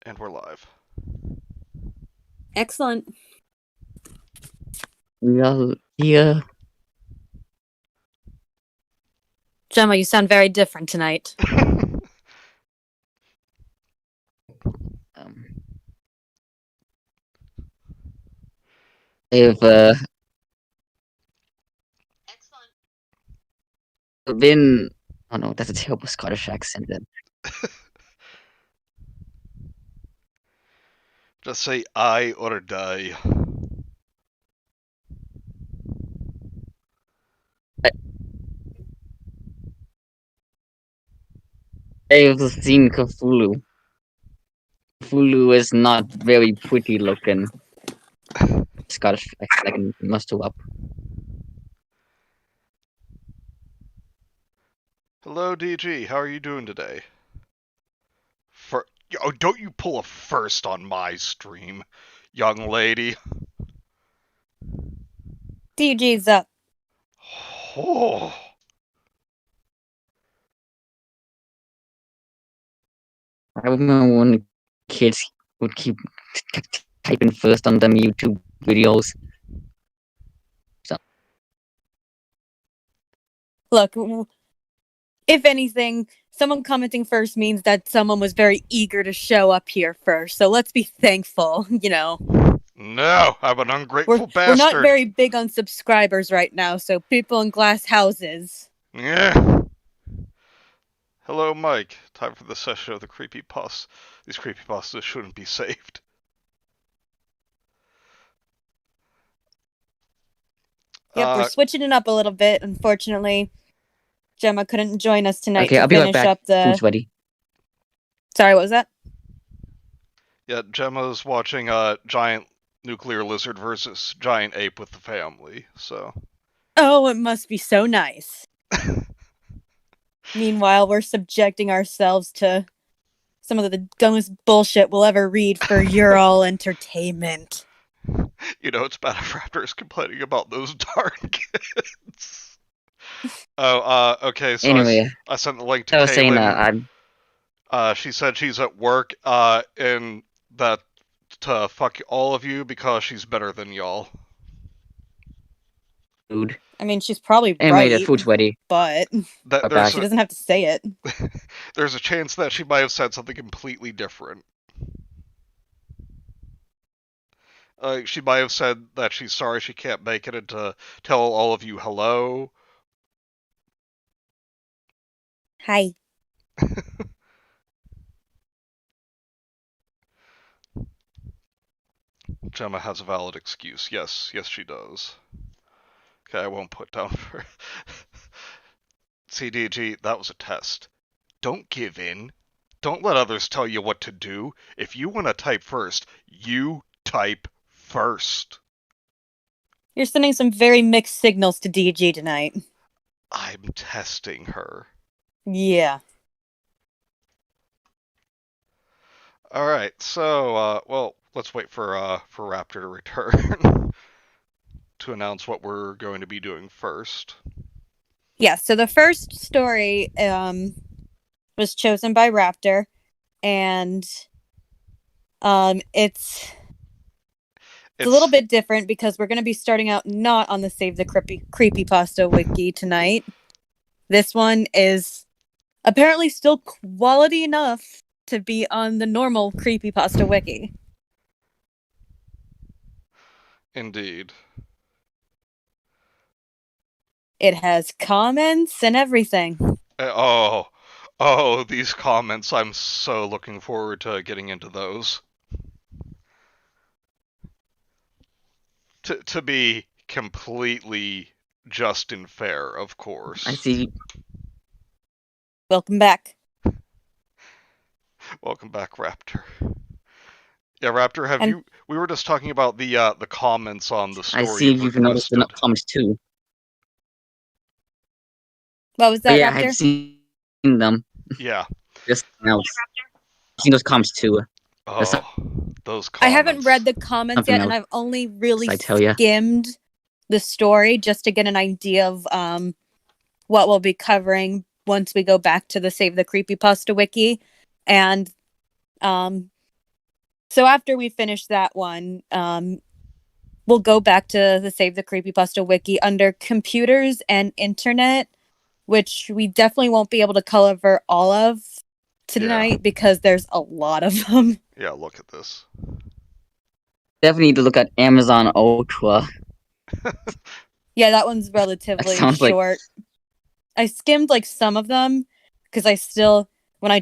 And we're live. Excellent. We are here. Gemma, you sound very different tonight. Um, I've been. Oh no, that's a terrible Scottish accent. Then Just say I or die. I've seen Cthulhu. Cthulhu is not very pretty looking. Scottish accent I can muster up. Hello, DG. How are you doing today? Oh, don't you pull a first on my stream, young lady. DG's up. Oh. I remember when kids would keep typing first on them YouTube videos. Look, if anything, someone commenting first means that someone was very eager to show up here first. So let's be thankful, No, I'm an ungrateful bastard. We're not very big on subscribers right now, so people in glass houses. Yeah. Hello, Mike. Time for the session of the Creepypastas. These Creepypastas shouldn't be saved. Yep, we're switching it up a little bit. Unfortunately, Gemma couldn't join us tonight Okay, to I'll be right finish back. up the... Food's ready. Sorry, what was that? Yeah, Gemma's watching Giant Nuclear Lizard versus Giant Ape with the family, so... Oh, it must be so nice. Meanwhile, we're subjecting ourselves to some of the dumbest bullshit we'll ever read for your all entertainment. You know, it's bad if Raptor's complaining about those darn kids. Oh, okay, so Anyway, I sent the link to I was saying Kaylin. I'm She said she's at work, and that to fuck all of you because she's better than y'all. food. I mean, she's probably Anyway, the right, food's ready. but There's she doesn't have to say it. there's a chance that she might have said something completely different. She might have said that she's sorry she can't make it and to tell all of you hello. Hi. Gemma has a valid excuse. Yes, she does. Okay, I won't put down for... CDG, that was a test. Don't give in. Don't let others tell you what to do. If you want to type first, you type first. You're sending some very mixed signals to DG tonight. I'm testing her. Yeah. Alright, so, well, let's wait for Raptor to return to announce what we're going to be doing first. Yeah, so the first story was chosen by Raptor, and it's a little bit different because we're going to be starting out not on the Save the Creepypasta Wiki tonight. This one is apparently still quality enough to be on the normal Creepypasta Wiki. Indeed. It has comments and everything. Oh, these comments. I'm so looking forward to getting into those. To be completely just and fair, of course. I see. Welcome back. Welcome back, Raptor. Yeah, Raptor, have you... We were just talking about the comments on the story. I see you've noticed the comments too. What was that, yeah, Raptor? I've seen them. Yeah. Just else. I've seen those comments too. Oh, those comments. I haven't read the comments yet, and I've only really skimmed the story just to get an idea of what we'll be covering once we go back to the Save the Creepypasta Wiki. And So after we finish that one, we'll go back to the Save the Creepypasta wiki under computers and internet, which we definitely won't be able to cover all of tonight because there's a lot of them. Yeah, look at this. Definitely need to look at Amazon Ultra. Yeah, that one's relatively sounds like- short. I skimmed like some of them because when I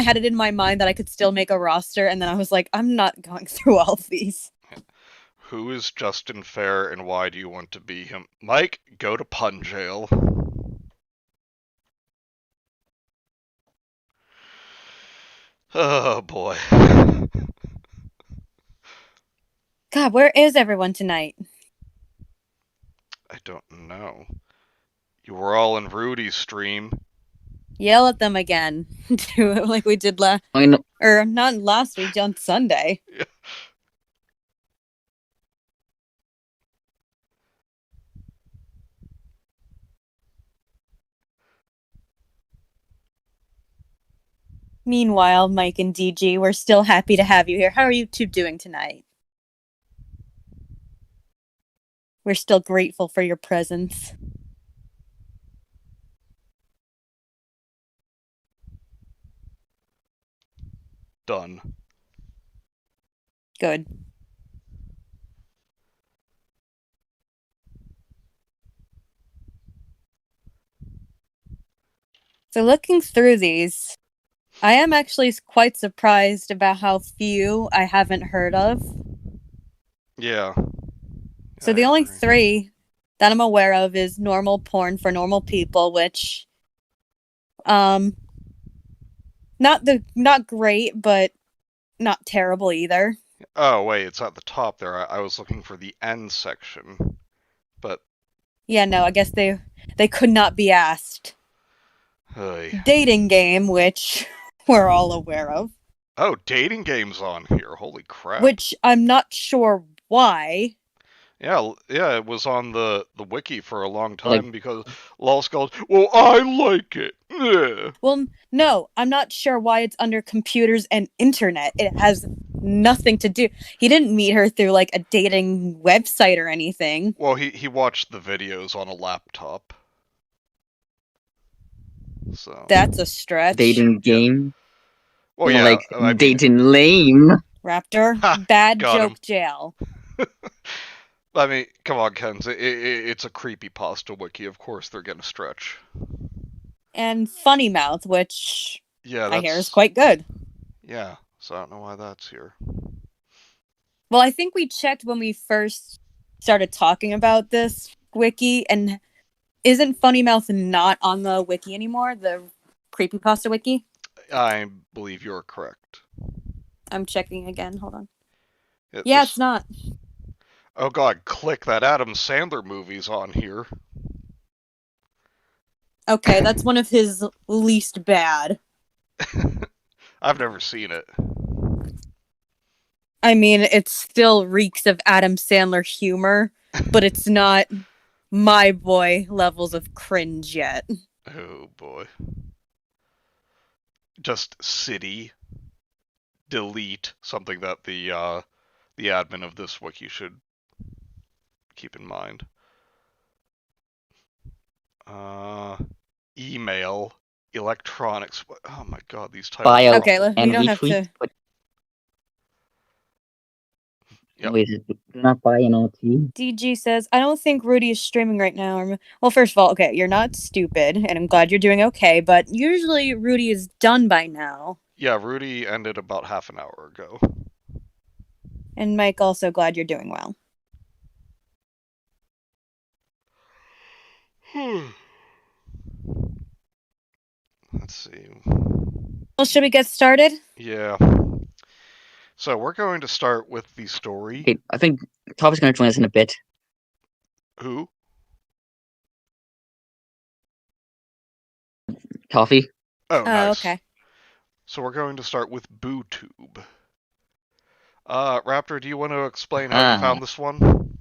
had it in my mind that I could still make a roster, and then I was like, I'm not going through all of these. Who is Justin Fair and why do you want to be him? Mike, go to pun jail. Oh boy. God, where is everyone tonight? I don't know. You were all in Rudy's stream. Yell at them again. Do it like we did or not last week, on Sunday. Yeah. Meanwhile, Mike and DG, we're still happy to have you here. How are you two doing tonight? We're still grateful for your presence. Done. Good. So looking through these, I am actually quite surprised about how few I haven't heard of. Yeah. So the only 3 that I'm aware of is normal porn for normal people, which not great, but not terrible either. Oh wait, it's at the top there. I was looking for the end section, but yeah, no, I guess they could not be asked. Hey. Dating game, which we're all aware of. Oh, dating games on here. Holy crap. Which I'm not sure why. Yeah, it was on the wiki for a long time because LOL goes, well, I like it. Yeah. Well, no, I'm not sure why it's under computers and internet. It has nothing to do. He didn't meet her through like a dating website or anything. Well, he watched the videos on a laptop. So that's a stretch. Dating game. Well, yeah, like dating lame. Raptor, bad joke him. jail. I mean, come on, Kens. It's a creepypasta wiki. Of course they're gonna stretch. And Funny Mouth, which I hear is quite good. Yeah, so I don't know why that's here. Well, I think we checked when we first started talking about this wiki, and isn't Funny Mouth not on the wiki anymore? The Creepypasta wiki? I believe you're correct. I'm checking again. Hold on. Yeah, it's not. Oh god, click that Adam Sandler movie's on here. Okay, that's one of his least bad. I've never seen it. I mean, it still reeks of Adam Sandler humor, but it's not my boy levels of cringe yet. Oh boy. Just city. Delete, something that the admin of this wiki should keep in mind. Email, electronics. Oh my god, these titles. Bio. Okay, we don't have to. Yep. Wait, do not buy an OT. DG says, I don't think Rudy is streaming right now. Well, first of all, okay, you're not stupid, and I'm glad you're doing okay, but usually Rudy is done by now. Yeah, Rudy ended about half an hour ago. And Mike, also glad you're doing well. Let's see. Well, should we get started? Yeah. So we're going to start with the story. Okay, I think Top's going to join us in a bit. Who? Coffee. Oh, nice. Okay. So we're going to start with BooTube. Raptor, do you want to explain how you found this one?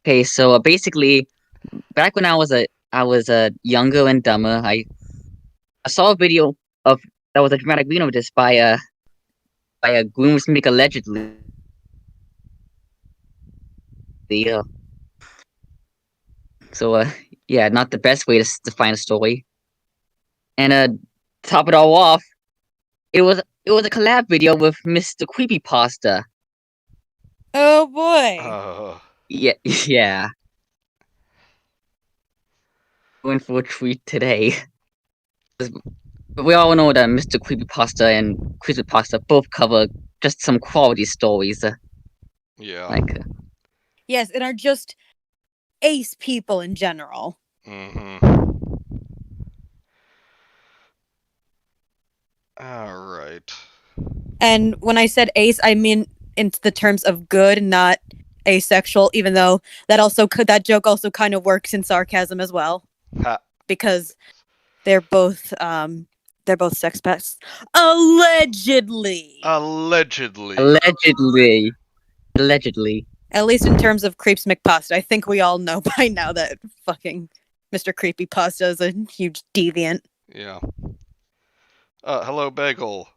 Okay, so basically, back when I was younger and dumber, I saw a video of That was a dramatic reading of this by a groomsman allegedly. Uh, so yeah, not the best way to find a story. And top it all off, it was a collab video with Mr. Creepypasta. Oh boy. Yeah, yeah. Going for a treat today. We all know that Mr. Creepypasta and Creepypasta both cover just some quality stories. Yeah. Like Yes, and are just ace people in general. Mm-hmm. All right. And when I said ace, I mean in the terms of good, not asexual, even though that joke also kind of works in sarcasm as well. Ha. Because they're both sex pests. Allegedly. Allegedly. allegedly. At least in terms of Creeps McPasta. I think we all know by now that fucking Mr. Creepypasta is a huge deviant. Yeah. Hello, Bagel.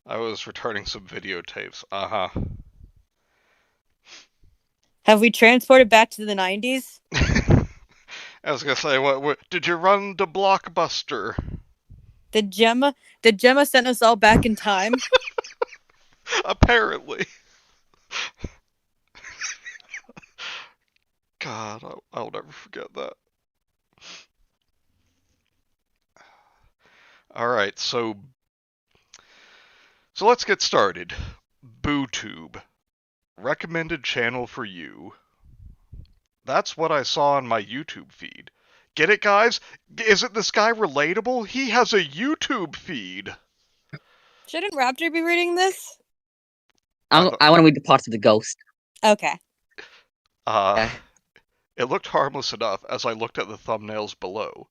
I was returning some videotapes. Uh-huh. Have we transported back to the 90s? I was gonna say, what did you run to Blockbuster? Did Gemma send us all back in time? Apparently. God, I'll never forget that. Alright, so let's get started. BooTube. Recommended channel for you. That's what I saw on my YouTube feed. Get it, guys? Isn't this guy relatable? He has a YouTube feed. Shouldn't Raptor be reading this? I want to read the parts of the ghost. Okay. It looked harmless enough as I looked at the thumbnails below.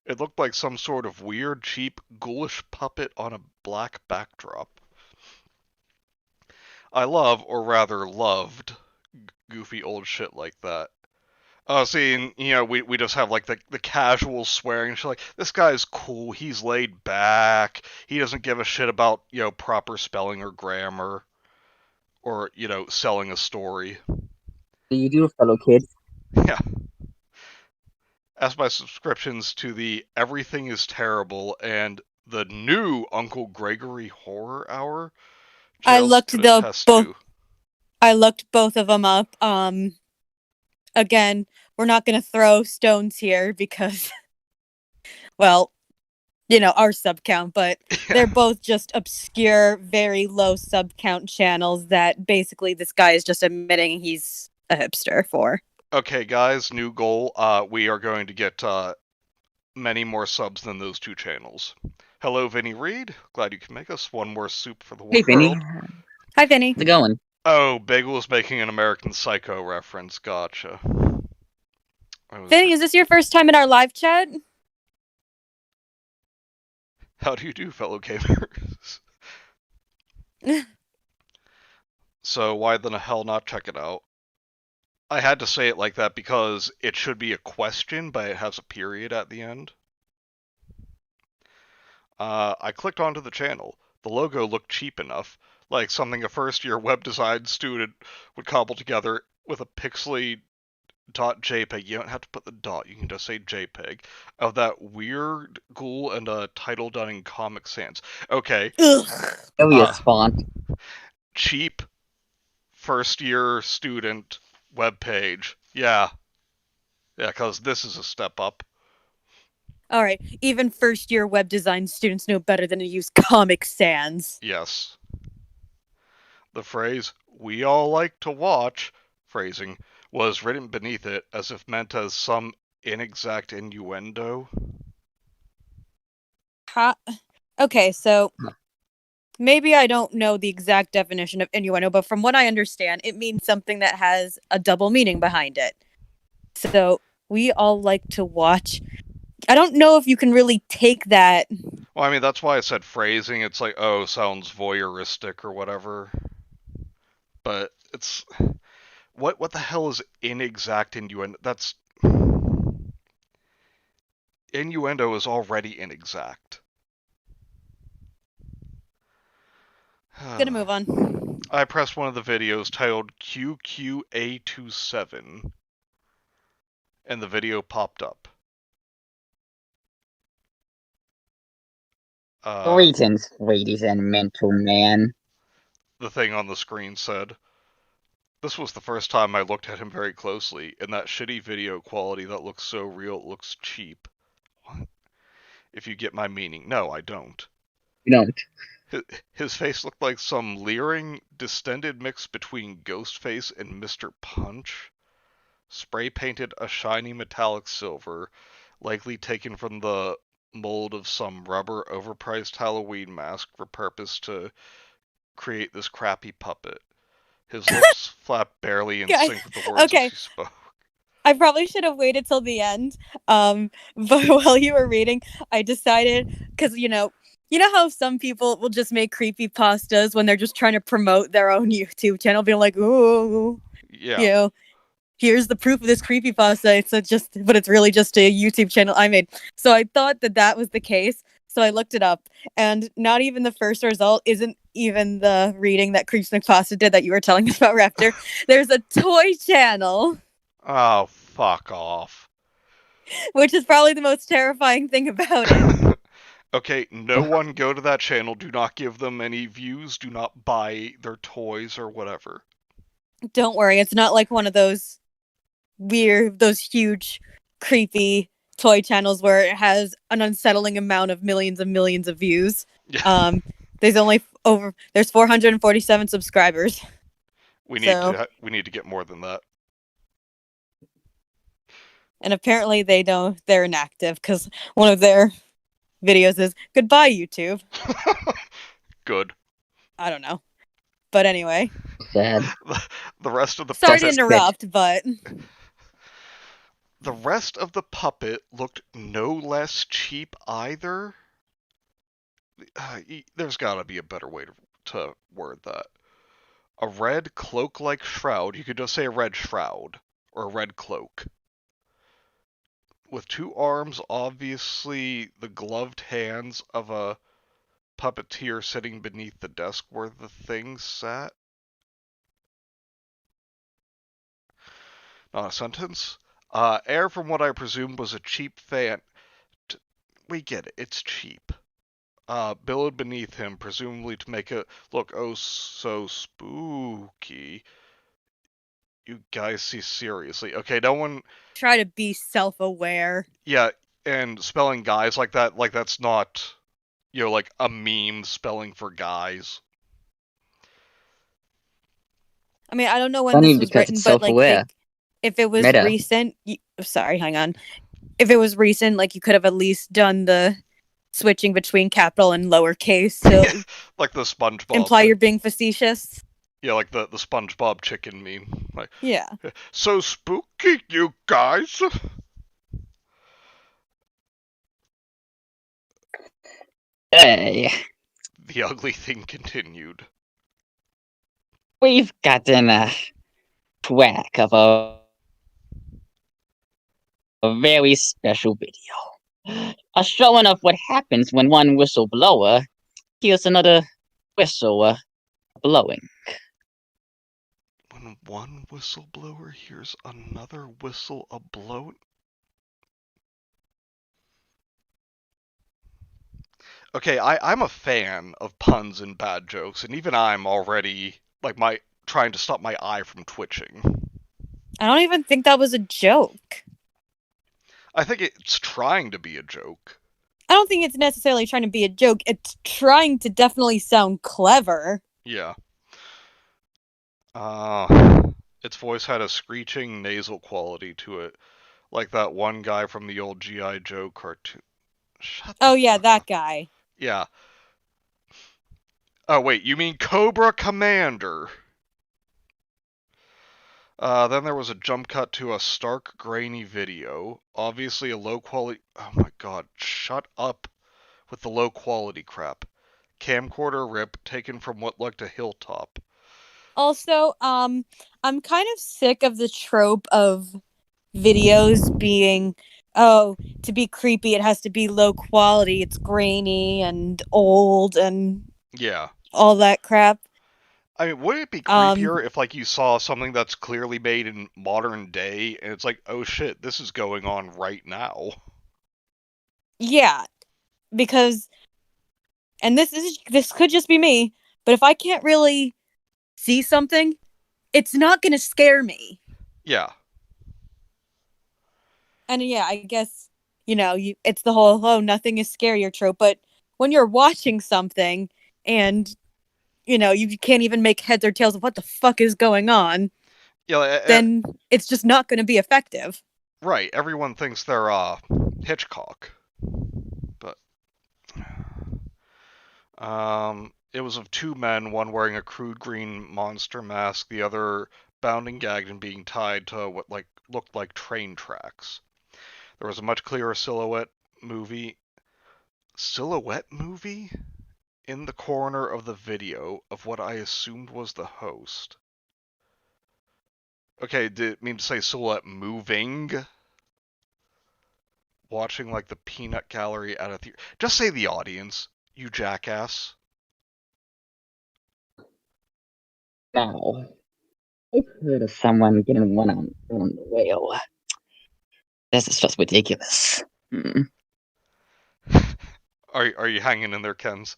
It looked like some sort of weird, cheap, ghoulish puppet on a black backdrop. I love, or rather loved, goofy old shit like that. Seeing, we just have like the casual swearing. She's like, this guy's cool. He's laid back. He doesn't give a shit about, proper spelling or grammar. Or, selling a story. You do, fellow kid. Yeah. As my subscriptions to the Everything is Terrible and the new Uncle Gregory Horror Hour. I looked both of them up. Again, we're not going to throw stones here because, well, our sub count, but they're both just obscure, very low sub count channels that basically this guy is just admitting he's a hipster for. Okay, guys, new goal. We are going to get many more subs than those two channels. Hello, Vinny Reed. Glad you can make us one more soup for the world. Hey, Vinny. Hi, Vinny. How's it going? Oh, Bagel is making an American Psycho reference. Gotcha. Vinny, is this your first time in our live chat? How do you do, fellow gamers? So why the hell not check it out? I had to say it like that because it should be a question, but it has a period at the end. I clicked onto the channel. The logo looked cheap enough, like something a first-year web design student would cobble together with a pixely .jpeg. You don't have to put the dot, you can just say JPEG, of that weird ghoul and a title done in Comic Sans. Okay. Alias font. Cheap first-year student webpage. Yeah, because this is a step up. All right, even first-year web design students know better than to use Comic Sans. Yes. The phrase, "we all like to watch," phrasing, was written beneath it as if meant as some inexact innuendo. Okay, so maybe I don't know the exact definition of innuendo, but from what I understand, it means something that has a double meaning behind it. So, we all like to watch. I don't know if you can really take that. Well, I mean, that's why I said phrasing. It's like, oh, sounds voyeuristic or whatever. But it's... What the hell is inexact innuendo? That's... Innuendo is already inexact. Gonna move on. I pressed one of the videos titled QQA27, and the video popped up. Greetings, ladies and gentlemen. The thing on the screen said, "This was the first time I looked at him very closely, and that shitty video quality that looks so real it looks cheap." What? If you get my meaning. No, I don't. You don't. His face looked like some leering, distended mix between Ghostface and Mr. Punch. Spray painted a shiny metallic silver, likely taken from the mold of some rubber overpriced Halloween mask repurposed to create this crappy puppet. His lips flapped barely in sync with the words as he spoke. I probably should have waited till the end. But while you were reading, I decided, because you know how some people will just make creepypastas when they're just trying to promote their own YouTube channel, being like, "Ooh, Yeah. you know, here's the proof of this creepypasta. But it's really just a YouTube channel I made." So I thought that was the case. So I looked it up, and not even the first result isn't even the reading that Creepypasta did that you were telling us about, Raptor. There's a toy channel. Oh, fuck off. Which is probably the most terrifying thing about it. Okay, no one go to that channel. Do not give them any views. Do not buy their toys or whatever. Don't worry, it's not like one of those those huge, creepy toy channels where it has an unsettling amount of millions and millions of views. Yeah. There's 447 subscribers. We need to get more than that. And apparently they're inactive because one of their videos is "Goodbye, YouTube." Good. I don't know. But anyway. Sad. The rest of the Sorry to interrupt, but the rest of the puppet looked no less cheap either. There's gotta be a better way to word that. A red cloak-like shroud. You could just say a red shroud or a red cloak. With two arms, obviously the gloved hands of a puppeteer sitting beneath the desk where the thing sat. Not a sentence. Air from what I presumed was a cheap fan. We get it, it's cheap. Billowed beneath him, presumably to make it look oh so spooky. You guys see seriously. Okay, no one... Try to be self-aware. Yeah, and spelling guys like that's not, like a meme spelling for guys. I mean, I don't know when this was written, but like, if it was recent... Sorry, hang on. If it was recent, like, you could have at least done the switching between capital and lowercase to... like the SpongeBob. Imply you're being facetious. Yeah, like the SpongeBob chicken meme. Like, yeah. So spooky, you guys. Hey. The ugly thing continued. We've gotten a track of a very special video. A showing of what happens when one whistleblower hears another whistle blowing. When one whistleblower hears another whistle blowing? Okay, I'm a fan of puns and bad jokes, and even I'm already, like, trying to stop my eye from twitching. I don't even think that was a joke. I think it's trying to be a joke. I don't think it's necessarily trying to be a joke. It's trying to definitely sound clever. Yeah. Its voice had a screeching nasal quality to it, like that one guy from the old G.I. Joe cartoon. Oh yeah, that guy. Yeah. Oh wait, you mean Cobra Commander? Then there was a jump cut to a stark, grainy video. Obviously a low quality... Oh my god, shut up with the low quality crap. Camcorder rip taken from what looked a hilltop. Also, I'm kind of sick of the trope of videos being, oh, to be creepy, it has to be low quality, it's grainy and old and... Yeah. all that crap. I mean, wouldn't it be Um, creepier if, like, you saw something that's clearly made in modern day, and it's like, oh shit, this is going on right now? yeah, because, and this could just be me, but if I can't really see something, it's not gonna scare me. Yeah. And yeah, I guess it's the whole nothing is scarier trope. But when you're watching something and you can't even make heads or tails of what the fuck is going on, Yeah, then it's just not going to be effective. right. Everyone thinks they're, Hitchcock. But, it was of two men, one wearing a crude green monster mask, the other bound and gagged and being tied to what, like, looked like train tracks. There was a much clearer silhouette movie in the corner of the video of what I assumed was the host. Okay, did it mean to say silhouette moving? Watching, like, the peanut gallery at a theater. Just say the audience, you jackass. Now, I've heard of someone getting one on the whale. This is just ridiculous. Hmm. Are you hanging in there, Kens?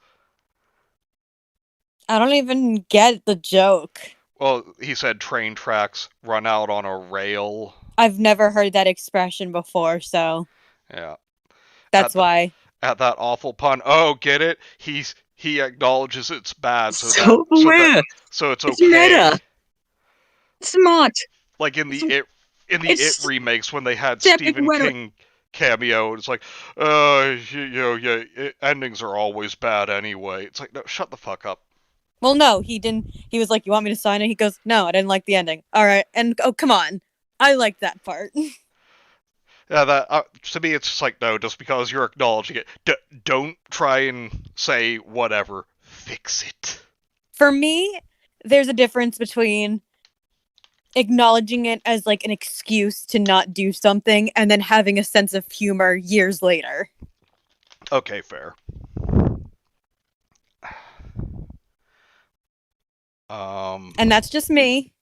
I don't even get the joke. Well, he said train tracks run out on a rail. I've never heard that expression before, so Yeah. that's why. At that awful pun. Oh, get it? He acknowledges it's bad, So aware. so it's It's okay. meta. Smart. Like in the It remakes when they had epic Stephen rhetoric. King cameo, it's like, endings are always bad anyway. It's like, no, shut the fuck up. Well, no, he didn't. He was like, "You want me to sign it?" He goes, "No, I didn't like the ending." All right, and come on, I like that part. Yeah, that to me, it's just like, no, just because you're acknowledging it, don't try and say whatever. Fix it. For me, there's a difference between acknowledging it as like an excuse to not do something and then having a sense of humor years later. Okay, fair. And that's just me.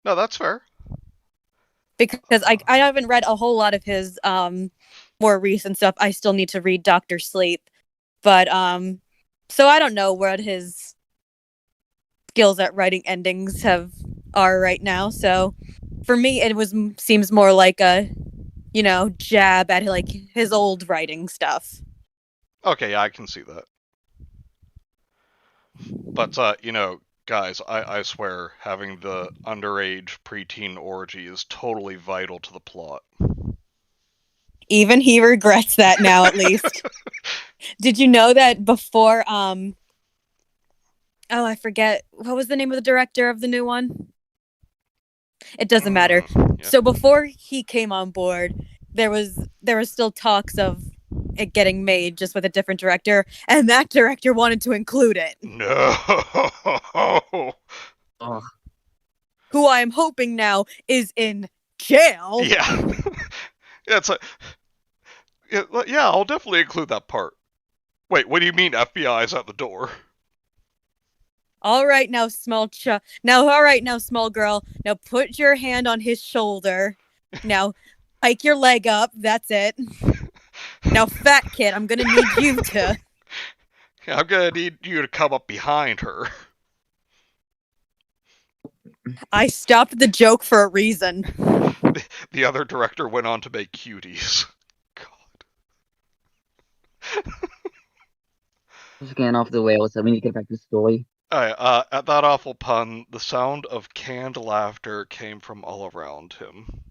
No, that's fair. Because I haven't read a whole lot of his more recent stuff. I still need to read Doctor Sleep. But so I don't know what his skills at writing endings are right now. So for me it seems more like a jab at like his old writing stuff. Okay, yeah, I can see that. But guys, I swear having the underage preteen orgy is totally vital to the plot. Even he regrets that now, at least. Did you know that before oh, I forget what was the name of the director of the new one? It doesn't matter. Yeah. So before he came on board, there was still talks of it getting made just with a different director, and that director wanted to include it. No. Oh, Who I am hoping now is in jail. Yeah. Yeah, it's like, yeah, I'll definitely include that part. Wait, what do you mean FBI's at the door? All right now, all right now, small girl. Now put your hand on his shoulder. Now hike your leg up. That's it. Now, fat kid, I'm gonna need you to. I'm gonna need you to come up behind her. I stopped the joke for a reason. The other director went on to make Cuties. God. just getting off the rails, so we need to get back to the story. Alright, at that awful pun, the sound of canned laughter came from all around him.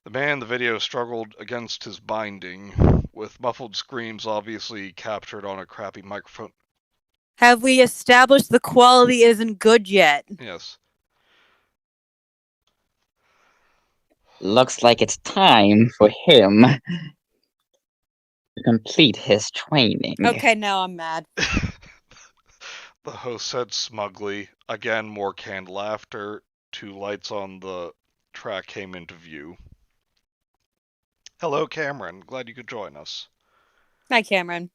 The man in the video struggled against his binding, with muffled screams obviously captured on a crappy microphone. Have we established the quality isn't good yet? Yes. Looks like it's time for him to complete his training. Okay, now I'm mad. The host said smugly. Again, more canned laughter. Two lights on the track came into view. Hello, Cameron. Glad you could join us. Hi, Cameron.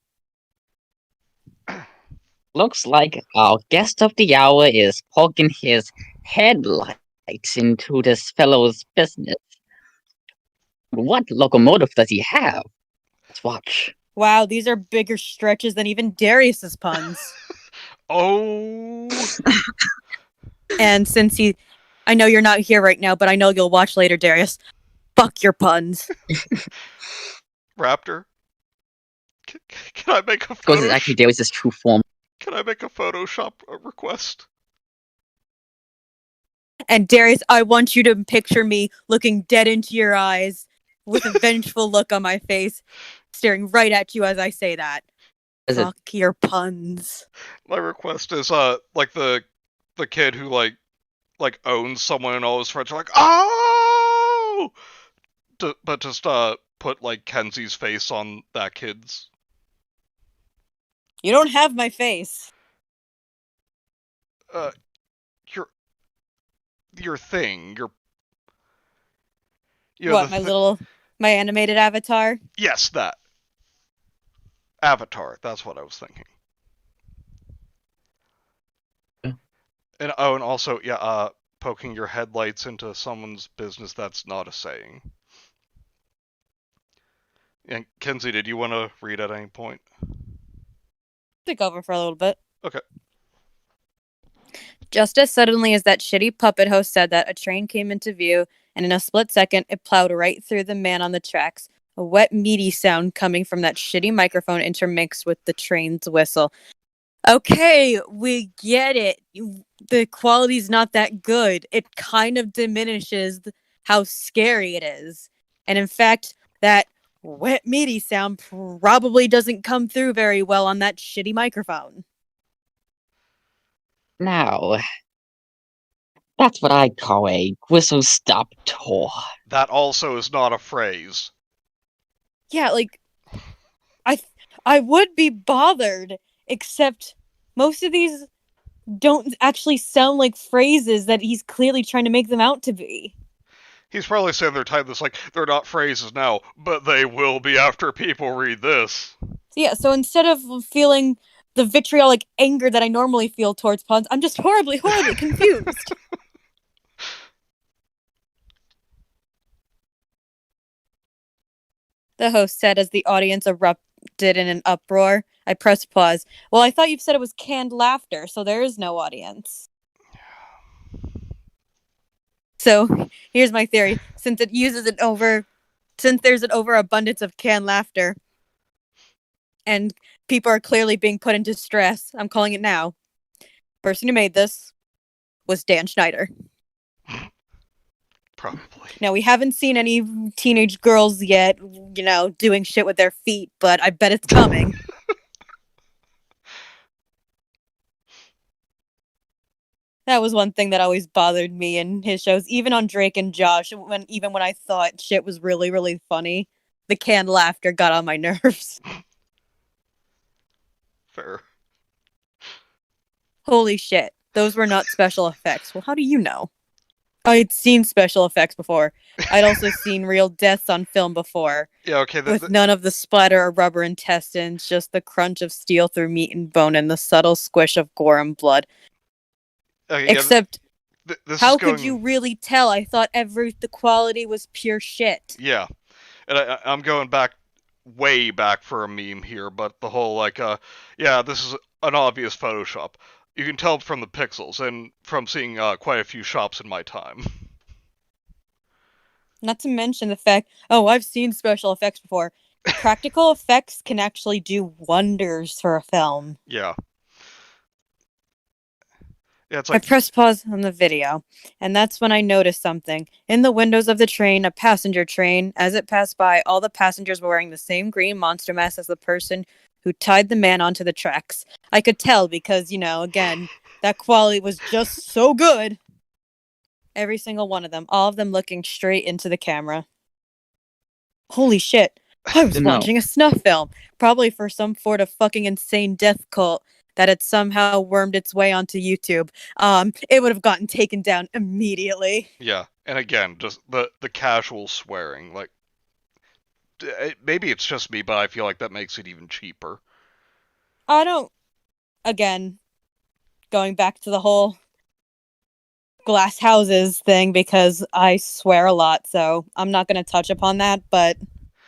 Looks like our guest of the hour is poking his headlights into this fellow's business. What locomotive does he have? Let's watch. Wow, these are bigger stretches than even Darius's puns. Oh, And since I know you're not here right now, but I know you'll watch later, Darius. Fuck your puns. Raptor. Can I make a Of course, it's actually Darius's true form. Can I make a Photoshop request? And Darius, I want you to picture me looking dead into your eyes with a vengeful look on my face, staring right at you as I say that. Is it? Fuck your puns. My request is like the kid who like owns someone and all his friends are like, oh, but just put like Kenzie's face on that kid's. You don't have my face. Your thing, What, my animated avatar? Yes, that avatar. That's what I was thinking. Yeah. And also, poking your headlights into someone's business. That's not a saying. And Kenzie, did you want to read at any point? Take over for a little bit. Okay. Just as suddenly as that shitty puppet host said that, a train came into view, and in a split second, it plowed right through the man on the tracks. A wet, meaty sound coming from that shitty microphone intermixed with the train's whistle. Okay, we get it. The quality's not that good. It kind of diminishes how scary it is. And in fact, that wet, meaty sound probably doesn't come through very well on that shitty microphone. Now, that's what I call a whistle-stop tour. That also is not a phrase. Yeah, like, I would be bothered, except most of these don't actually sound like phrases that he's clearly trying to make them out to be. He's probably saying they're typed this like, they're not phrases now, but they will be after people read this. Yeah, so instead of feeling the vitriolic anger that I normally feel towards puns, I'm just horribly confused. The host said as the audience erupted in an uproar. I pressed pause. Well, I thought you said it was canned laughter, so there is no audience. So here's my theory. Since there's an overabundance of canned laughter, and people are clearly being put into stress, I'm calling it now. Person who made this was Dan Schneider. Probably. Now, we haven't seen any teenage girls yet, doing shit with their feet, but I bet it's coming. That was one thing that always bothered me in his shows, even on Drake and Josh, even when I thought shit was really, really funny. The canned laughter got on my nerves. Fair. Holy shit. Those were not special effects. Well, how do you know? I'd seen special effects before. I'd also seen real deaths on film before. Yeah, okay. With none of the splatter of rubber intestines, just the crunch of steel through meat and bone and the subtle squish of gore and blood. Except, how could you really tell? I thought the quality was pure shit. Yeah. And I'm going way back for a meme here, but the whole, this is an obvious Photoshop. You can tell from the pixels, and from seeing quite a few shops in my time. Not to mention the fact, I've seen special effects before. Practical effects can actually do wonders for a film. Yeah. Yeah, it's like... I pressed pause on the video, and that's when I noticed something. In the windows of the train, a passenger train, as it passed by, all the passengers were wearing the same green monster mask as the person who tied the man onto the tracks. I could tell because, again, that quality was just so good. Every single one of them, all of them looking straight into the camera. Holy shit. I was watching a snuff film, probably for some sort of fucking insane death cult that had somehow wormed its way onto YouTube. It would have gotten taken down immediately. Yeah, and again, just the casual swearing, like, maybe it's just me, but I feel like that makes it even cheaper. again, going back to the whole glass houses thing, because I swear a lot, so I'm not going to touch upon that, but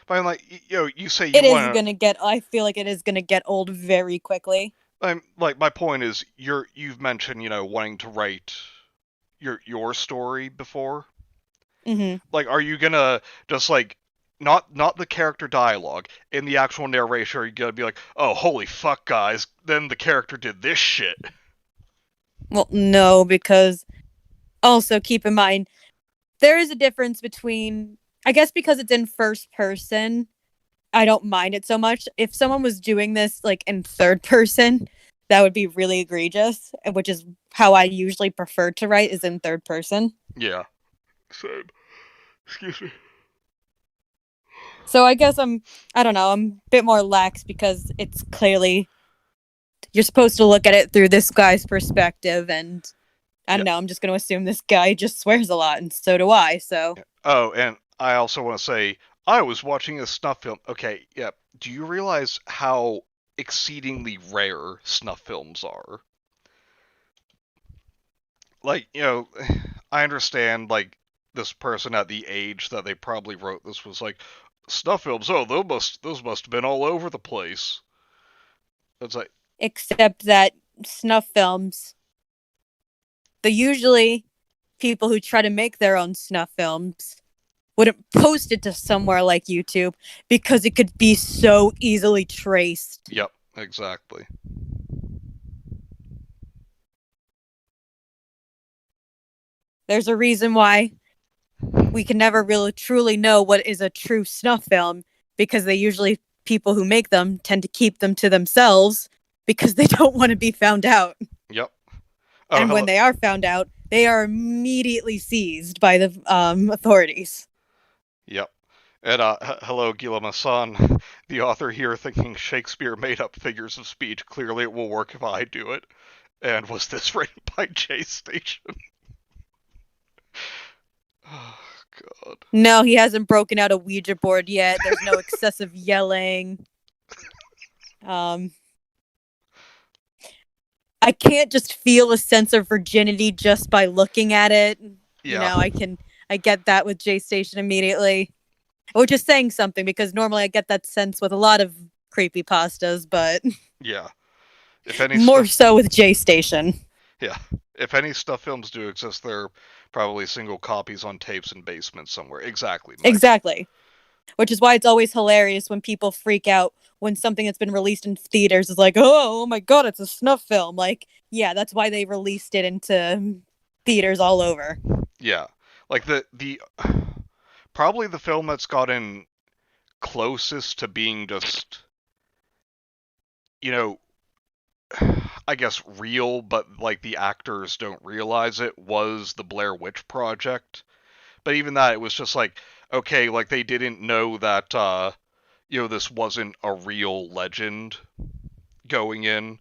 But I'm like, you say you it is want going to get, I feel like it is going to get old very quickly. I'm like, my point is, you've mentioned, wanting to write your story before. Mm-hmm. Like, are you gonna just like not the character dialogue in the actual narration? Are you gonna be like, oh, holy fuck, guys? Then the character did this shit. Well, no, because also keep in mind, there is a difference between, I guess because it's in first person, I don't mind it so much. If someone was doing this like in third person, that would be really egregious, which is how I usually prefer to write, is in third person. Yeah. Same. Excuse me. So I guess I don't know, I'm a bit more lax because it's clearly, you're supposed to look at it through this guy's perspective, and I Yeah. don't know, I'm just going to assume this guy just swears a lot, and so do I, so. Oh, and I also want to say, I was watching a snuff film. Okay, yeah. Do you realize how exceedingly rare snuff films are? Like, I understand, like, this person at the age that they probably wrote this was like, snuff films, oh, those must have been all over the place. It's like, Except that snuff films, the usually people who try to make their own snuff films wouldn't post it to somewhere like YouTube because it could be so easily traced. yep, exactly. There's a reason why we can never really truly know what is a true snuff film, because they usually, people who make them tend to keep them to themselves because they don't want to be found out. Yep. Oh, And hello. when they are found out, they are immediately seized by the authorities. Yep. And hello, Gila-san, the author here thinking Shakespeare made up figures of speech. Clearly, it will work if I do it. And was this written by J Station? Oh, God. No, he hasn't broken out a Ouija board yet. There's no excessive yelling. I can't just feel a sense of virginity just by looking at it. Yeah. I get that with J Station immediately. Which is saying something, because normally I get that sense with a lot of creepypastas, but Yeah. If any more stuff, so with J Station. yeah. If any stuff films do exist, they're probably single copies on tapes in basements somewhere. Exactly, Mike. Exactly. Which is why it's always hilarious when people freak out when something that's been released in theaters is like, oh my god, it's a snuff film. Like, yeah, that's why they released it into theaters all over. Yeah. Like the probably the film that's gotten closest to being just, I guess real, but like the actors don't realize it, was the Blair Witch Project. But even that, it was just like, okay, like they didn't know that, this wasn't a real legend going in,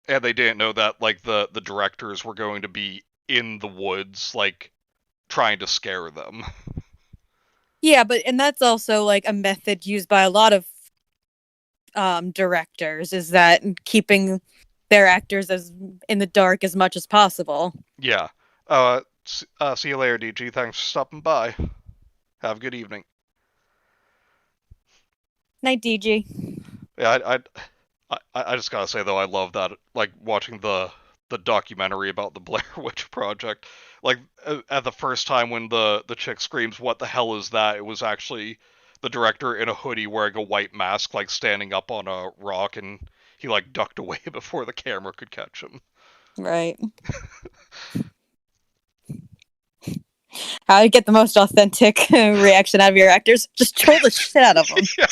and they didn't know that like the directors were going to be in the woods, like trying to scare them. Yeah, and that's also like a method used by a lot of directors, is that keeping their actors as in the dark as much as possible. Yeah. See you later, DG. Thanks for stopping by. Have a good evening. Night, DG. Yeah, I just gotta say though, I love that. Like watching the documentary about the Blair Witch Project. Like at the first time when the chick screams, "What the hell is that?" It was actually the director in a hoodie wearing a white mask, like standing up on a rock, and he like ducked away before the camera could catch him. Right. How to get the most authentic reaction out of your actors? Just troll the shit out of them. Yeah.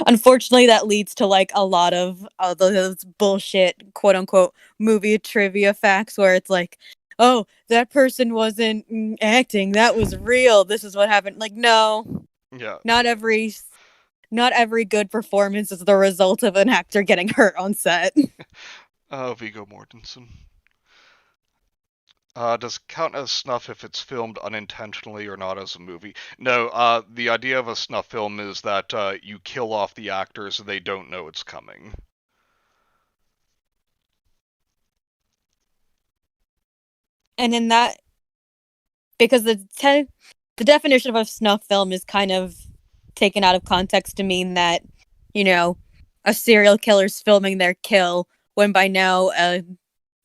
Unfortunately, that leads to like a lot of those bullshit, quote unquote, movie trivia facts where it's like, oh, that person wasn't acting, that was real. This is what happened. Like, no, Yeah. not every good performance is the result of an actor getting hurt on set. Viggo Mortensen. Does it count as snuff if it's filmed unintentionally or not as a movie? No, the idea of a snuff film is that you kill off the actors and they don't know it's coming. And in that, because the definition of a snuff film is kind of taken out of context to mean that, a serial killer's filming their kill when by now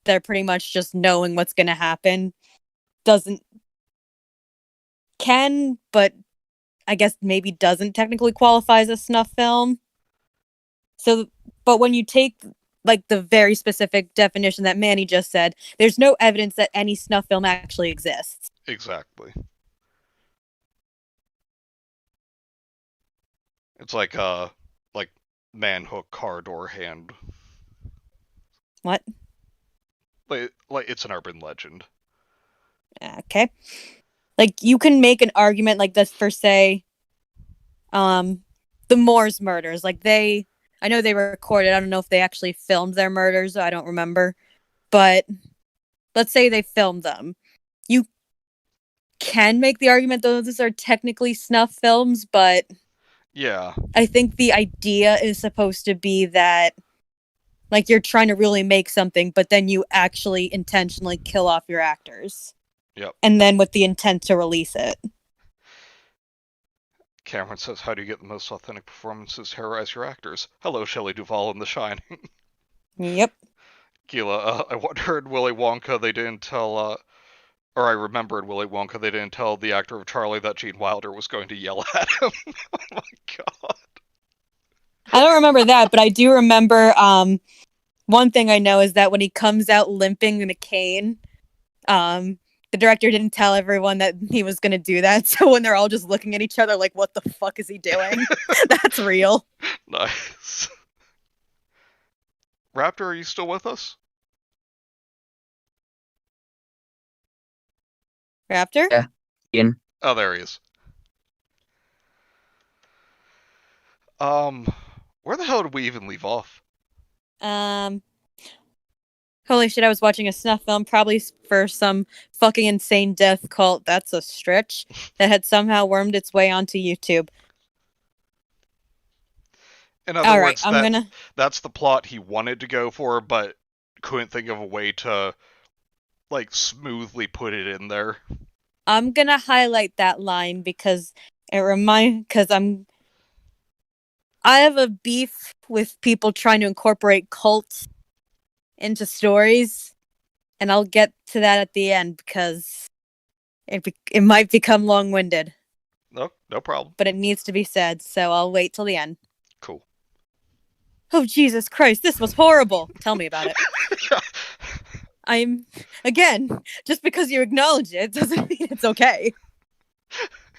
they're pretty much just knowing what's going to happen. But I guess maybe doesn't technically qualify as a snuff film. So, but when you take like the very specific definition that Manny just said, there's no evidence that any snuff film actually exists. Exactly. It's like manhook car door hand. What? Like it's an urban legend. Okay. Like you can make an argument like this for say the Moores murders. Like I know they were recorded. I don't know if they actually filmed their murders. I don't remember. But let's say they filmed them. You can make the argument those are technically snuff films, but yeah, I think the idea is supposed to be that like you're trying to really make something, but then you actually intentionally kill off your actors. Yep. And then with the intent to release it. Cameron says, how do you get the most authentic performances? Terrorize your actors. Hello, Shelley Duvall in The Shining. Yep. Gila, I wonder in Willy Wonka they didn't tell, or I remember in Willy Wonka they didn't tell the actor of Charlie that Gene Wilder was going to yell at him. Oh my god. I don't remember that, but I do remember one thing I know is that when he comes out limping in a cane, the director didn't tell everyone that he was going to do that. So when they're all just looking at each other like, what the fuck is he doing? That's real. Nice. Raptor, are you still with us? Raptor? Yeah. Ian. Oh, there he is. Where the hell did we even leave off? Holy shit, I was watching a snuff film, probably for some fucking insane death cult, that's a stretch, that had somehow wormed its way onto YouTube. In other Alright, words, that's the plot he wanted to go for, but couldn't think of a way to, like, smoothly put it in there. I'm gonna highlight that line because I have a beef with people trying to incorporate cults into stories, and I'll get to that at the end because it might become long-winded. No problem. But it needs to be said, so I'll wait till the end. Cool. Oh, Jesus Christ, this was horrible. Tell me about it. Again, just because you acknowledge it doesn't mean it's okay.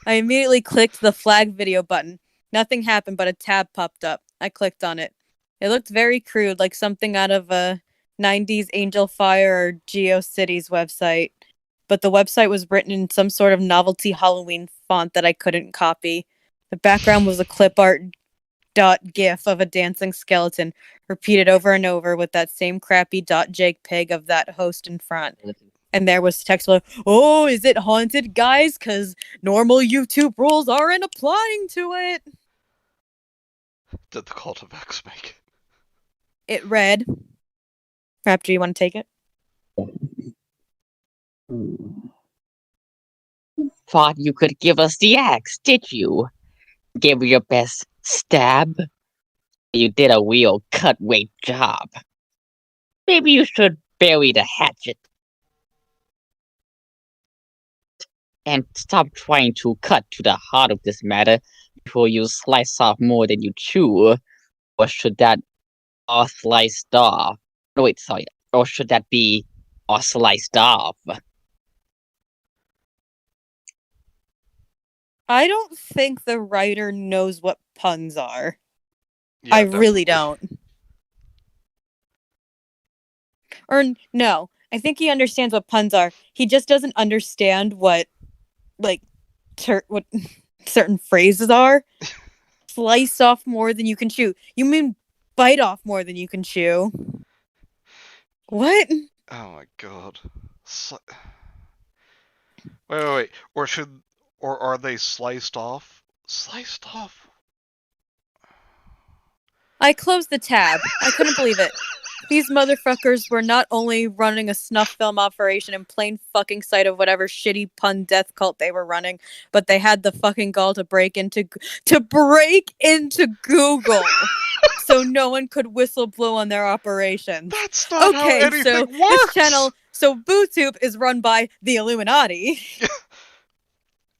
I immediately clicked the flag video button. Nothing happened, but a tab popped up. I clicked on it. It looked very crude, like something out of a 90s Angel Fire or GeoCities website. But the website was written in some sort of novelty Halloween font that I couldn't copy. The background was a clip art .gif of a dancing skeleton, repeated over and over with that same crappy .jpeg of that host in front. And there was text like, oh, is it haunted, guys? Because normal YouTube rules aren't applying to it. Did the Cult of X make it? It read, Raptor, you want to take it? Thought you could give us the axe, did you? Give your best stab? You did a real cut-weight job. Maybe you should bury the hatchet. And stop trying to cut to the heart of this matter before you slice off more than you chew. Or should that all sliced off? No, wait, sorry. Or should that be all sliced off? I don't think the writer knows what puns are. Yeah, I definitely. really don't. Or no, I think he understands what puns are. He just doesn't understand what certain phrases are. Slice off more than you can chew. You mean bite off more than you can chew? What? Oh my god. Wait. Or are they sliced off? Sliced off? I closed the tab. I couldn't believe it. These motherfuckers were not only running a snuff film operation in plain fucking sight of whatever shitty pun death cult they were running, but they had the fucking gall to break into Google, so no one could whistle blow on their operations. That's not how anything works! This channel, BooTube is run by the Illuminati.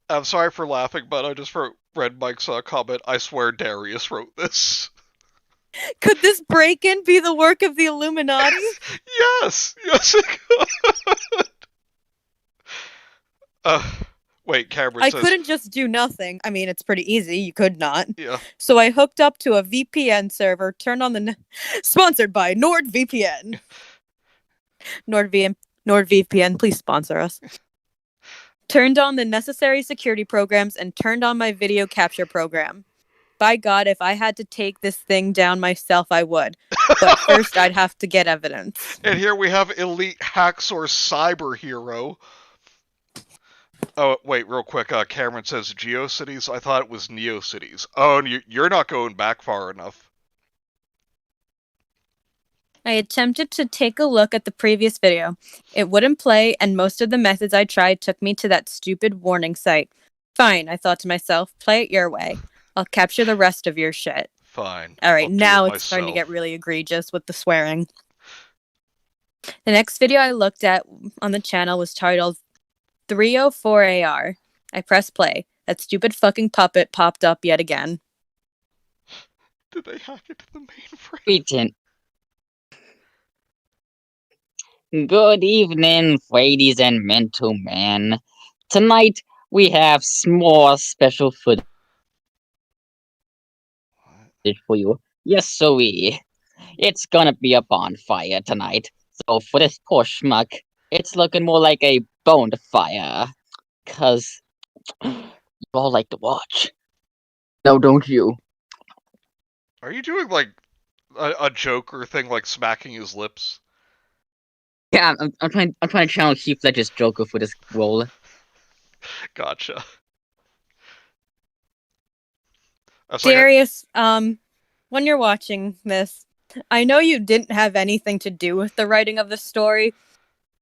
I'm sorry for laughing, but I just read Mike's comment. I swear Darius wrote this. Could this break-in be the work of the Illuminati? Yes it could. Wait, Cameron I says... couldn't just do nothing. I mean, it's pretty easy. You could not. Yeah. So I hooked up to a VPN server, turned on the... Sponsored by NordVPN. NordVPN, please sponsor us. Turned on the necessary security programs and turned on my video capture program. By God, if I had to take this thing down myself, I would. But first, I'd have to get evidence. And here we have elite Hacksaw cyber hero. Oh, wait, real quick. Cameron says GeoCities. I thought it was NeoCities. Oh, and you're not going back far enough. I attempted to take a look at the previous video. It wouldn't play, and most of the methods I tried took me to that stupid warning site. Fine, I thought to myself, play it your way. I'll capture the rest of your shit. Fine. Alright, now it's starting to get really egregious with the swearing. The next video I looked at on the channel was titled 304AR. I pressed play. That stupid fucking puppet popped up yet again. Did they hack into the mainframe? We didn't. Good evening, ladies and gentlemen. Tonight we have more special footage for you. Yes, sirree. It's gonna be a bonfire tonight. So for this poor schmuck, it's looking more like a bonfire. 'Cause you all like to watch. No, don't you? Are you doing like a Joker thing, like smacking his lips? Yeah, I'm trying to channel Heath Ledger's Joker for this role. Gotcha. Darius, when you're watching this, I know you didn't have anything to do with the writing of the story,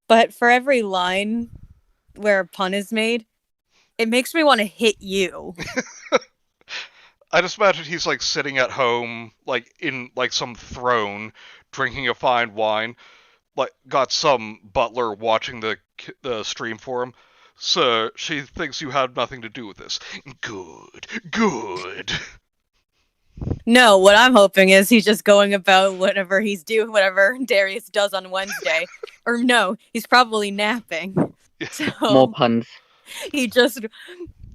but for every line where a pun is made, it makes me want to hit you. I just imagine he's like sitting at home, like in like some throne, drinking a fine wine, like got some butler watching the stream for him. So she thinks you had nothing to do with this. Good. No, what I'm hoping is he's just going about whatever he's doing, whatever Darius does on Wednesday. Or no, he's probably napping. So more puns. He just,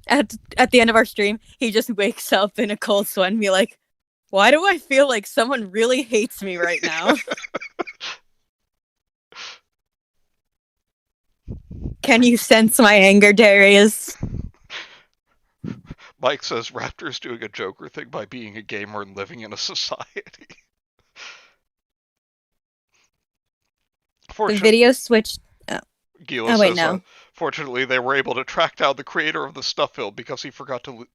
at the end of our stream, he just wakes up in a cold sweat and be like, why do I feel like someone really hates me right now? Can you sense my anger, Darius? Mike says Raptor's doing a Joker thing by being a gamer and living in a society. The video switched. Gila says, no. Fortunately, they were able to track down the creator of the stuff film because he forgot to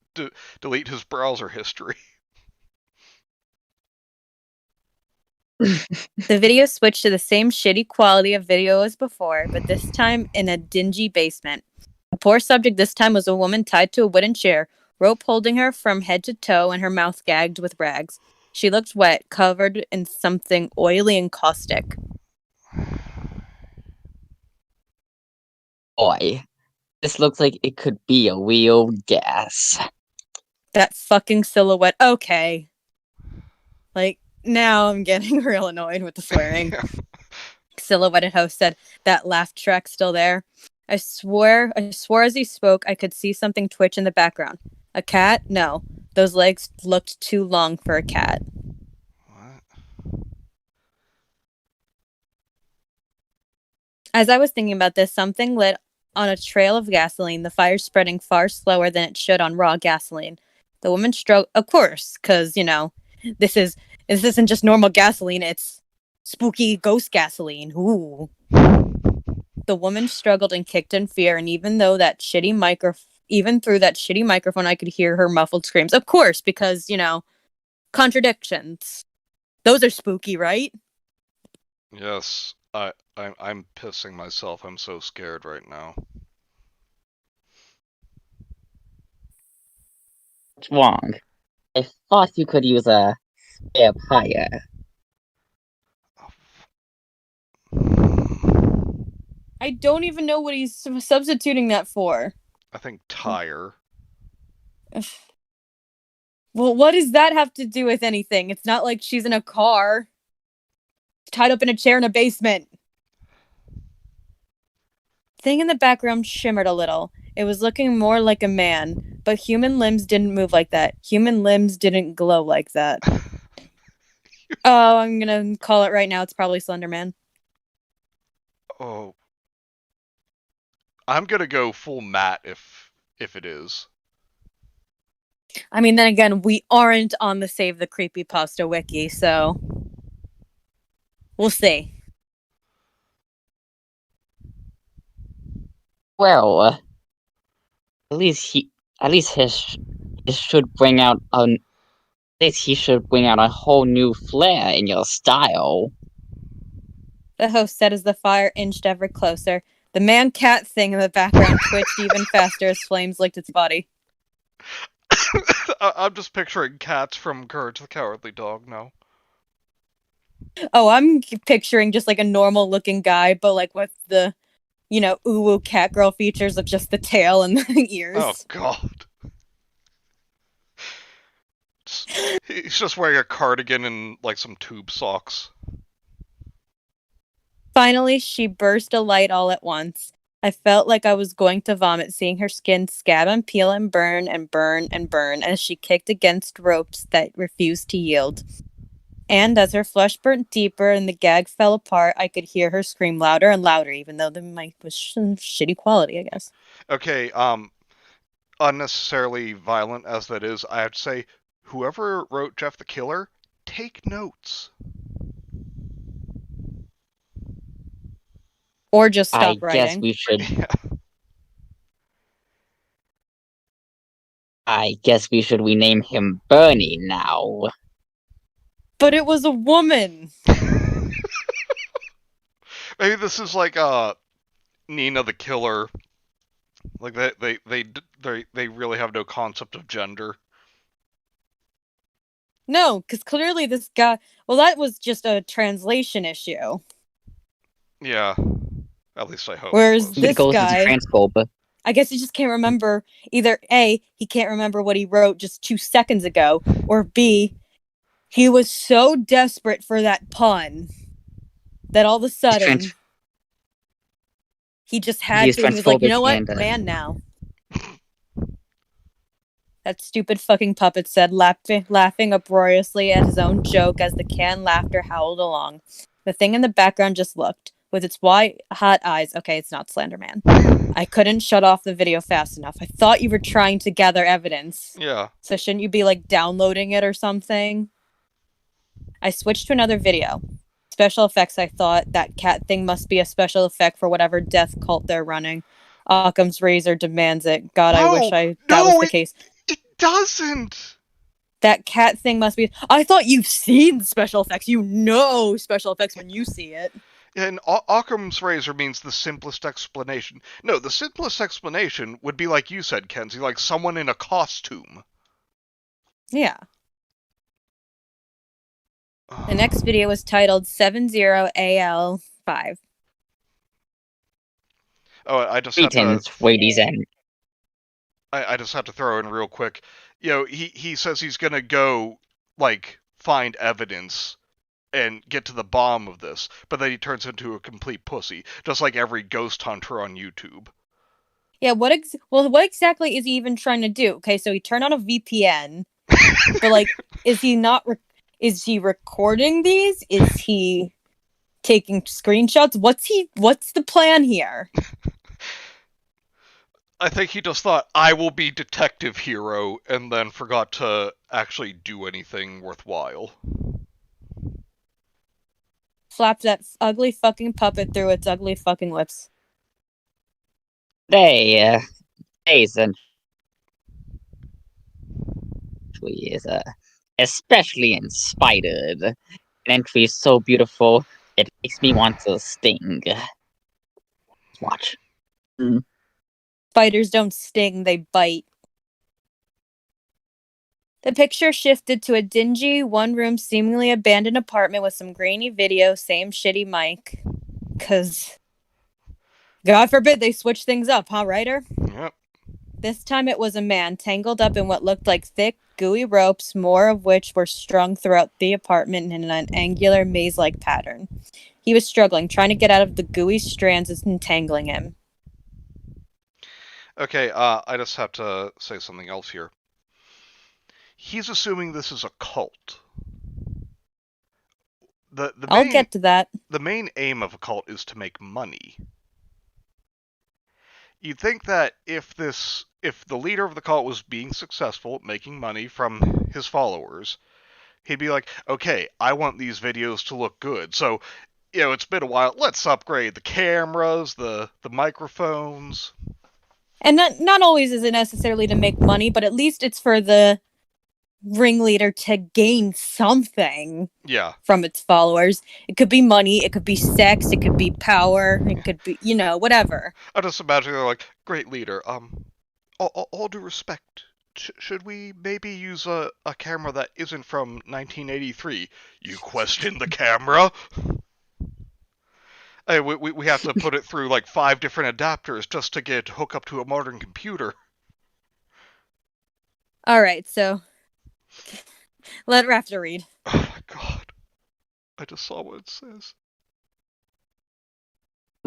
delete his browser history. The video switched to the same shitty quality of video as before, but this time in a dingy basement. The poor subject this time was a woman tied to a wooden chair, rope holding her from head to toe and her mouth gagged with rags. She looked wet, covered in something oily and caustic. Boy, this looks like it could be a real gas. That fucking silhouette. Okay. Like, now I'm getting real annoyed with the swearing. Silhouetted host said, that laugh track still there. I swore as he spoke, I could see something twitch in the background. A cat? No. Those legs looked too long for a cat. What? As I was thinking about this, something lit on a trail of gasoline, the fire spreading far slower than it should on raw gasoline. The woman stroked, of course, because, you know, this isn't just normal gasoline, it's spooky ghost gasoline. Ooh. The woman struggled and kicked in fear, and even through that shitty microphone, I could hear her muffled screams. Of course, because, contradictions. Those are spooky, right? Yes, I'm pissing myself. I'm so scared right now. What's wrong? I thought you could use a spare tire. I don't even know what he's substituting that for. I think tire. Well, what does that have to do with anything? It's not like she's in a car. Tied up in a chair in a basement. Thing in the background shimmered a little. It was looking more like a man, but human limbs didn't move like that. Human limbs didn't glow like that. Oh, I'm gonna call it right now. It's probably Slender Man. Oh. I'm gonna go full Matt if it is. I mean, then again, we aren't on the Save the Creepypasta wiki, so we'll see. Well, at least he should bring out a whole new flair in your style. The host said as the fire inched ever closer. The man-cat thing in the background twitched even faster as flames licked its body. I'm just picturing cats from Courage the Cowardly Dog now. Oh, I'm picturing just like a normal-looking guy, but like with the, uwu cat girl features of just the tail and the ears. Oh god. He's just wearing a cardigan and like some tube socks. Finally, she burst a light all at once. I felt like I was going to vomit, seeing her skin scab and peel and burn and burn and burn as she kicked against ropes that refused to yield. And as her flesh burnt deeper and the gag fell apart, I could hear her scream louder and louder, even though the mic was shitty quality, I guess. Okay, unnecessarily violent as that is, I have to say, whoever wrote Jeff the Killer, take notes. Or just stop I guess writing. we should. Yeah. I guess we should rename him Bernie now. But it was a woman. Maybe this is like Nina the Killer. Like they really have no concept of gender. No, because clearly this guy. Well, that was just a translation issue. Yeah, at least I hope. Whereas He this goes guy, as a transphobe. I guess he just can't remember either A, he can't remember what he wrote just 2 seconds ago, or B, he was so desperate for that pun that all of a sudden he just had to. He was like, you know what? Man now. That stupid fucking puppet said, laughing uproariously at his own joke as the canned laughter howled along. The thing in the background just looked. With its white, hot eyes. Okay, it's not Slender Man. I couldn't shut off the video fast enough. I thought you were trying to gather evidence. Yeah. So shouldn't you be, like, downloading it or something? I switched to another video. Special effects, I thought. That cat thing must be a special effect for whatever death cult they're running. Occam's razor demands it. God, No, I wish that was the case. It doesn't! That cat thing must be... I thought you've seen special effects. You know special effects when you see it. And Occam's razor means the simplest explanation. No, the simplest explanation would be like you said, Kenzie, like someone in a costume. Yeah. The next video was titled 70AL5. Oh, I just had ladies and I just have to throw in real quick. He says he's gonna go like find evidence and get to the bottom of this, but then he turns into a complete pussy, just like every ghost hunter on YouTube. Yeah, what exactly is he even trying to do? Okay, so he turned on a VPN, but like, is he recording these? Is he taking screenshots? What's the plan here? I think he just thought, I will be detective hero, and then forgot to actually do anything worthwhile. Slapped that ugly fucking puppet through its ugly fucking lips. Today's entry is especially inspired. An entry is so beautiful, it makes me want to sting. Watch. Spiders don't sting, they bite. The picture shifted to a dingy, one-room, seemingly abandoned apartment with some grainy video, same shitty mic. 'Cause, God forbid they switch things up, huh, writer? Yep. This time it was a man, tangled up in what looked like thick, gooey ropes, more of which were strung throughout the apartment in an angular, maze-like pattern. He was struggling, trying to get out of the gooey strands entangling him. Okay, I just have to say something else here. He's assuming this is a cult. I'll get to that. The main aim of a cult is to make money. You'd think that if the leader of the cult was being successful at making money from his followers, he'd be like, okay, I want these videos to look good. So, it's been a while. Let's upgrade the cameras, the microphones. And not always is it necessarily to make money, but at least it's for the ringleader to gain something from its followers. It could be money, it could be sex, it could be power, it could be, whatever. I just imagine they're like, great leader, all due respect, should we maybe use a camera that isn't from 1983? You question the camera? Hey, we have to put it through like 5 different adapters just to get hooked up to a modern computer. Alright, so let Raptor read. Oh my god. I just saw what it says.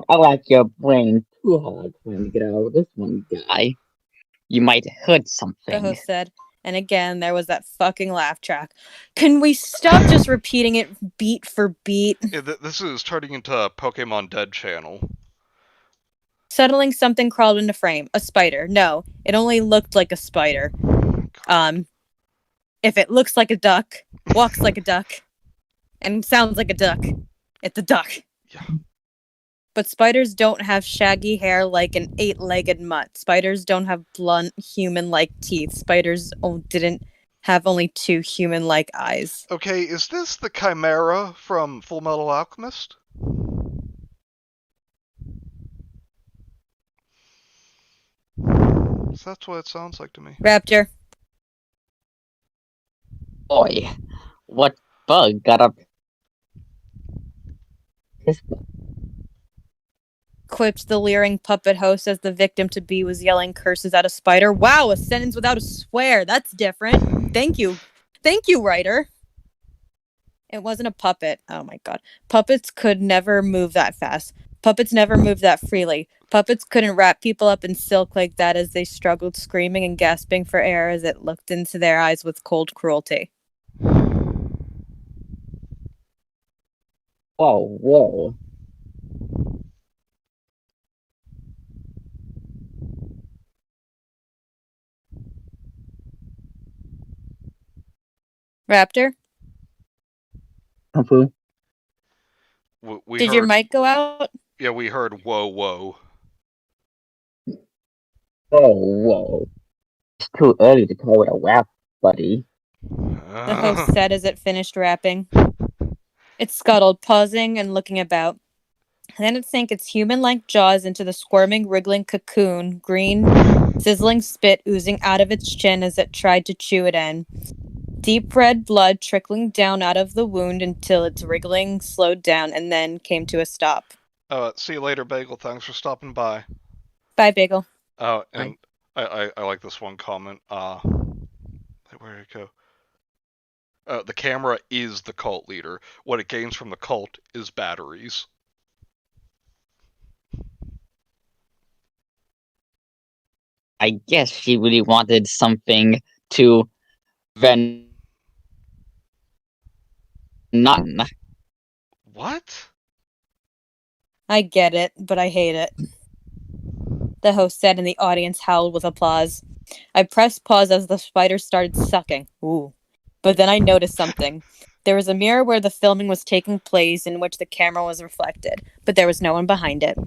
I like your brain too hard trying to get out of this one, guy. You might have heard something. The host said. And again, there was that fucking laugh track. Can we stop just repeating it beat for beat? Yeah, this is turning into a Pokemon Dead channel. Suddenly something crawled into frame. A spider. No, it only looked like a spider. If it looks like a duck, walks like a duck, and sounds like a duck, it's a duck. Yeah. But spiders don't have shaggy hair like an 8-legged mutt. Spiders don't have blunt, human-like teeth. Spiders didn't have only 2 human-like eyes. Okay, is this the Chimera from Full Metal Alchemist? That's what it sounds like to me. Raptor. Boy, what bug got up his butt? Quipped the leering puppet host as the victim-to-be was yelling curses at a spider. Wow, a sentence without a swear. That's different. Thank you. Thank you, writer. It wasn't a puppet. Oh my god. Puppets could never move that fast. Puppets never moved that freely. Puppets couldn't wrap people up in silk like that as they struggled, screaming and gasping for air as it looked into their eyes with cold cruelty. Whoa. Raptor? Poo-poo. Did your mic go out? Yeah, we heard whoa. Whoa. It's too early to call it a rap, buddy. The host said as it finished rapping. It scuttled, pausing and looking about. Then it sank its human-like jaws into the squirming, wriggling cocoon, green, sizzling spit oozing out of its chin as it tried to chew it in. Deep red blood trickling down out of the wound until its wriggling slowed down and then came to a stop. See you later, Bagel. Thanks for stopping by. Bye, Bagel. Oh, and I like this one comment. Where did it go? The camera is the cult leader. What it gains from the cult is batteries. I guess she really wanted something to none. What? I get it, but I hate it. The host said, and the audience howled with applause. I pressed pause as the spider started sucking. Ooh. But then I noticed something. There was a mirror where the filming was taking place in which the camera was reflected, but there was no one behind it.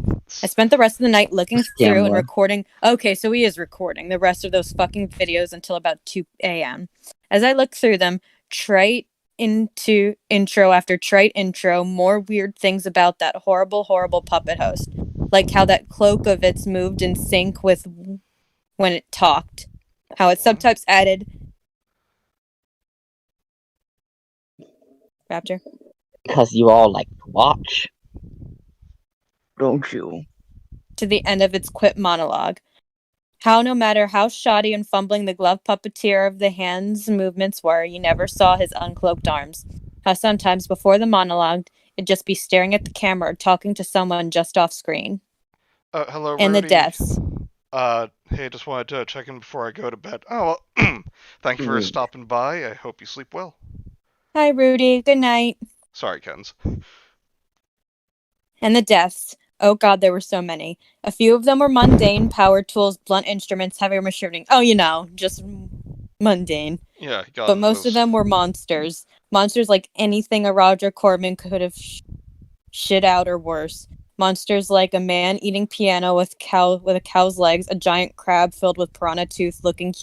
I spent the rest of the night looking through and recording. Okay, so he is recording the rest of those fucking videos until about 2 a.m. As I looked through them, trite into intro after trite intro, more weird things about that horrible, horrible puppet host. Like how that cloak of its moved in sync with when it talked. How its subtypes added... Raptor? Because you all like to watch. Don't you? To the end of its quip monologue. How no matter how shoddy and fumbling the glove puppeteer of the hands movements were, you never saw his uncloaked arms. How sometimes before the monologue, it'd just be staring at the camera or talking to someone just off screen. Hello, And Rudy. the deaths. Hey, just wanted to check in before I go to bed. Oh, well, thank you for stopping by. I hope you sleep well. Hi, Rudy. Good night. Sorry, Kens. And the deaths. Oh god, there were so many. A few of them were mundane, power tools, blunt instruments, heavy machinery. Oh, just mundane. Yeah, But most of them were monsters. Monsters like anything a Roger Corman could have shit out or worse. Monsters like a man eating piano with a cow's legs, a giant crab filled with piranha-toothed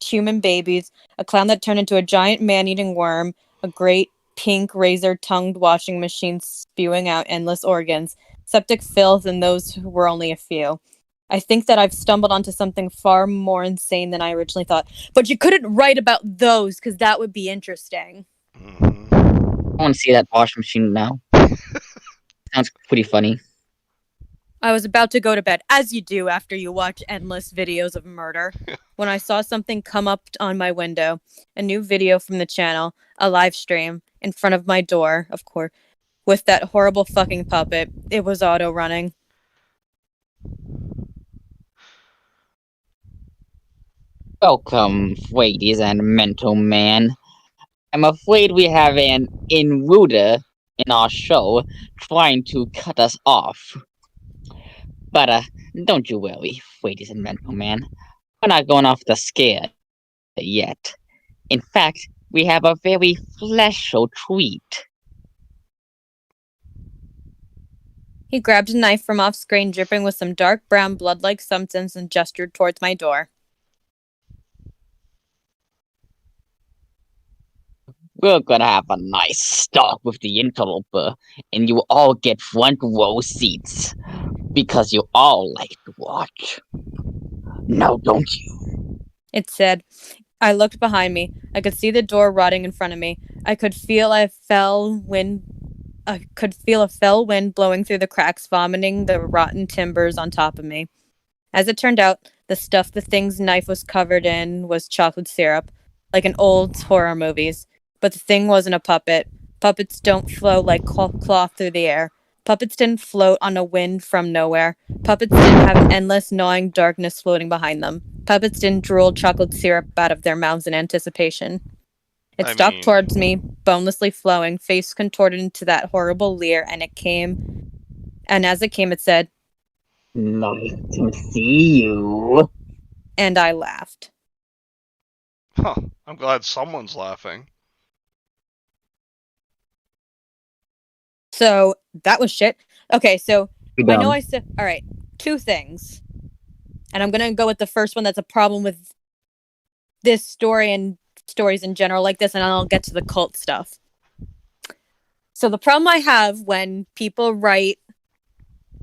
human babies, a clown that turned into a giant man-eating worm, a great pink razor-tongued washing machine spewing out endless organs, septic filth, and those were only a few. I think that I've stumbled onto something far more insane than I originally thought. But you couldn't write about those, because that would be interesting. Mm-hmm. I want to see that washing machine now. Sounds pretty funny. I was about to go to bed, as you do after you watch endless videos of murder, when I saw something come up on my window. A new video from the channel, a live stream, in front of my door, of course, with that horrible fucking puppet. It was auto-running. Welcome, ladies and mental man. I'm afraid we have an intruder in our show trying to cut us off. But don't you worry, ladies and mental man. We're not going off the scare yet. In fact, we have a very special treat. He grabbed a knife from off-screen, dripping with some dark brown blood-like substance, and gestured towards my door. We're gonna have a nice talk with the interloper, and you all get front row seats. Because you all like to watch. Now don't you? It said. I looked behind me. I could see the door rotting in front of me. I could feel a fell wind blowing through the cracks, vomiting the rotten timbers on top of me. As it turned out, the stuff the thing's knife was covered in was chocolate syrup, like in old horror movies. But the thing wasn't a puppet. Puppets don't flow like cloth through the air. Puppets didn't float on a wind from nowhere. Puppets didn't have an endless, gnawing darkness floating behind them. Puppets didn't drool chocolate syrup out of their mouths in anticipation. It stalked towards me, bonelessly flowing, face contorted into that horrible leer, and as it came, it said, "Nice to see you." And I laughed. Huh, I'm glad someone's laughing. So, that was shit. Okay, so, I know I said, alright, 2 things. And I'm gonna go with the first one that's a problem with this story and stories in general like this, and I'll get to the cult stuff. So the problem I have when people write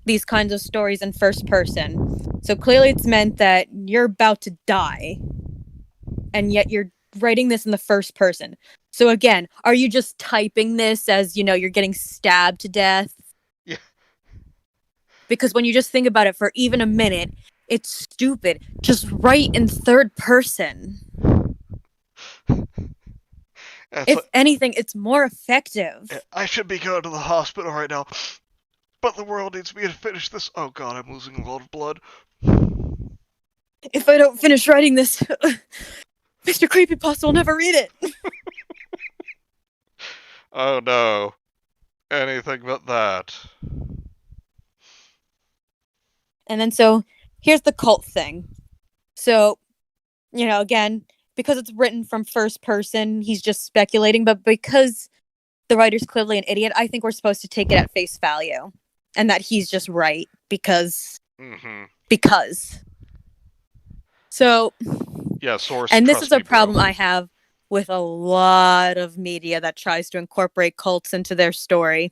these kinds of stories in first person, so clearly it's meant that you're about to die, and yet you're writing this in the first person. So again, are you just typing this as, you're getting stabbed to death? Yeah. Because when you just think about it for even a minute, it's stupid. Just write in third person. If anything, it's more effective. I should be going to the hospital right now, but the world needs me to finish this. Oh god, I'm losing a lot of blood. If I don't finish writing this, Mr. Creepypasta will never read it. Oh no. Anything but that. And then so, here's the cult thing. So, again, because it's written from first person, he's just speculating, but because the writer's clearly an idiot, I think we're supposed to take it at face value. And that he's just right because. So. Yeah, source. And this trust is a me, bro. problem I have with a lot of media that tries to incorporate cults into their story,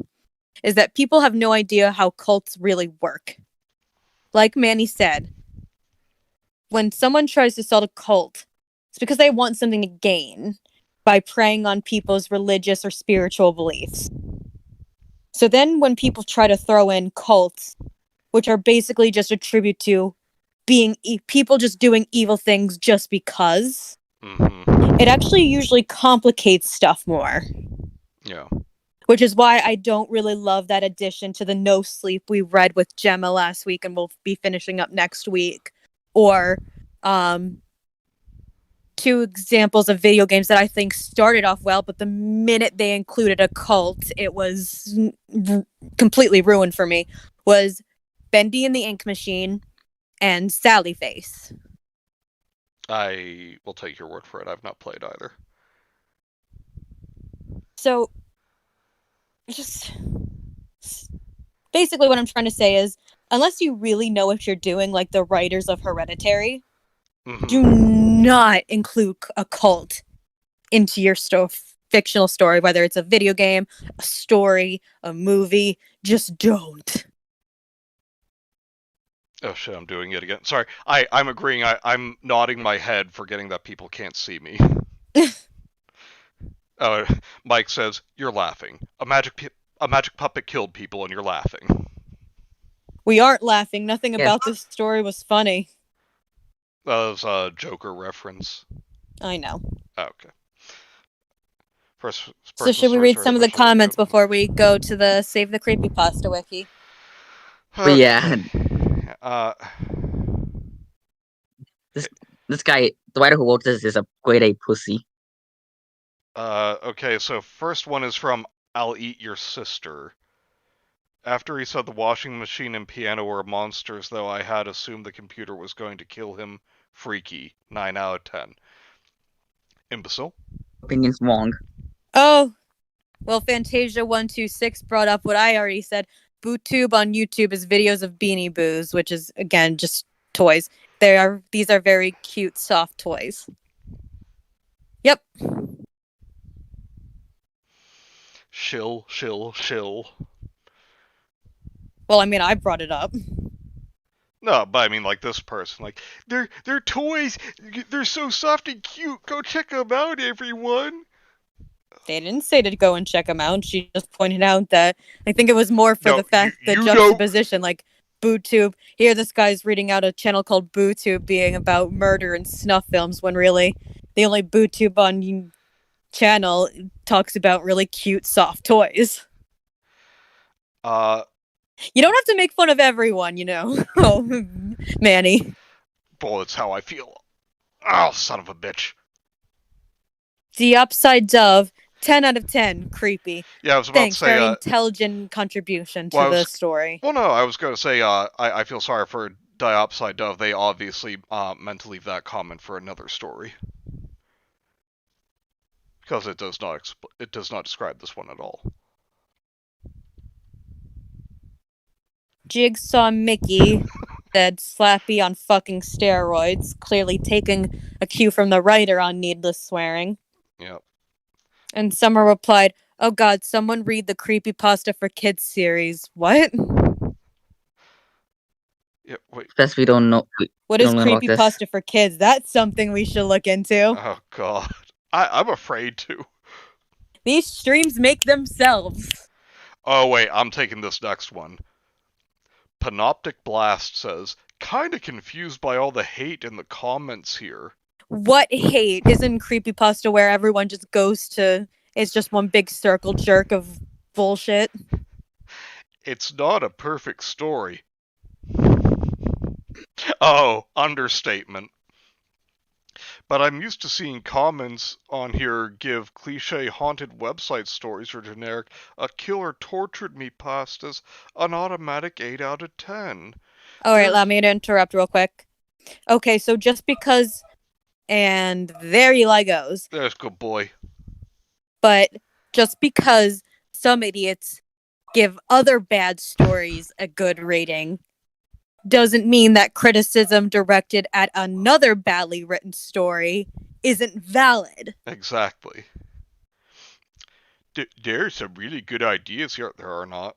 is that people have no idea how cults really work. Like Manny said, when someone tries to sell a cult, it's because they want something to gain by preying on people's religious or spiritual beliefs. So then when people try to throw in cults, which are basically just a tribute to being people just doing evil things just because, it actually usually complicates stuff more. Yeah. Which is why I don't really love that addition to the No Sleep we read with Gemma last week and we'll be finishing up next week. Or 2 examples of video games that I think started off well, but the minute they included a cult, it was completely ruined for me, was Bendy and the Ink Machine and Sally Face. I will take your word for it. I've not played either. So, just basically what I'm trying to say is, unless you really know what you're doing, like the writers of Hereditary, do not include a cult into your fictional story, whether it's a video game, a story, a movie. Just don't. Oh shit, I'm doing it again. Sorry, I'm agreeing. I'm nodding my head, forgetting that people can't see me. Mike says, you're laughing. A magic puppet killed people and you're laughing. We aren't laughing. Nothing about this story was funny. That was a Joker reference. I know. Oh, okay. So should we read some of the comments before we go to the Save the Creepypasta wiki? Okay. Yeah. This guy, the writer who wrote this, is a grade A pussy. Okay, so first one is from I'll Eat Your Sister. After he said the washing machine and piano were monsters, though, I had assumed the computer was going to kill him. Freaky. 9 out of 10. Imbecile. Opinion's wrong. Oh, well, Fantasia126 brought up what I already said. BooTube on YouTube is videos of Beanie Boos, which is, again, just toys. These are very cute, soft toys. Yep. Shill. Well, I mean, I brought it up. No, but I mean, like, this person, like, they're toys, they're so soft and cute, go check them out, everyone. They didn't say to go and check them out, she just pointed out that, I think it was more for the fact that juxtaposition, like, BooTube, here this guy's reading out a channel called BooTube being about murder and snuff films, when really, the only BooTube on channel talks about really cute, soft toys. You don't have to make fun of everyone, you know. Oh, Manny. Boy, that's how I feel. Oh, son of a bitch. The Upside Dove, 10 out of 10. Creepy. Yeah, I was about to say... very intelligent contribution to the story. Well, no, I was going to say, I feel sorry for Diopside Dove. They obviously meant to leave that comment for another story. Because it does not describe this one at all. Jigsaw Mickey said Slappy on fucking steroids, clearly taking a cue from the writer on needless swearing. Yep. And Summer replied, oh god, someone read the Creepypasta for Kids series. What? Yeah, wait. Guess we don't know. What is Creepypasta for Kids? That's something we should look into. Oh god. I'm afraid to. These streams make themselves. Oh wait, I'm taking this next one. Panoptic Blast says, kinda confused by all the hate in the comments here. What hate? Isn't Creepypasta where everyone just goes to... It's just one big circle jerk of bullshit? It's not a perfect story. Oh, understatement. But I'm used to seeing comments on here give cliche haunted website stories or generic, a killer tortured me pastas, an automatic 8 out of 10. Alright, allow me to interrupt real quick. Okay, so just because And there Eli goes. There's good boy. But just because some idiots give other bad stories a good rating doesn't mean that criticism directed at another badly written story isn't valid. Exactly. There's some really good ideas here. There are not.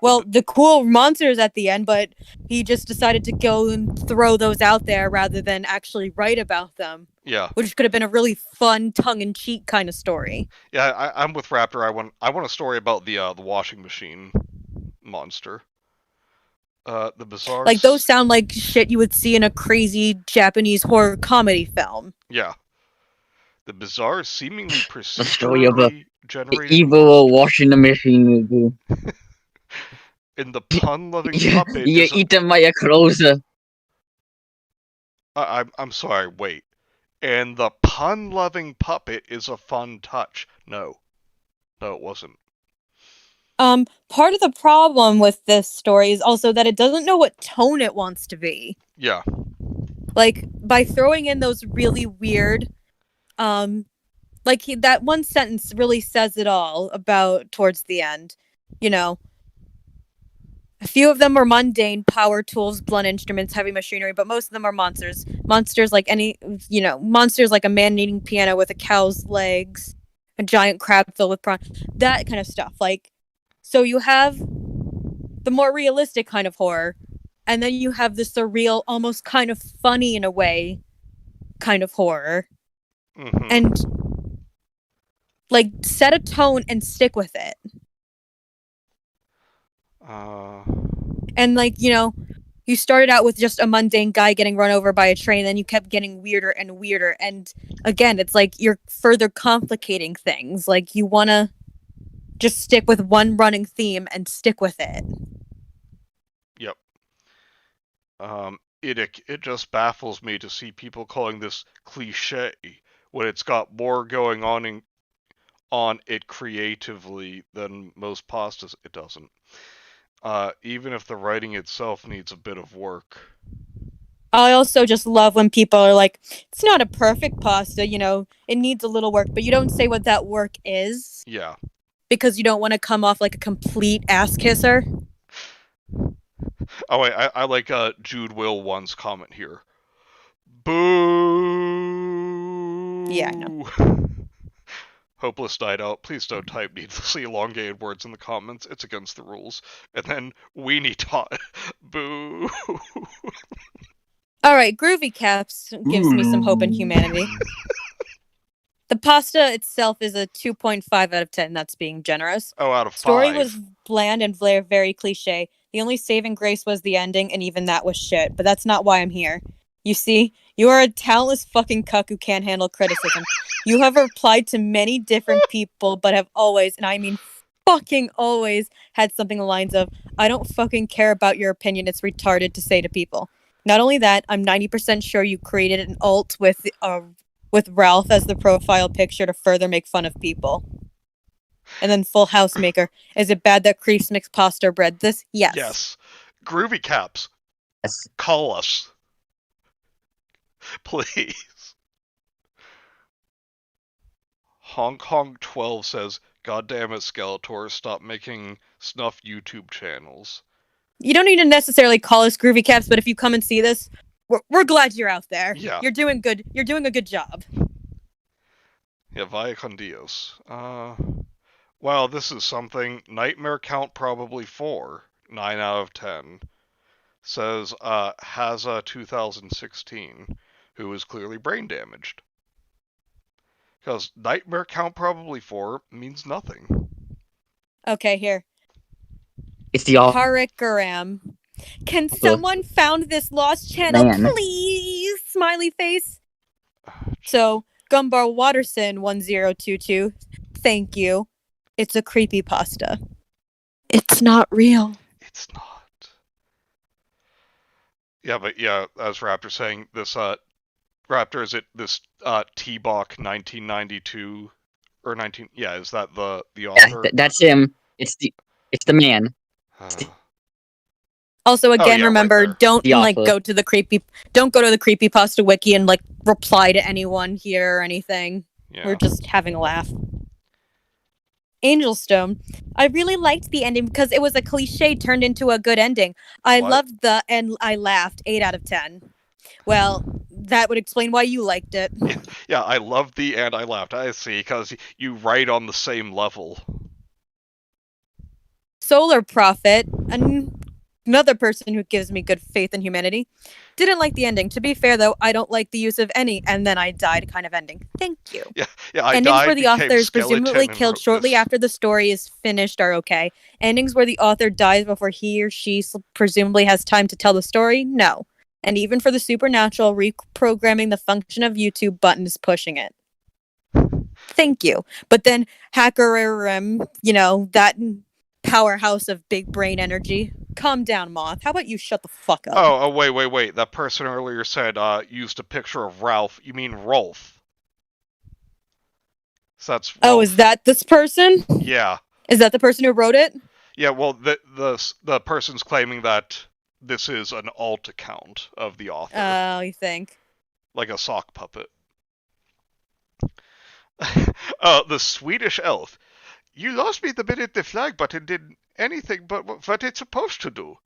Well, the cool monsters at the end, but he just decided to go and throw those out there rather than actually write about them. Yeah. Which could have been a really fun, tongue-in-cheek kind of story. Yeah, I'm with Raptor. I want a story about the washing machine monster. The bizarre. Like, those sound like shit you would see in a crazy Japanese horror comedy film. Yeah. The bizarre, seemingly The story of procedurally the generated evil monster. washing machine. And the pun-loving You puppet is. eat my clothes. I'm sorry. Wait. And the pun-loving puppet is a fun touch. No, it wasn't. Part of the problem with this story is also that it doesn't know what tone it wants to be. Yeah. Like, by throwing in those really weird, that one sentence really says it all about towards the end. You know, a few of them are mundane, power tools, blunt instruments, heavy machinery, but most of them are monsters. Monsters like monsters like a man-eating piano with a cow's legs, a giant crab filled with prawn, that kind of stuff. Like, so you have the more realistic kind of horror, and then you have the surreal, almost kind of funny in a way, kind of horror. Mm-hmm. And, like, set a tone and stick with it. And, like, you started out with just a mundane guy getting run over by a train, then you kept getting weirder and weirder. And again, it's like you're further complicating things. Like, you want to just stick with one running theme and stick with it. Yep. It just baffles me to see people calling this cliche when it's got more going on it creatively than most pastas. It doesn't. Even if the writing itself needs a bit of work. I also just love when people are like, it's not a perfect pasta, it needs a little work, but you don't say what that work is. Yeah. Because you don't want to come off like a complete ass kisser. Oh wait, I like Jude Will one's comment here. Boo! Yeah, I know. Hopeless died out. Please don't type needlessly elongated words in the comments. It's against the rules. And then Weenie Tot. Boo! Alright, Groovy Caps gives me some hope in humanity. The pasta itself is a 2.5 out of 10. That's being generous. Oh, out of 5. Story was bland and very cliche. The only saving grace was the ending, and even that was shit. But that's not why I'm here. You see, you are a talentless fucking cuck who can't handle criticism. You have replied to many different people, but have always, and I mean fucking always, had something along the lines of, I don't fucking care about your opinion, it's retarded to say to people. Not only that, I'm 90% sure you created an alt with Ralph as the profile picture to further make fun of people. And then Full House Maker. Is it bad that Creeps mix pasta or bread? This? Yes. Yes. Groovy Caps. Yes. Call us. Please. Hong Kong 12 says, God damn it, Skeletor, stop making snuff YouTube channels. You don't need to necessarily call us Groovy Caps, but if you come and see this, we're glad you're out there. Yeah. You're doing good. You're doing a good job. Yeah, vaya con Dios. Wow, this is something. Nightmare count probably 4. 9 out of 10. Says, Haza 2016, who is clearly brain damaged. Because nightmare count probably 4 means nothing. Okay, here. It's the Harikaram. Can someone found this lost channel, please? Smiley face. So, Gumbar Watterson 1022. Thank you. It's a creepypasta. It's not real. It's not. Yeah, but yeah, as Raptor saying, this Raptor, is it this T-Bach 1992 or 19? Yeah, is that the author? Yeah, that's him. It's the man. Also, again, yeah, right remember, there. don't The like author. don't go to the Creepypasta Wiki and like reply to anyone here or anything. Yeah. We're just having a laugh. Angelstone. I really liked the ending because it was a cliche turned into a good ending. I What? loved the and I laughed. 8 out of 10. Well, that would explain why you liked it. Yeah, I loved the and I laughed. I see, because you write on the same level. Solar Prophet, another person who gives me good faith in humanity, didn't like the ending. To be fair, though, I don't like the use of any "and then I died" kind of ending. Thank you. Yeah, I Endings died, where the became author is skeleton, presumably and killed wrote shortly this. after the story is finished are okay. Endings where the author dies before he or she presumably has time to tell the story, no. And even for the supernatural, reprogramming the function of YouTube button is pushing it. Thank you. But then Hacker, that powerhouse of big brain energy. Calm down, Moth. How about you shut the fuck up? Oh, wait. That person earlier said used a picture of Ralph. You mean Rolf? So that's Rolf. Oh, is that this person? Yeah. Is that the person who wrote it? Yeah, well, the person's claiming that this is an alt account of the author. Oh, you think? Like a sock puppet. The Swedish elf. You lost me the minute the flag button did anything but what it's supposed to do.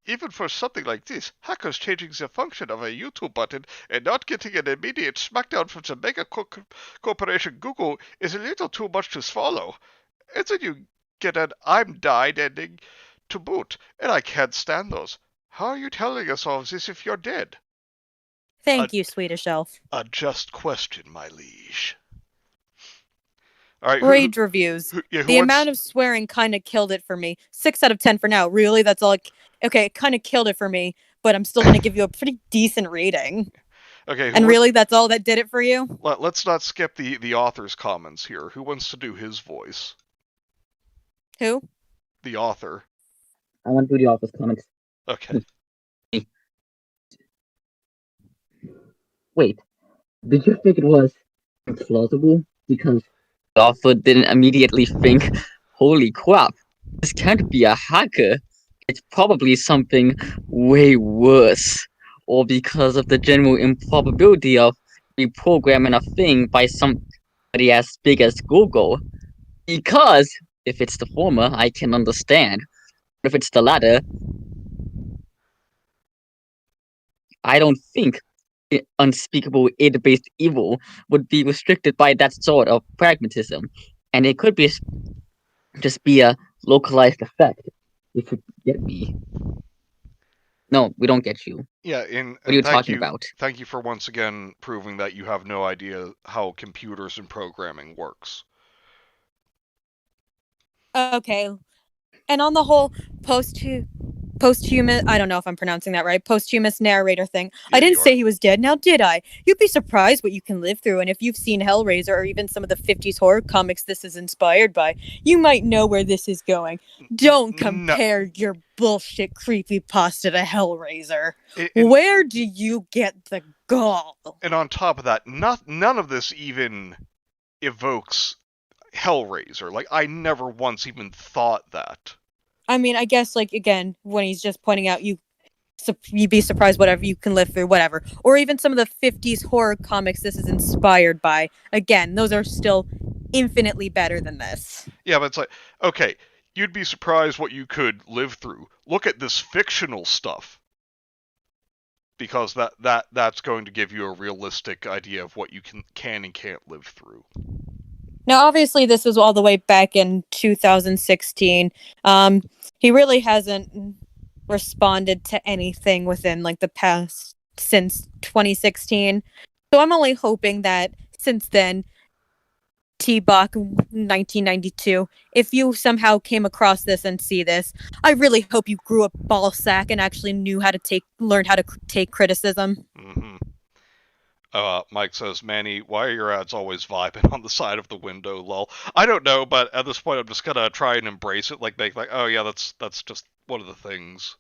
Even for something like this, hackers changing the function of a YouTube button and not getting an immediate smackdown from the mega corporation Google is a little too much to swallow. And then you get an I'm died ending to boot, and I can't stand those. How are you telling us all of this if you're dead? Thank you, Swedish elf. A just question, my liege. All right, Rage reviews. who amount of swearing kind of killed it for me. 6 out of 10 for now. Really? That's all. Okay, it kind of killed it for me, but I'm still going to give you a pretty decent rating. Okay. And really, that's all that did it for you? Let's not skip the author's comments here. Who wants to do his voice? Who? The author. I want to do the author's comments. Okay. Wait, did you think it was implausible? Because the author didn't immediately think, holy crap, this can't be a hacker. It's probably something way worse. Or because of the general improbability of reprogramming a thing by somebody as big as Google. Because if it's the former, I can understand. But if it's the latter, I don't think unspeakable id-based evil would be restricted by that sort of pragmatism, and it could be just be a localized effect. If you get me. No, we don't get you. Yeah, what are you talking about? Thank you for once again proving that you have no idea how computers and programming works. Okay. And on the whole, posthumous, I don't know if I'm pronouncing that right, posthumous narrator thing. Yeah, I didn't say he was dead, now did I? You'd be surprised what you can live through, and if you've seen Hellraiser or even some of the 50s horror comics this is inspired by, you might know where this is going. Don't compare your bullshit creepypasta to Hellraiser. Where do you get the gall? And on top of that, none of this even evokes Hellraiser. Like, I never once even thought that. I mean, I guess, like, again, when he's just pointing out you'd be surprised whatever you can live through, whatever. Or even some of the 50s horror comics this is inspired by. Again, those are still infinitely better than this. Yeah, but it's like, okay, you'd be surprised what you could live through. Look at this fictional stuff. Because that's going to give you a realistic idea of what you can and can't live through. Now, obviously, this was all the way back in 2016. He really hasn't responded to anything within, like, the past since 2016. So I'm only hoping that since then, T-Bach 1992, if you somehow came across this and see this, I really hope you grew a ball sack and actually learned how to take criticism. Mm-hmm. Mike says, Manny, why are your ads always vibing on the side of the window, lol? I don't know, but at this point I'm just gonna try and embrace it, like, make, like, oh yeah, that's just one of the things.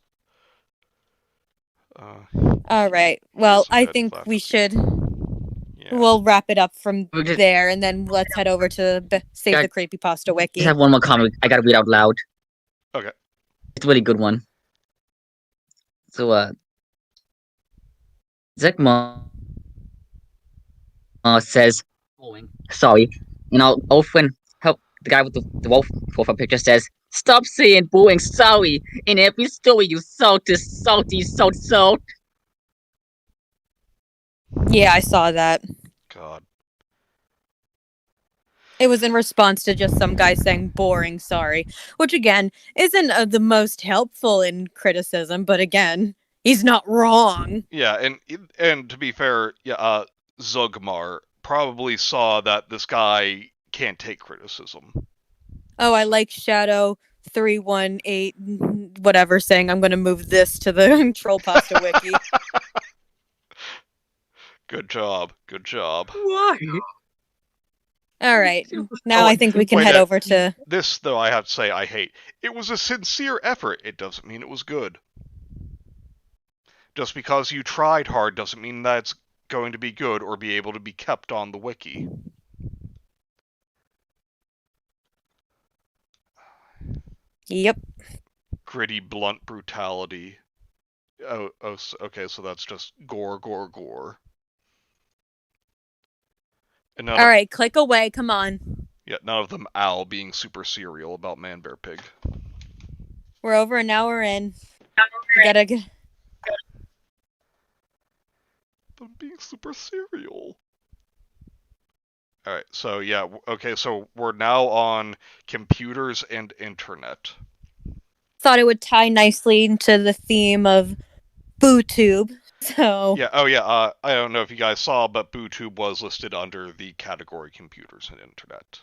Alright, well, I think we should... Yeah. We'll wrap it up from there, and then let's head over to Save the Creepypasta Wiki. I have one more comment I gotta read out loud. Okay. It's a really good one. So, Zekma says, sorry. And our friend, help the guy with the wolf profile picture says, stop saying booing sorry in every story, you salty, salty, salt. Yeah, I saw that. God. It was in response to just some guy saying boring sorry, which again isn't the most helpful in criticism, but again, he's not wrong. Yeah, and to be fair, yeah, Zugmar probably saw that this guy can't take criticism. Oh, I like Shadow 318 whatever saying I'm going to move this to the Troll Pasta Wiki. Good job. Good job. Why? All right. Now Oh, I think we can wait, head over to This, though, I have to say I hate. It was a sincere effort. It doesn't mean it was good. Just because you tried hard doesn't mean that it's going to be good or be able to be kept on the wiki. Yep. Gritty, blunt brutality. Okay, so that's just gore, gore, gore. And All right, click away. Come on. Yeah, none of them Al being super serial about Man Bear Pig. We're over an hour in. You gotta get. Them being super serial. Alright, so yeah, okay, so we're now on computers and internet. Thought it would tie nicely into the theme of BooTube. So Yeah, I don't know if you guys saw, but BooTube was listed under the category computers and internet.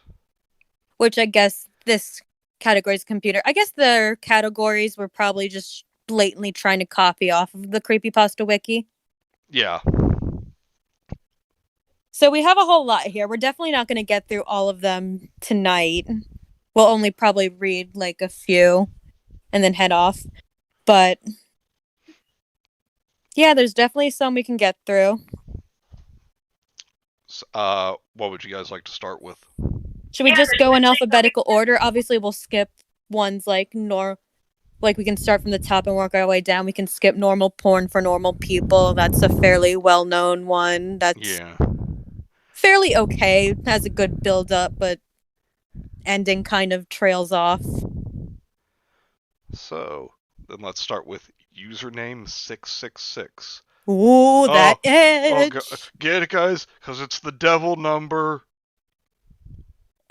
which I guess this category is computer. I guess their categories were probably just blatantly trying to copy off of the Creepypasta Wiki. Yeah. So we have a whole lot here. We're definitely not going to get through all of them tonight. We'll only probably read like a few and then head off. But yeah, there's definitely some we can get through. What would you guys like to start with? Should we just go in alphabetical order? Obviously, we'll skip ones like like we can start from the top and work our way down. We can skip normal porn for normal people. That's a fairly well-known one. That's fairly okay. Has a good build-up, but ending kind of trails off. So, then let's start with username 666. Ooh, that edge. Get it, guys? Because it's the devil number.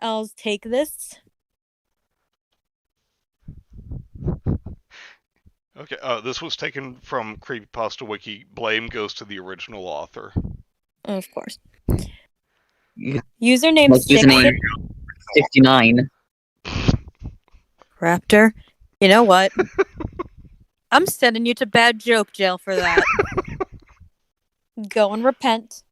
I'll take this. Okay, this was taken from Creepypasta Wiki. Blame goes to the original author. Of course. Yeah. Username Like username 69. Raptor. You know what? I'm sending you to bad joke jail for that. Go and repent.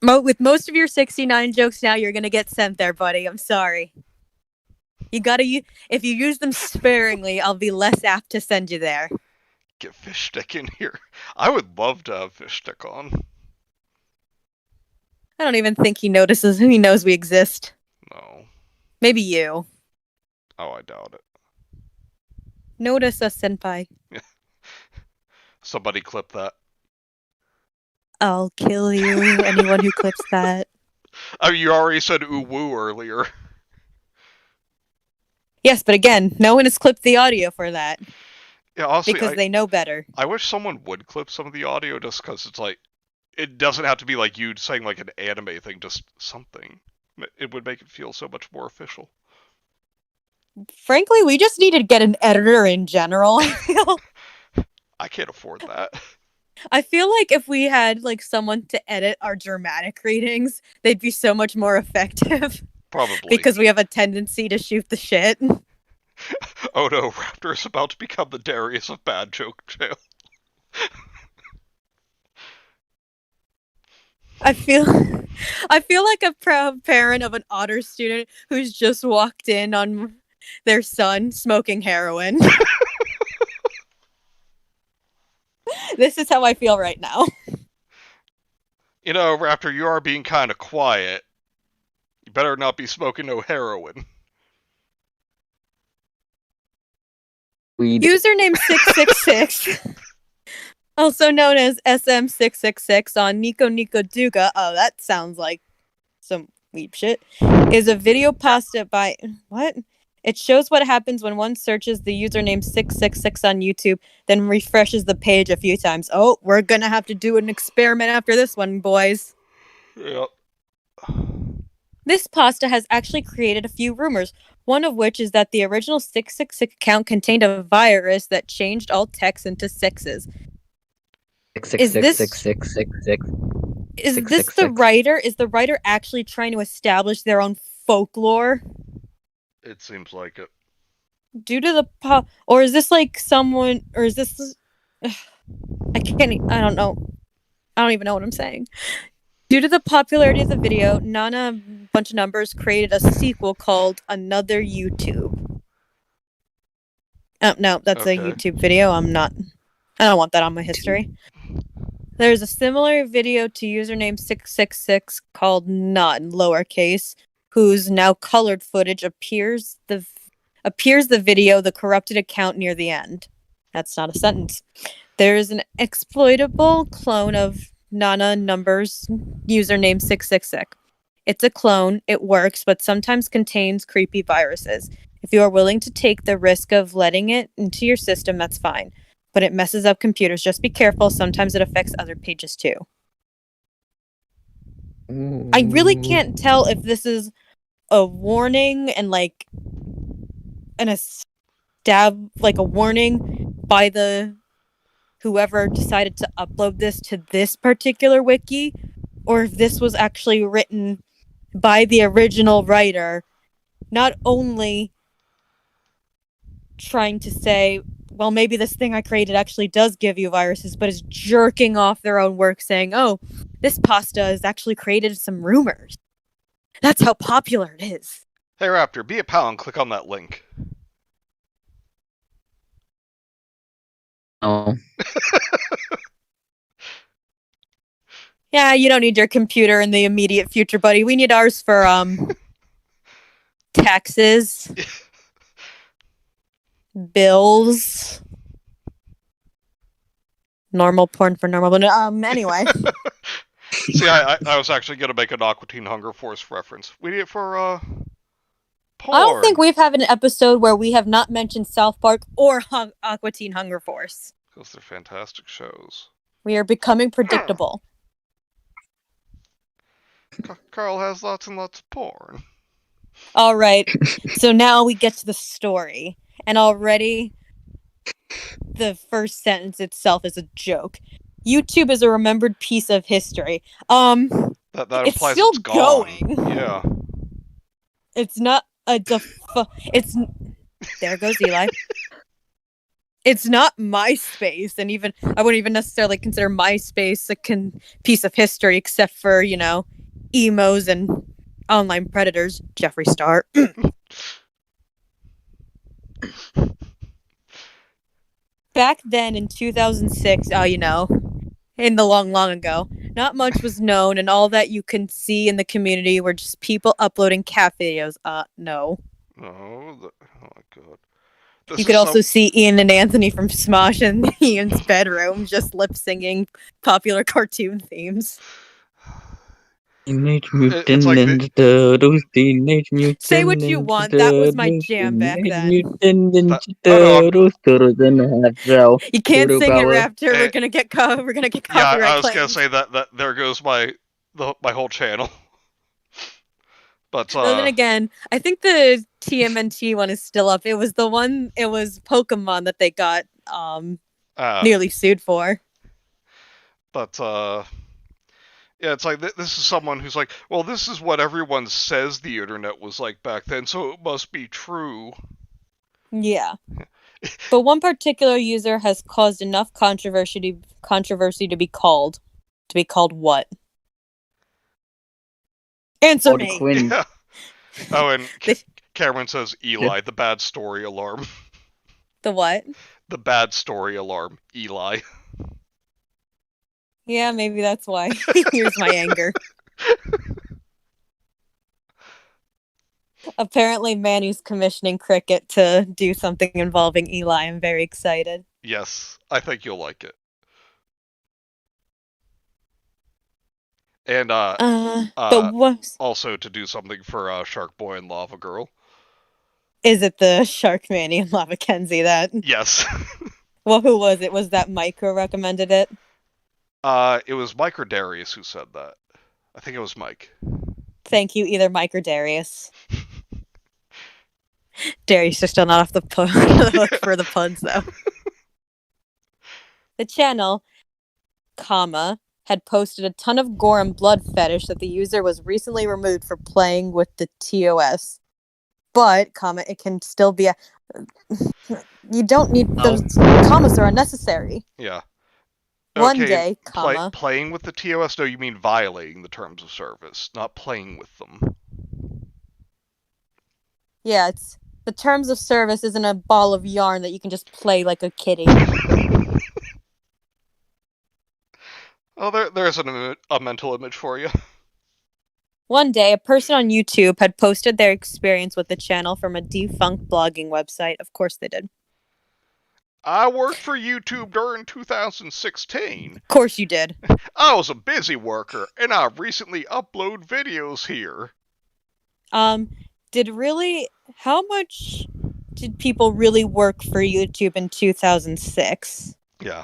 With most of your 69 jokes now, you're gonna get sent there, buddy. I'm sorry. If you use them sparingly, I'll be less apt to send you there. Get Fish Stick in here. I would love to have Fish Stick on. I don't even think he notices. He knows we exist. No. Maybe you. Oh, I doubt it. Notice us, senpai. Somebody clip that. I'll kill you, anyone who clips that. Oh, you already said ooh woo earlier. Yes, but again, no one has clipped the audio for that. Yeah, honestly, because they know better. I wish someone would clip some of the audio just because it's like, it doesn't have to be like you saying like an anime thing, just something. It would make it feel so much more official. Frankly, we just need to get an editor in general, I feel. I can't afford that. I feel like if we had like someone to edit our dramatic readings, they'd be so much more effective. Probably. Because we have a tendency to shoot the shit. Oh no, Raptor is about to become the Darius of bad joke jail. I feel like a proud parent of an otter student who's just walked in on their son smoking heroin. This is how I feel right now. You know, Raptor, you are being kind of quiet. You better not be smoking no heroin. Username 666, also known as SM666 on Nico Nico Duga. Oh, that sounds like some weep shit. Is a video posted by what? It shows what happens when one searches the username 666 on YouTube, then refreshes the page a few times. Oh, we're gonna have to do an experiment after this one, boys. Yep. This pasta has actually created a few rumors, one of which is that the original 666 account contained a virus that changed all text into sixes. Is this the writer? Is the writer actually trying to establish their own folklore? It seems like it. Due to the or is this like someone, or is this I don't know. I don't even know what I'm saying. Due to the popularity of the video, Nana Bunch of Numbers created a sequel called Another YouTube. Oh, no, that's a YouTube video. I don't want that on my history. There's a similar video to username 666 called Not in lowercase, whose now colored footage appears the video, the corrupted account near the end. That's not a sentence. There is an exploitable clone of Nana Numbers username 666. It's a clone, it works, but sometimes contains creepy viruses. If you are willing to take the risk of letting it into your system, that's fine. But it messes up computers. Just be careful. Sometimes it affects other pages too. I really can't tell if this is a warning and like a warning by the whoever decided to upload this to this particular wiki, or if this was actually written by the original writer, not only trying to say, well, maybe this thing I created actually does give you viruses, but is jerking off their own work saying, oh, this pasta has actually created some rumors. That's how popular it is. Hey Raptor, be a pal and click on that link. Oh. Yeah, you don't need your computer in the immediate future, buddy. We need ours for taxes, bills, normal porn for normal. But anyway. See, I was actually gonna make an Aqua Teen Hunger Force reference. We need it for porn. I don't think we've had an episode where we have not mentioned South Park or Aqua Teen Hunger Force. Because they're fantastic shows. We are becoming predictable. Carl has lots and lots of porn. All right. So now we get to the story. And already the first sentence itself is a joke. YouTube is a remembered piece of history. That implies still it's gone. Going. Yeah. It's not a it's there goes Eli. It's not MySpace, and even I wouldn't even necessarily consider MySpace a piece of history, except for, you know, emos and online predators. Jeffree Star. Back then in 2006, you know, in the long ago, not much was known, and all that you can see in the community were just people uploading cat videos. No. Oh my god. You could also see Ian and Anthony from Smosh in Ian's bedroom just lip singing popular cartoon themes. Teenage Mutant Ninja Turtles, Teenage Mutant Say what you want, that was my jam back then. Mutant Ninja Turtles, Turtles in a Half Shell. You can't sing it, Raptor. We're gonna get copyright claims. Yeah, I was gonna say that there goes my whole channel. But then again, I think the TMNT one is still up. It was Pokemon that they got nearly sued for. But yeah, it's like this is someone who's like, well, this is what everyone says the internet was like back then, so it must be true. Yeah. But one particular user has caused enough controversy to be called. To be called what? Answer me. Yeah. Oh, and Cameron says Eli, the bad story alarm. The what? The bad story alarm, Eli. Yeah, maybe that's why. Here's my anger. Apparently, Manny's commissioning Cricket to do something involving Eli. I'm very excited. Yes, I think you'll like it. And But what also to do something for Shark Boy and Lava Girl. is it? The Shark Manny and Lava Kenzie that? Yes. Well, who was it? Was that Mike who recommended it? It was Mike or Darius who said that. I think it was Mike. Thank you, either Mike or Darius. Darius is still not off the hook for the puns, though. The channel, had posted a ton of gore and blood fetish that the user was recently removed for playing with the TOS. But, it can still be you don't need those commas are unnecessary. Yeah. One day, playing with the TOS? No, you mean violating the terms of service, not playing with them. Yeah, it's the terms of service isn't a ball of yarn that you can just play like a kitty. Oh, there's a mental image for you. One day, a person on YouTube had posted their experience with the channel from a defunct blogging website. Of course they did. I worked for YouTube during 2016. Of course you did. I was a busy worker, and I recently upload videos here. How much did people really work for YouTube in 2006? Yeah.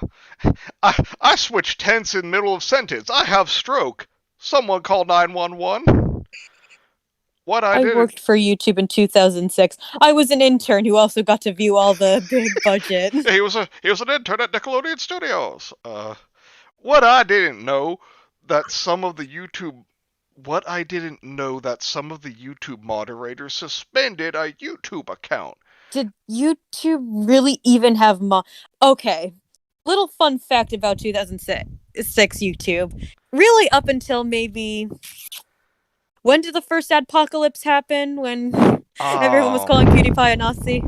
I switched tense in middle of sentence. I have stroke. Someone call 911. I worked for YouTube in 2006. I was an intern who also got to view all the big budget. He was an intern at Nickelodeon Studios. What I didn't know that some of the YouTube moderators suspended a YouTube account. Did YouTube really even have Okay. Little fun fact about 2006 YouTube. Really up until maybe... When did the first adpocalypse happen? When everyone was calling PewDiePie a Nazi?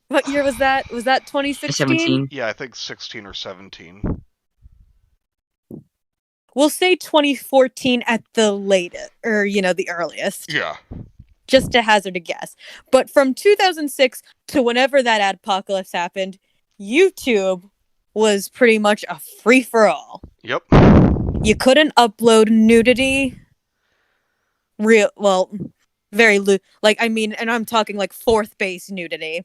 What year was that? Was that 2016? 17. Yeah, I think 16 or 17. We'll say 2014 at the latest, or, the earliest. Yeah. Just to hazard a guess. But from 2006 to whenever that adpocalypse happened, YouTube was pretty much a free-for-all. Yep. You couldn't upload nudity. Very and I'm talking like fourth base nudity.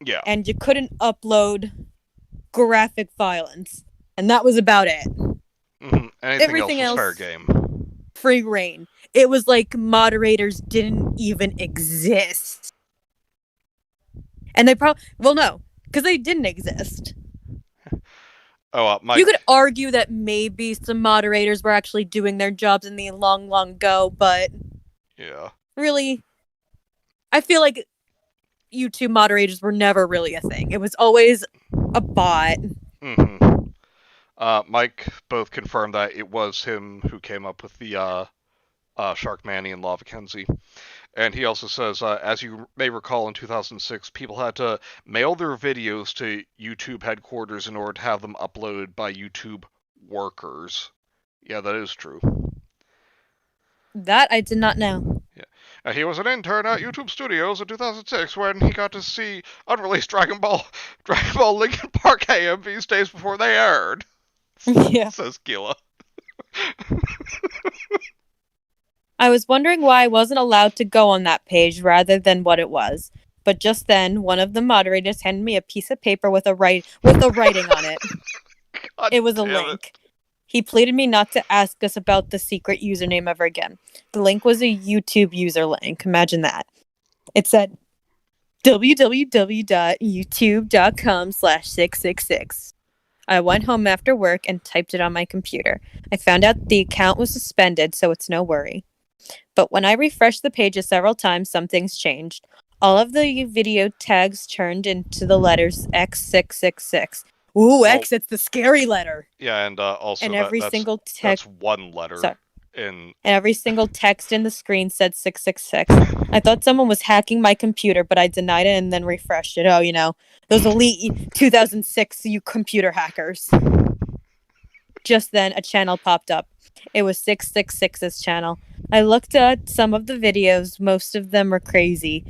Yeah. And you couldn't upload graphic violence. And that was about it. Mm-hmm. Everything else was fair game. Free reign. It was like moderators didn't even exist. And they no, because they didn't exist. Mike. You could argue that maybe some moderators were actually doing their jobs in the long, long ago, but yeah, really, I feel like YouTube moderators were never really a thing. It was always a bot. Mm-hmm. Mike both confirmed that it was him who came up with the Shark Manny and Lava Kenzie. And he also says, as you may recall, in 2006, people had to mail their videos to YouTube headquarters in order to have them uploaded by YouTube workers. Yeah, that is true. That I did not know. Yeah. He was an intern at YouTube Studios in 2006 when he got to see unreleased Dragon Ball Linkin Park AMVs days before they aired. Yeah. Says Gila. I was wondering why I wasn't allowed to go on that page rather than what it was. But just then, one of the moderators handed me a piece of paper with a writing on it. God it was a link. He pleaded me not to ask us about the secret username ever again. The link was a YouTube user link. Imagine that. It said www.youtube.com/666. I went home after work and typed it on my computer. I found out the account was suspended, so it's no worry. But when I refreshed the pages several times, some things changed. All of the video tags turned into the letters X666. Ooh, X, it's the scary letter. Yeah, and also and every single that's one letter. Sorry. And every single text in the screen said 666. I thought someone was hacking my computer, but I denied it and then refreshed it. Oh, those elite 2006 computer hackers. Just then, a channel popped up. It was 666's channel. I looked at some of the videos. Most of them are crazy.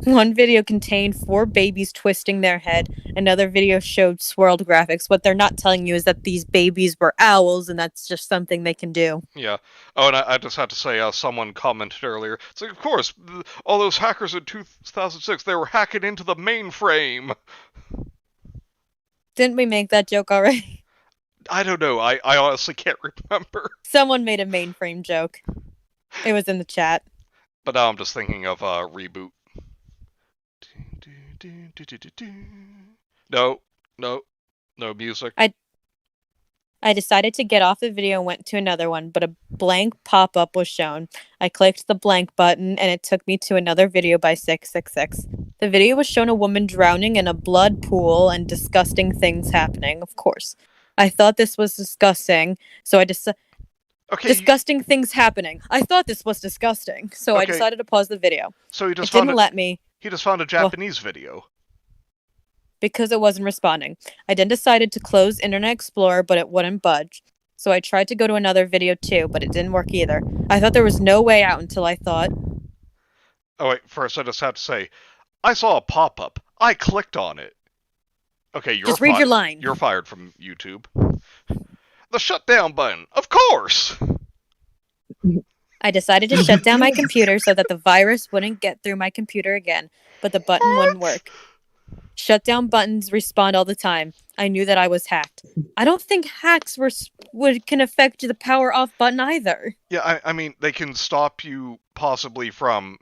One video contained 4 babies twisting their head. Another video showed swirled graphics. What they're not telling you is that these babies were owls, and that's just something they can do. Yeah. Oh, and I just had to say, someone commented earlier. It's like, of course, all those hackers in 2006, they were hacking into the mainframe. Didn't we make that joke already? I don't know. I honestly can't remember. Someone made a mainframe joke. It was in the chat. But now I'm just thinking of reboot. No music. I decided to get off the video and went to another one, but a blank pop-up was shown. I clicked the blank button, and it took me to another video by 666. The video was shown a woman drowning in a blood pool and disgusting things happening, of course. I thought this was disgusting, so I decided... Okay. Disgusting things happening. I thought this was disgusting, so I Okay. decided to pause the video. So It didn't let me He just found a Japanese video. because it wasn't responding. I then decided to close Internet Explorer, but it wouldn't budge. So I tried to go to another video too, but it didn't work either. I thought there was no way out until I thought, Oh wait, first I just have to say, I saw a pop-up. I clicked on it. Okay, just read your line. You're fired from YouTube. The shutdown button, of course. I decided to shut down my computer so that the virus wouldn't get through my computer again, but the button wouldn't work. Shutdown buttons respawn all the time. I knew that I was hacked. I don't think hacks can affect the power off button either. Yeah, I mean, they can stop you possibly from,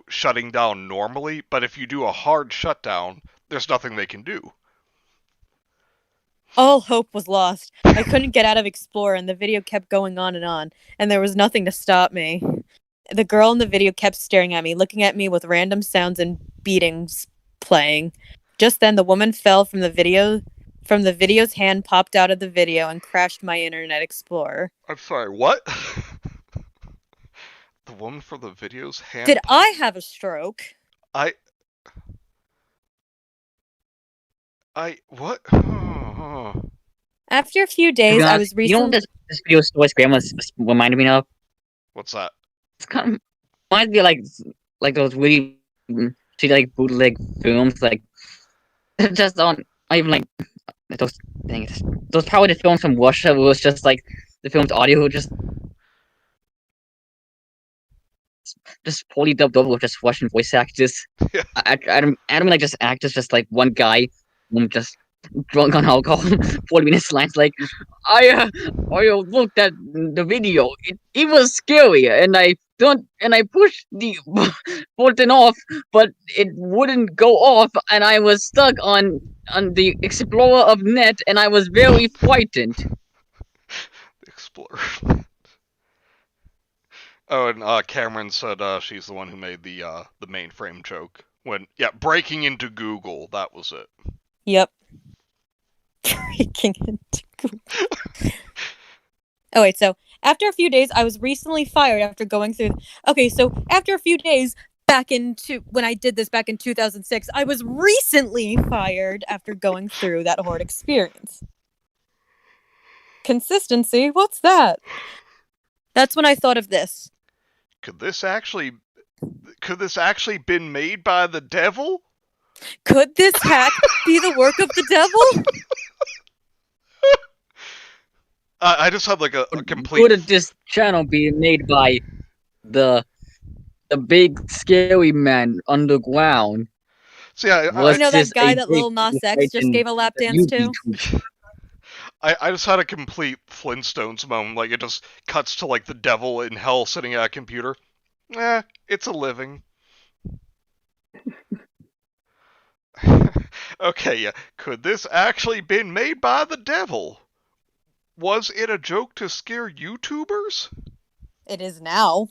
shutting down normally, but if you do a hard shutdown, there's nothing they can do. All hope was lost. I couldn't get out of Explorer, and the video kept going on, and there was nothing to stop me. The girl in the video kept staring at me, looking at me with random sounds and beatings playing. Just then, the woman fell from the video's hand popped out of the video and crashed my Internet Explorer. I'm sorry, what? The woman for the video's hand... Did I have a stroke? What? After a few days, I was recently... You know what this video story's grandma reminded me of? What's that? It's kind of reminds me of like those really shitty like bootleg films, like just on not even like those those pirated films from Russia. Where it was just like the film's audio just poorly dubbed over with just Russian voice actors. Yeah. I don't mean like just actors, just like one guy just drunk on alcohol, 40 minutes lines like, I looked at the video. It was scary, and I pushed the button off, but it wouldn't go off, and I was stuck on the Explorer of Net, and I was very frightened. Explorer. Oh, and Cameron said she's the one who made the mainframe joke. Breaking into Google, that was it. Yep. Breaking into Google. Oh, wait, so after a few days, I was recently fired after going through... Okay, so after a few days, when I did this back in 2006, I was recently fired after going through that horrid experience. Consistency? What's that? That's when I thought of this. Could this actually been made by the devil? Could this hack be the work of the devil? I just had like a complete... Could this channel be made by the big scary man underground? See, I that guy that Lil Nas X just gave a lap dance to? I just had a complete Flintstones moment. Like, it just cuts to, like, the devil in hell sitting at a computer. It's a living. Okay, yeah. Could this actually been made by the devil? Was it a joke to scare YouTubers? It is now.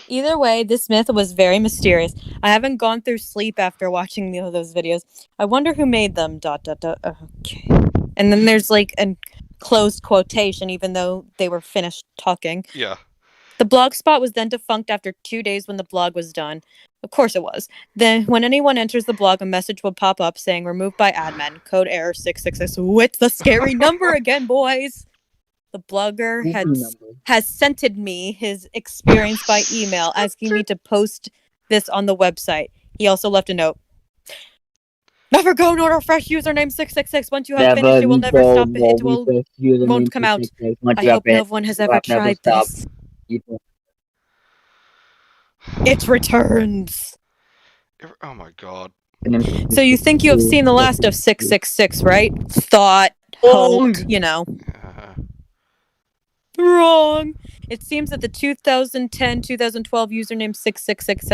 Either way, this myth was very mysterious. I haven't gone through sleep after watching those videos. I wonder who made them, ... Okay. And then there's like a closed quotation, even though they were finished talking. Yeah. The blog spot was then defunct after 2 days when the blog was done. Of course it was. Then, when anyone enters the blog, a message will pop up saying, removed by admin, code error 666. It's the scary number again, boys! The blogger Google number. has sent me his experience by email, asking me to post this on the website. He also left a note. Never go nor refresh username 666. Once you have finished, it will never stop. It won't come out. I hope no one has ever tried this. It returns. Oh my god. So you think you have seen the last of 666, right? Thought, hoped, you know. Wrong. It seems that the 2010-2012 username 666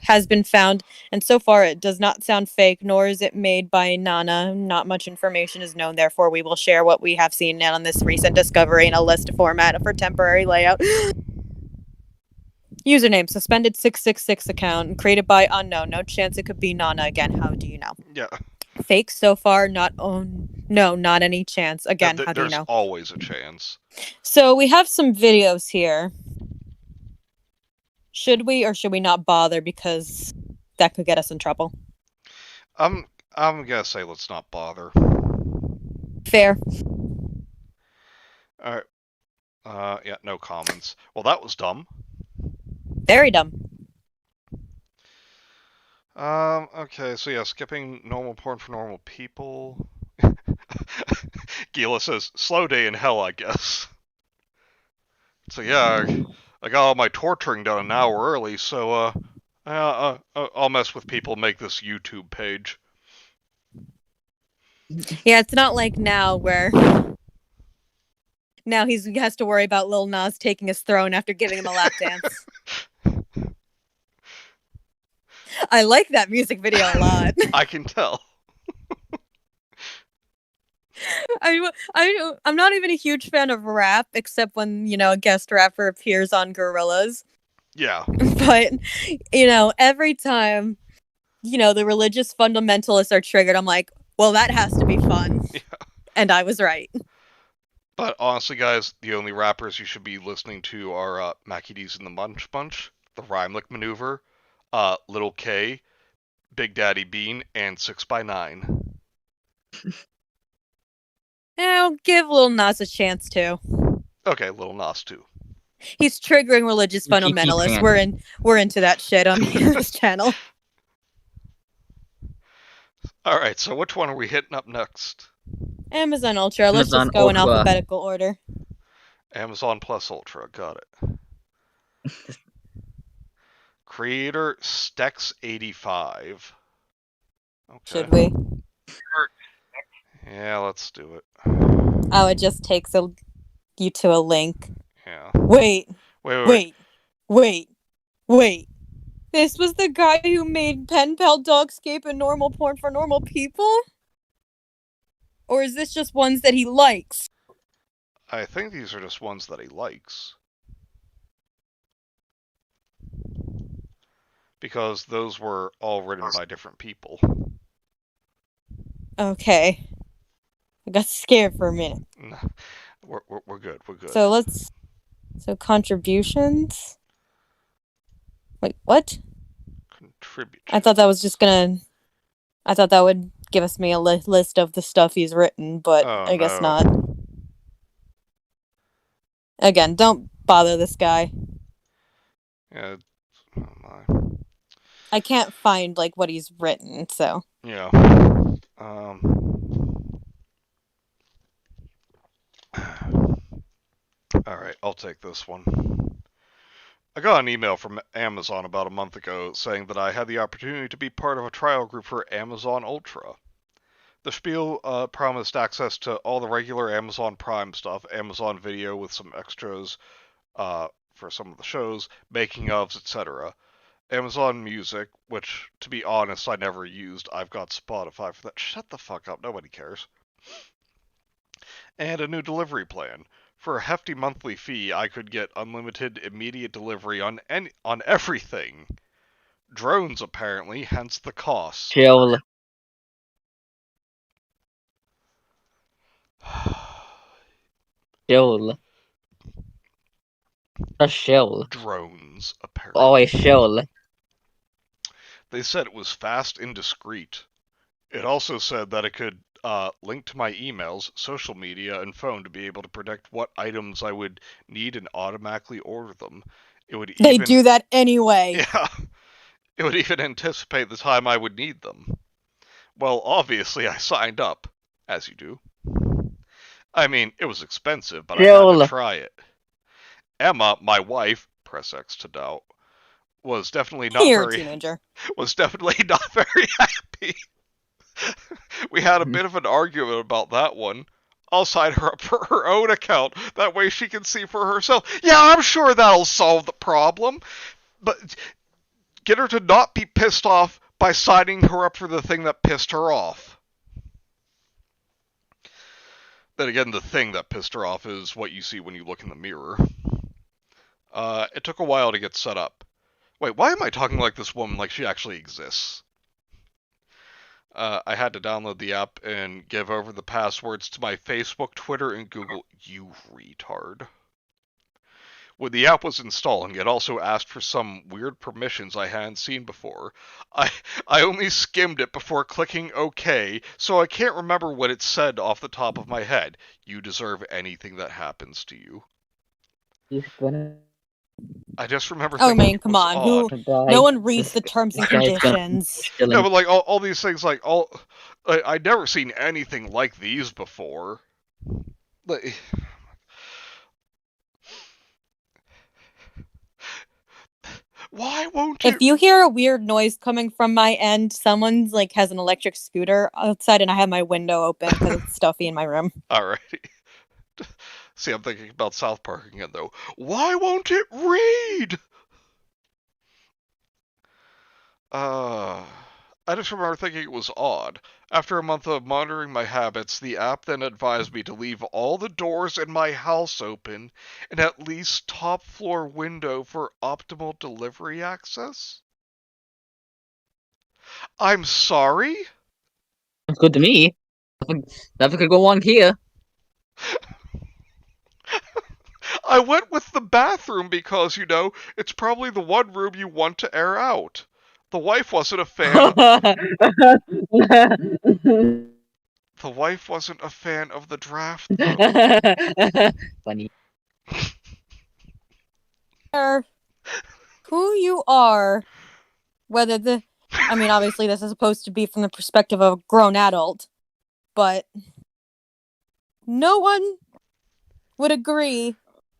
has been found, and so far it does not sound fake, nor is it made by Nana. Not much information is known, therefore we will share what we have seen on this recent discovery in a list format for temporary layout. Username suspended 666 account created by unknown. No chance it could be Nana again. How do you know? Yeah. Fake so far, not no, not any chance. Again, how do you know? There's always a chance. So we have some videos here. Should we or should we not bother, because that could get us in trouble? I'm gonna say let's not bother. Fair. Alright. Yeah, no comments. Well, that was dumb. Very dumb. Okay, so yeah, skipping normal porn for normal people. Gila says, slow day in hell, I guess. So yeah, I got all my torturing done an hour early, so, I'll mess with people, make this YouTube page. Yeah, it's not like now where now he has to worry about Lil Nas taking his throne after giving him a lap dance. I like that music video a lot. I can tell. I'm not even a huge fan of rap, except when, you know, a guest rapper appears on Gorillaz. Yeah. But, you know, every time, you know, the religious fundamentalists are triggered, I'm like, well, that has to be fun. Yeah. And I was right. But honestly, guys, the only rappers you should be listening to are Mackie D's and the Munch Bunch, the Rhymelick Maneuver, Little K, Big Daddy Bean, and 6ix9ine. I'll give Lil Nas a chance too. Okay, Lil Nas too. He's triggering religious fundamentalists. We're into that shit on this channel. Alright, so which one are we hitting up next? Amazon Ultra. Let's just go in alphabetical order. Amazon plus Ultra, got it. Creator Stex85. Okay. Should we? Yeah, let's do it. Oh, it just takes you to a link. Yeah. Wait. This was the guy who made Pen Pal Dogscape and normal porn for normal people? Or is this just ones that he likes? I think these are just ones that he likes. Because those were all written by different people. Okay. I got scared for a minute. We're good. So contributions? Wait, what? Contribute. I thought that would give us a list of the stuff he's written, but I guess not. Again, don't bother this guy. Yeah. Oh my. I can't find like what he's written, so. Yeah. Alright, I'll take this one. I got an email from Amazon about a month ago saying that I had the opportunity to be part of a trial group for Amazon Ultra. The spiel promised access to all the regular Amazon Prime stuff, Amazon Video with some extras for some of the shows, making ofs, etc. Amazon Music, which, to be honest, I never used. I've got Spotify for that. Shut the fuck up, nobody cares. And a new delivery plan. For a hefty monthly fee, I could get unlimited immediate delivery on everything. Drones, apparently, hence the cost. Chill. Chill. Just chill. Drones, apparently. Always chill. They said it was fast and discreet. It also said that it could link to my emails, social media, and phone to be able to predict what items I would need and automatically order them. It would They even do that anyway. yeah, it would even anticipate the time I would need them. Well, obviously I signed up, as you do. I mean, it was expensive, but I had to Joel. try it. Emma, my wife, press X to doubt, was definitely not You're a very teenager. happy. We had a bit of an argument about that one. I'll sign her up for her own account. That way she can see for herself. Yeah, I'm sure that'll solve the problem. But get her to not be pissed off by signing her up for the thing that pissed her off. Then again, the thing that pissed her off is what you see when you look in the mirror. It took a while to get set up. Wait, why am I talking like this woman like she actually exists? I had to download the app and give over the passwords to my Facebook, Twitter, and Google. You retard. When the app was installing, it also asked for some weird permissions I hadn't seen before. I only skimmed it before clicking OK, so I can't remember what it said off the top of my head. You deserve anything that happens to you. I just remember Oh thinking man, it come was on. odd. No one reads the terms and conditions. No, but like all these things, like I'd never seen anything like these before. Like, why won't If it? you hear a weird noise coming from my end, someone's like has an electric scooter outside and I have my window open because it's stuffy in my room. Alrighty. See, I'm thinking about South Park again, though. Why won't it read? I just remember thinking it was odd. After a month of monitoring my habits, the app then advised me to leave all the doors in my house open and at least top floor window for optimal delivery access. I'm sorry? Sounds good to me. Nothing could go wrong here. I went with the bathroom because, you know, it's probably the one room you want to air out. The wife wasn't a fan. The wife wasn't a fan of the draft, though. Funny. Who you are, whether I mean, obviously this is supposed to be from the perspective of a grown adult, but no one would agree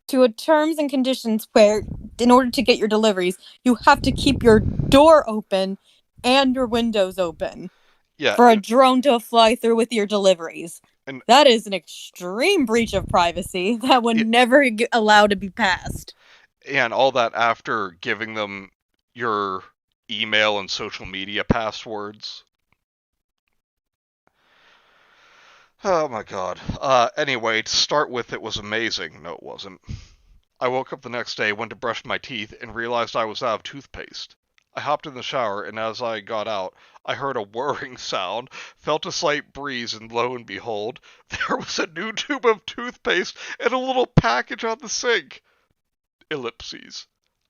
to a terms and conditions where, in order to get your deliveries, you have to keep your door open and your windows open for a drone to fly through with your deliveries. And that is an extreme breach of privacy that would never get allowed to be passed. And all that after giving them your email and social media passwords. Oh my god. Anyway, to start with, it was amazing. No, it wasn't. I woke up the next day, went to brush my teeth, and realized I was out of toothpaste. I hopped in the shower, and as I got out, I heard a whirring sound, felt a slight breeze, and lo and behold, there was a new tube of toothpaste and a little package on the sink. Ellipses.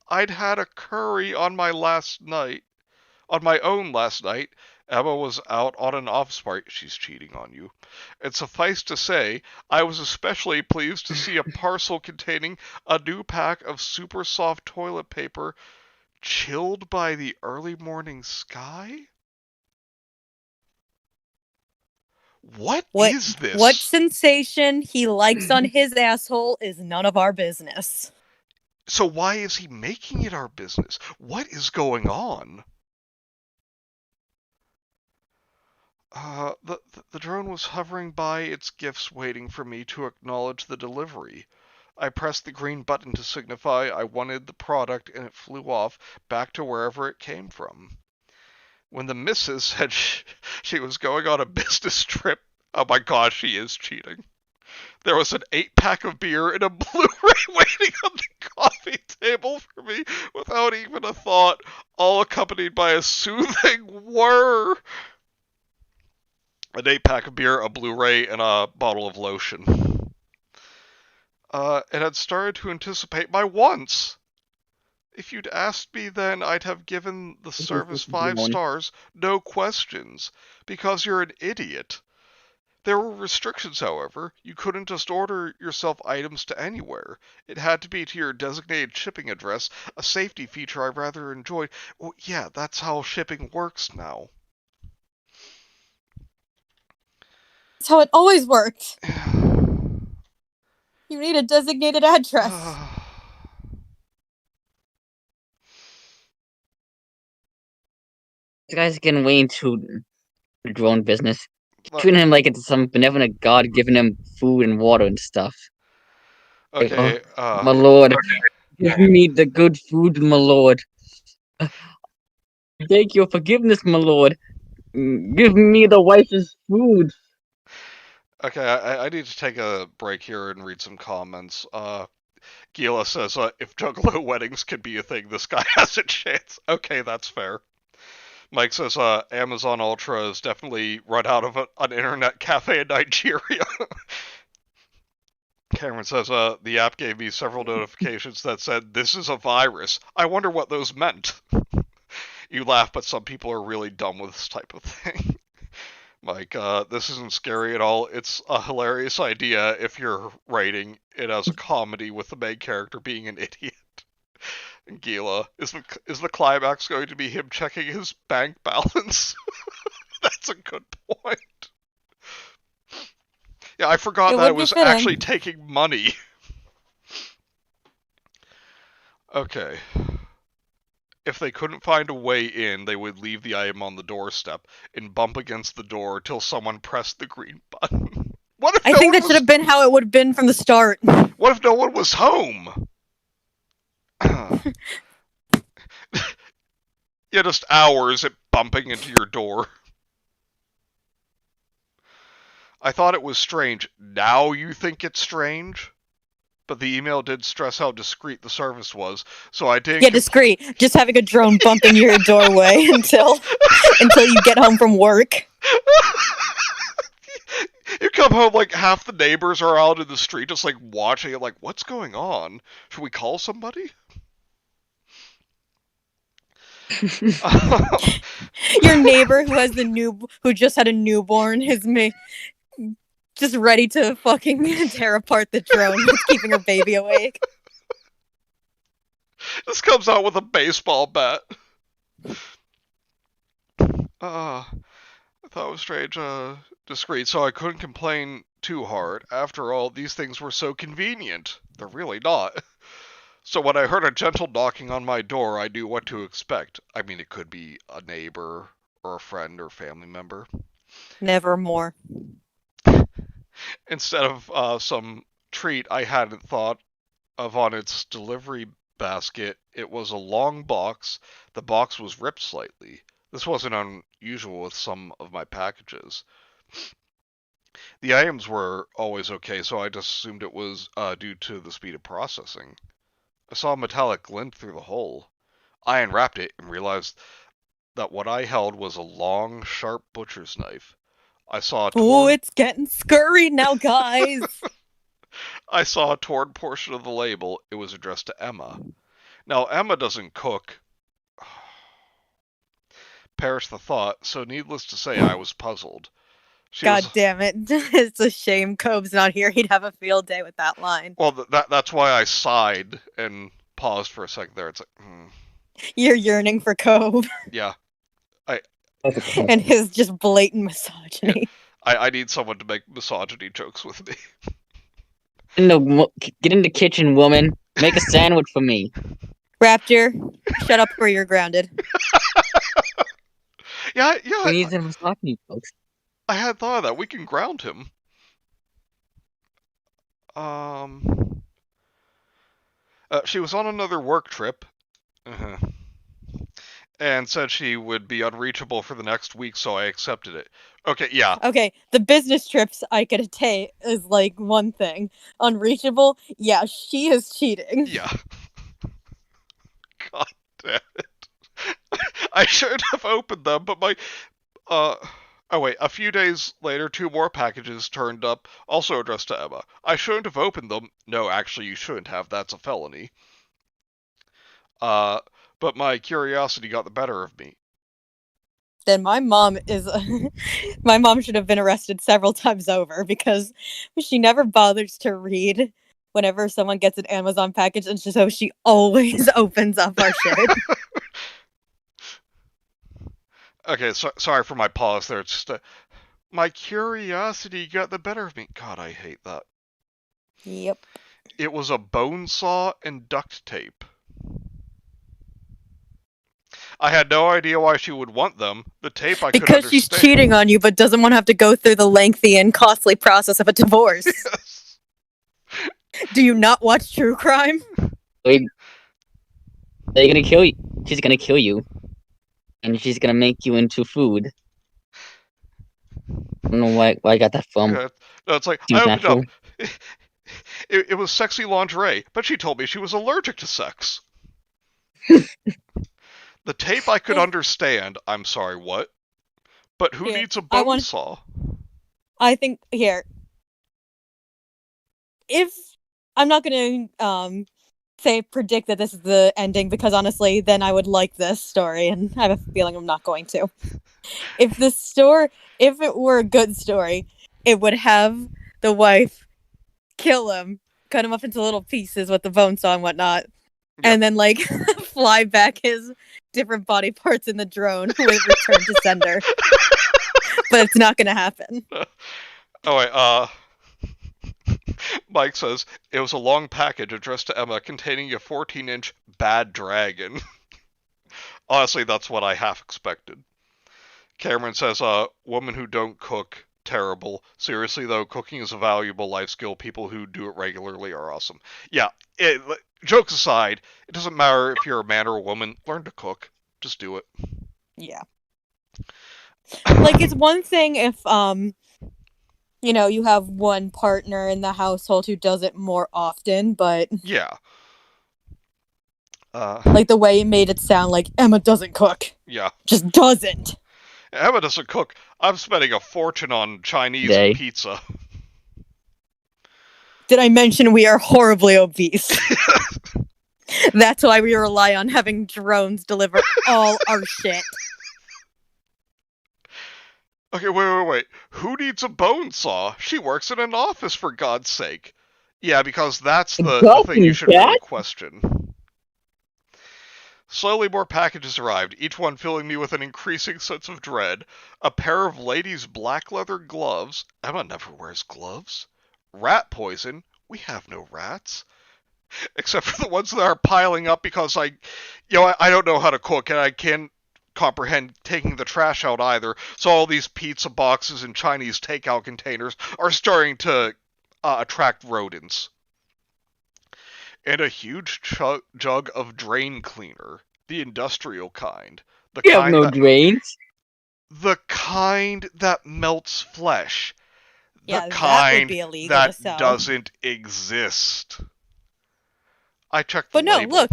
I'd had a curry on my own last night. Emma was out on an office party. She's cheating on you. And suffice to say, I was especially pleased to see a parcel containing a new pack of super soft toilet paper chilled by the early morning sky? What is this? What sensation he likes on his asshole is none of our business. So why is he making it our business? What is going on? The drone was hovering by its gifts waiting for me to acknowledge the delivery. I pressed the green button to signify I wanted the product and it flew off back to wherever it came from. When the missus said she was going on a business trip, oh my gosh, she is cheating. There was an 8-pack of beer and a Blu-ray waiting on the coffee table for me without even a thought, all accompanied by a soothing whir. An 8-pack of beer, a Blu-ray, and a bottle of lotion. And had started to anticipate my wants. If you'd asked me then, I'd have given the service 5 stars, no questions, because you're an idiot. There were restrictions, however. You couldn't just order yourself items to anywhere. It had to be to your designated shipping address, a safety feature I rather enjoyed. Well, yeah, that's how shipping works now. That's how it always worked. You need a designated address. This guy's getting way into the drone business. Treating him like it's some benevolent god giving him food and water and stuff. Like, Okay, my lord, give me the good food, my lord. Thank your forgiveness, my lord. Give me the wisest food. okay, I need to take a break here and read some comments. Gila says, if Juggalo weddings can be a thing, this guy has a chance. Okay, that's fair. Mike says, Amazon Ultra has definitely run out of an internet cafe in Nigeria. Cameron says, the app gave me several notifications that said, this is a virus. I wonder what those meant. You laugh, but some people are really dumb with this type of thing. Mike, this isn't scary at all. It's a hilarious idea if you're writing it as a comedy with the main character being an idiot. And Gila, is the climax going to be him checking his bank balance? That's a good point. Yeah, I forgot that it was actually taking money. Okay. If they couldn't find a way in, they would leave the item on the doorstep and bump against the door till someone pressed the green button. What if I think that should have been how it would have been from the start. What if no one was home? Yeah, just hours at bumping into your door. I thought it was strange. Now you think it's strange? But the email did stress how discreet the service was, so I didn't... Yeah, discreet. Just having a drone bumping your doorway until you get home from work. You come home, like, half the neighbors are out in the street just, like, watching it, like, what's going on? Should we call somebody? Your neighbor who just had a newborn is just ready to fucking tear apart the drone that's keeping her baby awake. This comes out with a baseball bat. I thought it was strange, discreet, so I couldn't complain too hard. After all, these things were so convenient. They're really not. So when I heard a gentle knocking on my door, I knew what to expect. I mean, it could be a neighbor, or a friend, or family member. Nevermore. Instead of some treat I hadn't thought of on its delivery basket, it was a long box. The box was ripped slightly. This wasn't unusual with some of my packages. The items were always okay, so I just assumed it was due to the speed of processing. I saw a metallic glint through the hole. I unwrapped it and realized that what I held was a long, sharp butcher's knife. I saw it's getting scurry now, guys. I saw a torn portion of the label. It was addressed to Emma. Now, Emma doesn't cook. Perish the thought, so needless to say, I was puzzled. God damn it. It's a shame Cobb's not here. He'd have a field day with that line. Well, that's why I sighed and paused for a second there. It's like, You're yearning for Cobb. Yeah. And his just blatant misogyny. Yeah. I need someone to make misogyny jokes with me. No, get in the kitchen, woman. Make a sandwich for me. Raptor, shut up or you're grounded. Yeah. We need some misogyny jokes. I had thought of that. We can ground him. She was on another work trip. And said she would be unreachable for the next week, so I accepted it. Okay, yeah. Okay, the business trips I could take is like one thing. Unreachable, yeah, she is cheating. Yeah. God damn it. I should have opened them, but my... Oh wait, a few days later, 2 more packages turned up, also addressed to Emma. I shouldn't have opened them. No, actually, you shouldn't have. That's a felony. But my curiosity got the better of me. then my mom my mom should have been arrested several times over because she never bothers to read whenever someone gets an Amazon package, and so she always opens up our shit. Okay, sorry for my pause there. It's just my curiosity got the better of me. God, I hate that. Yep. It was a bone saw and duct tape. I had no idea why she would want them. The tape I could understand. Because she's cheating on you, but doesn't want to have to go through the lengthy and costly process of a divorce. Yes. Do you not watch true crime? They're gonna kill you. She's gonna kill you. And she's gonna make you into food. I don't know where I got that from. Yeah. No, it's like, Seems I opened natural. up. It was sexy lingerie, but she told me she was allergic to sex. The tape I could understand. I'm sorry, what? But who Here, needs a bone saw? I think here. If I'm not gonna say predict that this is the ending, because honestly, then I would like this story, and I have a feeling I'm not going to. If it were a good story, it would have the wife kill him, cut him up into little pieces with the bone saw and whatnot, and then like fly back his different body parts in the drone with return to sender. But it's not gonna happen. Oh wait, Mike says, it was a long package addressed to Emma containing a 14-inch bad dragon. Honestly, that's what I half expected. Cameron says, women who don't cook, terrible. Seriously though, cooking is a valuable life skill. People who do it regularly are awesome. Yeah, jokes aside, it doesn't matter if you're a man or a woman, learn to cook. Just do it. Yeah. Like, it's one thing if, you have one partner in the household who does it more often, but... Yeah. Like, the way it made it sound like Emma doesn't cook. Yeah. Just doesn't. Emma doesn't cook. I'm spending a fortune on Chinese and pizza. Did I mention we are horribly obese? That's why we rely on having drones deliver all our shit. Okay, wait. Who needs a bone saw? She works in an office, for God's sake. Yeah, because that's the thing you should really question. Slowly more packages arrived, each one filling me with an increasing sense of dread. A pair of ladies' black leather gloves. Emma never wears gloves. Rat poison. We have no rats. Except for the ones that are piling up because I don't know how to cook and I can't comprehend taking the trash out either. So all these pizza boxes and Chinese takeout containers are starting to attract rodents. And a huge jug of drain cleaner, the industrial kind. You have no drains. The kind that melts flesh. Yeah, the kind that would be illegal that to sell. Doesn't exist. I checked the label. But no, look.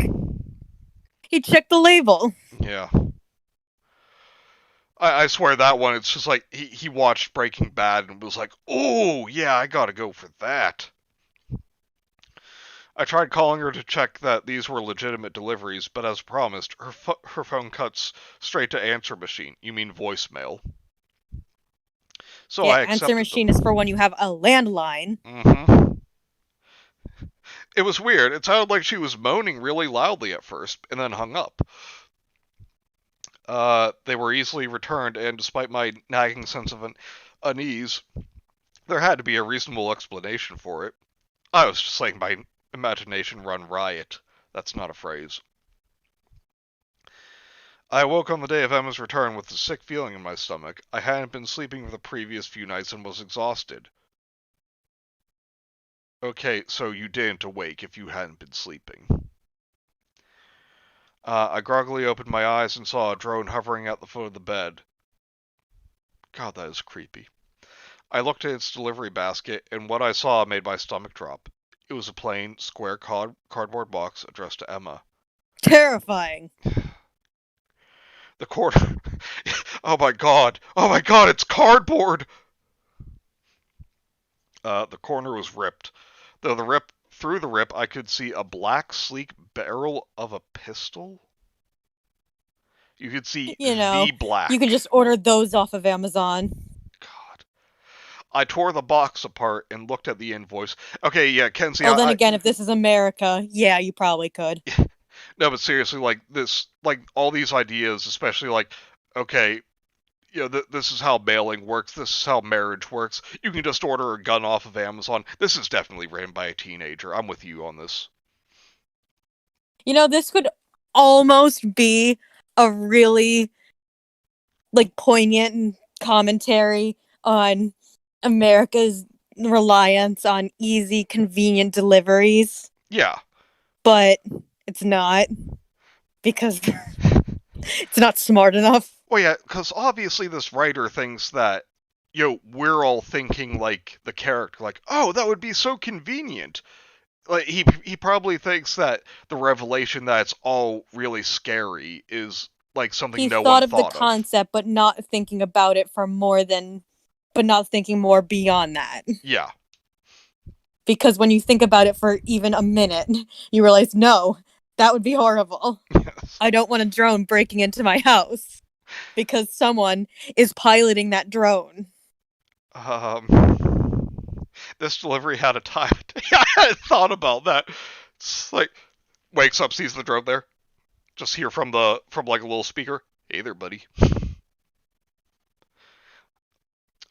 He checked the label. Yeah. I swear that one, it's just like, he watched Breaking Bad and was like, oh, yeah, I gotta go for that. I tried calling her to check that these were legitimate deliveries, but as promised, her phone cuts straight to answer machine. You mean voicemail. So yeah, I accepted answer machine is for when you have a landline. Mm-hmm. It was weird. It sounded like she was moaning really loudly at first, and then hung up. They were easily returned, and despite my nagging sense of unease, there had to be a reasonable explanation for it. I was just letting my imagination run riot. That's not a phrase. I awoke on the day of Emma's return with a sick feeling in my stomach. I hadn't been sleeping for the previous few nights and was exhausted. Okay, so you didn't awake if you hadn't been sleeping. I groggily opened my eyes and saw a drone hovering at the foot of the bed. God, that is creepy. I looked at its delivery basket, and what I saw made my stomach drop. It was a plain, square cardboard box addressed to Emma. Terrifying. The corner... Oh my god, it's cardboard! The corner was ripped. Through the rip, I could see a black, sleek barrel of a pistol? You could see You know, the black. you can just order those off of Amazon. God. I tore the box apart and looked at the invoice. Okay, yeah, Kenzie, Well, then again, if this is America, yeah, you probably could. No, but seriously, like this, like all these ideas, especially like, okay, this is how mailing works. This is how marriage works. You can just order a gun off of Amazon. This is definitely written by a teenager. I'm with you on this. You know, this could almost be a really poignant commentary on America's reliance on easy, convenient deliveries. Yeah. But it's not, because it's not smart enough. Well, yeah, because obviously this writer thinks that, we're all thinking like the character, like, oh, that would be so convenient. Like he probably thinks that the revelation that it's all really scary is like something He no thought one of the thought concept, but not thinking about it but not thinking more beyond that. Yeah. Because when you think about it for even a minute, you realize, no, that would be horrible. Yes. I don't want a drone breaking into my house because someone is piloting that drone. This delivery had a time. I hadn't thought about that. It's like wakes up, sees the drone there. Just hear from like a little speaker. Hey there, buddy.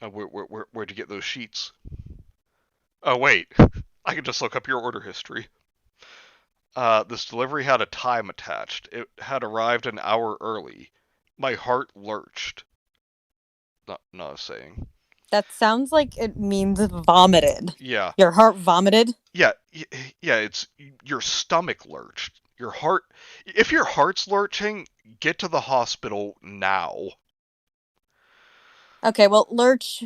Where'd you get those sheets? Oh wait, I can just look up your order history. This delivery had a time attached. It had arrived an hour early. My heart lurched. Not a saying. That sounds like it means vomited. Yeah. Your heart vomited? Yeah, it's your stomach lurched. Your heart. If your heart's lurching, get to the hospital now. Okay, well, lurch,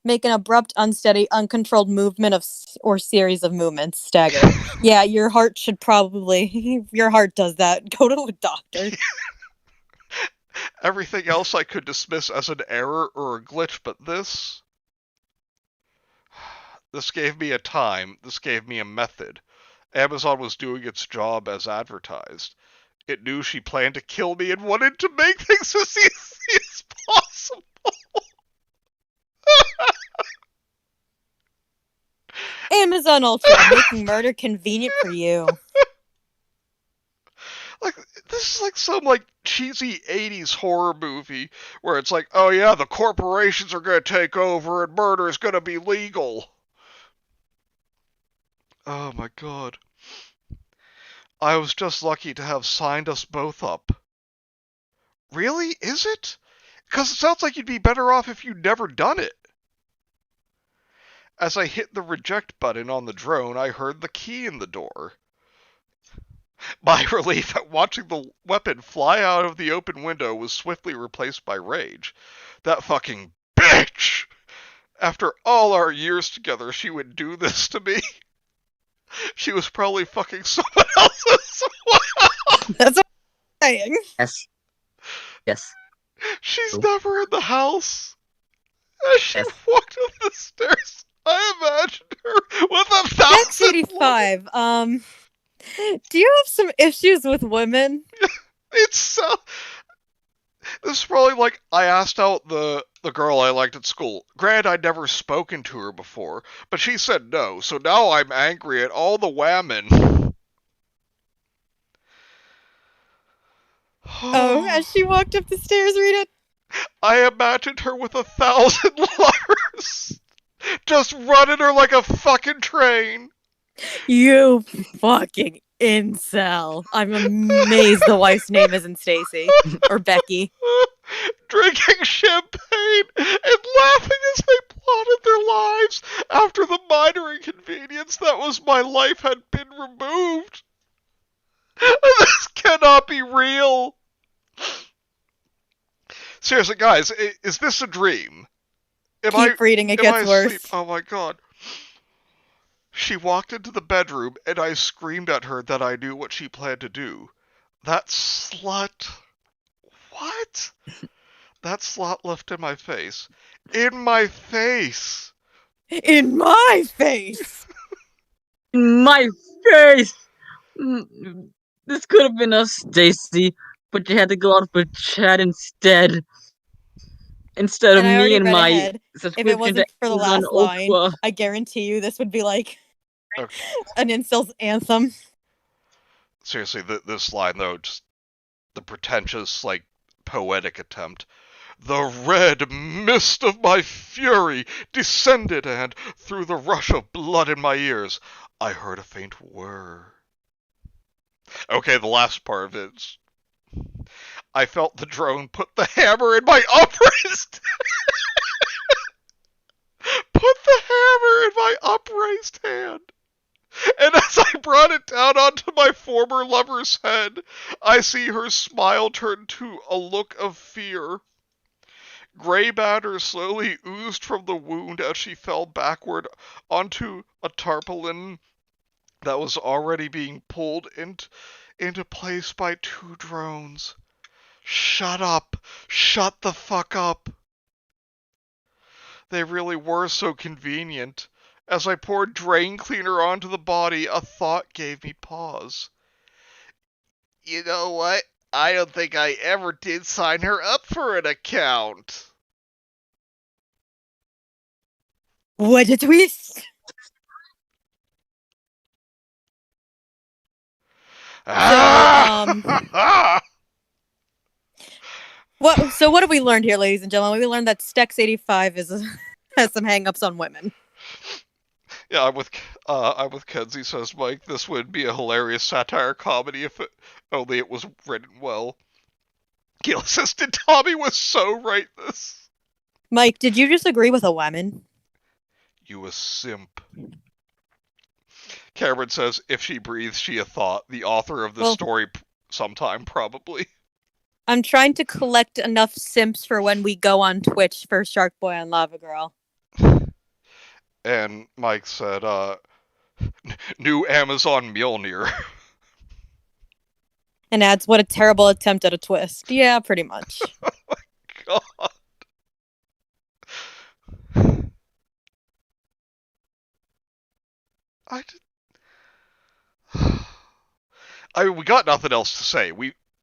make an abrupt, unsteady, uncontrolled movement or series of movements. Stagger. Yeah, your heart does that. Go to a doctor. Everything else I could dismiss as an error or a glitch, but this gave me a time. This gave me a method. Amazon was doing its job as advertised. It knew she planned to kill me and wanted to make things as easy as possible. Amazon Ultra, making murder convenient for you. Like, this is like some like cheesy 80s horror movie where it's like, oh yeah, the corporations are gonna take over and murder is gonna be legal. Oh my god. I was just lucky to have signed us both up. Really? Is it? Because it sounds like you'd be better off if you'd never done it. As I hit the reject button on the drone, I heard the key in the door. My relief at watching the weapon fly out of the open window was swiftly replaced by rage. That fucking bitch! After all our years together, she would do this to me. She was probably fucking someone else as well. That's what I'm saying. Yes. Yes. She's never in the house. As she walked up the stairs, I imagined her with 1,000 X85, do you have some issues with women? It's so... This is probably like, I asked out the girl I liked at school. Granted, I'd never spoken to her before, but she said no, so now I'm angry at all the women. Oh, as she walked up the stairs, read it. I imagined her with 1,000 lovers. Just running her like a fucking train. You fucking incel. I'm amazed the wife's name isn't Stacy or Becky. Drinking champagne and laughing as they plotted their lives after the minor inconvenience that was my life had been removed. This cannot be real. Seriously, guys, is this a dream? Keep reading, it gets worse. Asleep? Oh my god. She walked into the bedroom, and I screamed at her that I knew what she planned to do. That slut... What? That slut left in my face. In my face! In my face! In my face! This could have been us, Stacy. but you had to go out with Chad instead of And I me already and read my ahead. If it subscription to wasn't for the Amazon last line, Ultra. I guarantee you this would be like Okay. an incels anthem. Seriously, this line though, just the pretentious, like, poetic attempt. The red mist of my fury descended, and through the rush of blood in my ears, I heard a faint whir. Okay, the last part of it. I felt the drone put the hammer in my upraised. Put the hammer in my upraised hand. And as I brought it down onto my former lover's head, I see her smile turn to a look of fear. Gray matter slowly oozed from the wound as she fell backward onto a tarpaulin that was already being pulled into place by two drones. Shut up! Shut the fuck up! They really were so convenient. As I poured drain cleaner onto the body, a thought gave me pause. You know what? I don't think I ever did sign her up for an account. What a twist! Ah! So what have we learned here, ladies and gentlemen? We learned that Stex85 has some hangups on women. Yeah, I'm with Kenzie, says Mike. This would be a hilarious satire comedy if only it was written well. Gail says, did Tommy was so write this? Mike, did you just agree with a woman? You a simp. Cameron says, if she breathes, she a thought. The author of this story sometime, probably. I'm trying to collect enough simps for when we go on Twitch for Shark Boy and Lava Girl. And Mike said, new Amazon Mjolnir. And adds, what a terrible attempt at a twist. Yeah, pretty much. Oh my god. We got nothing else to say.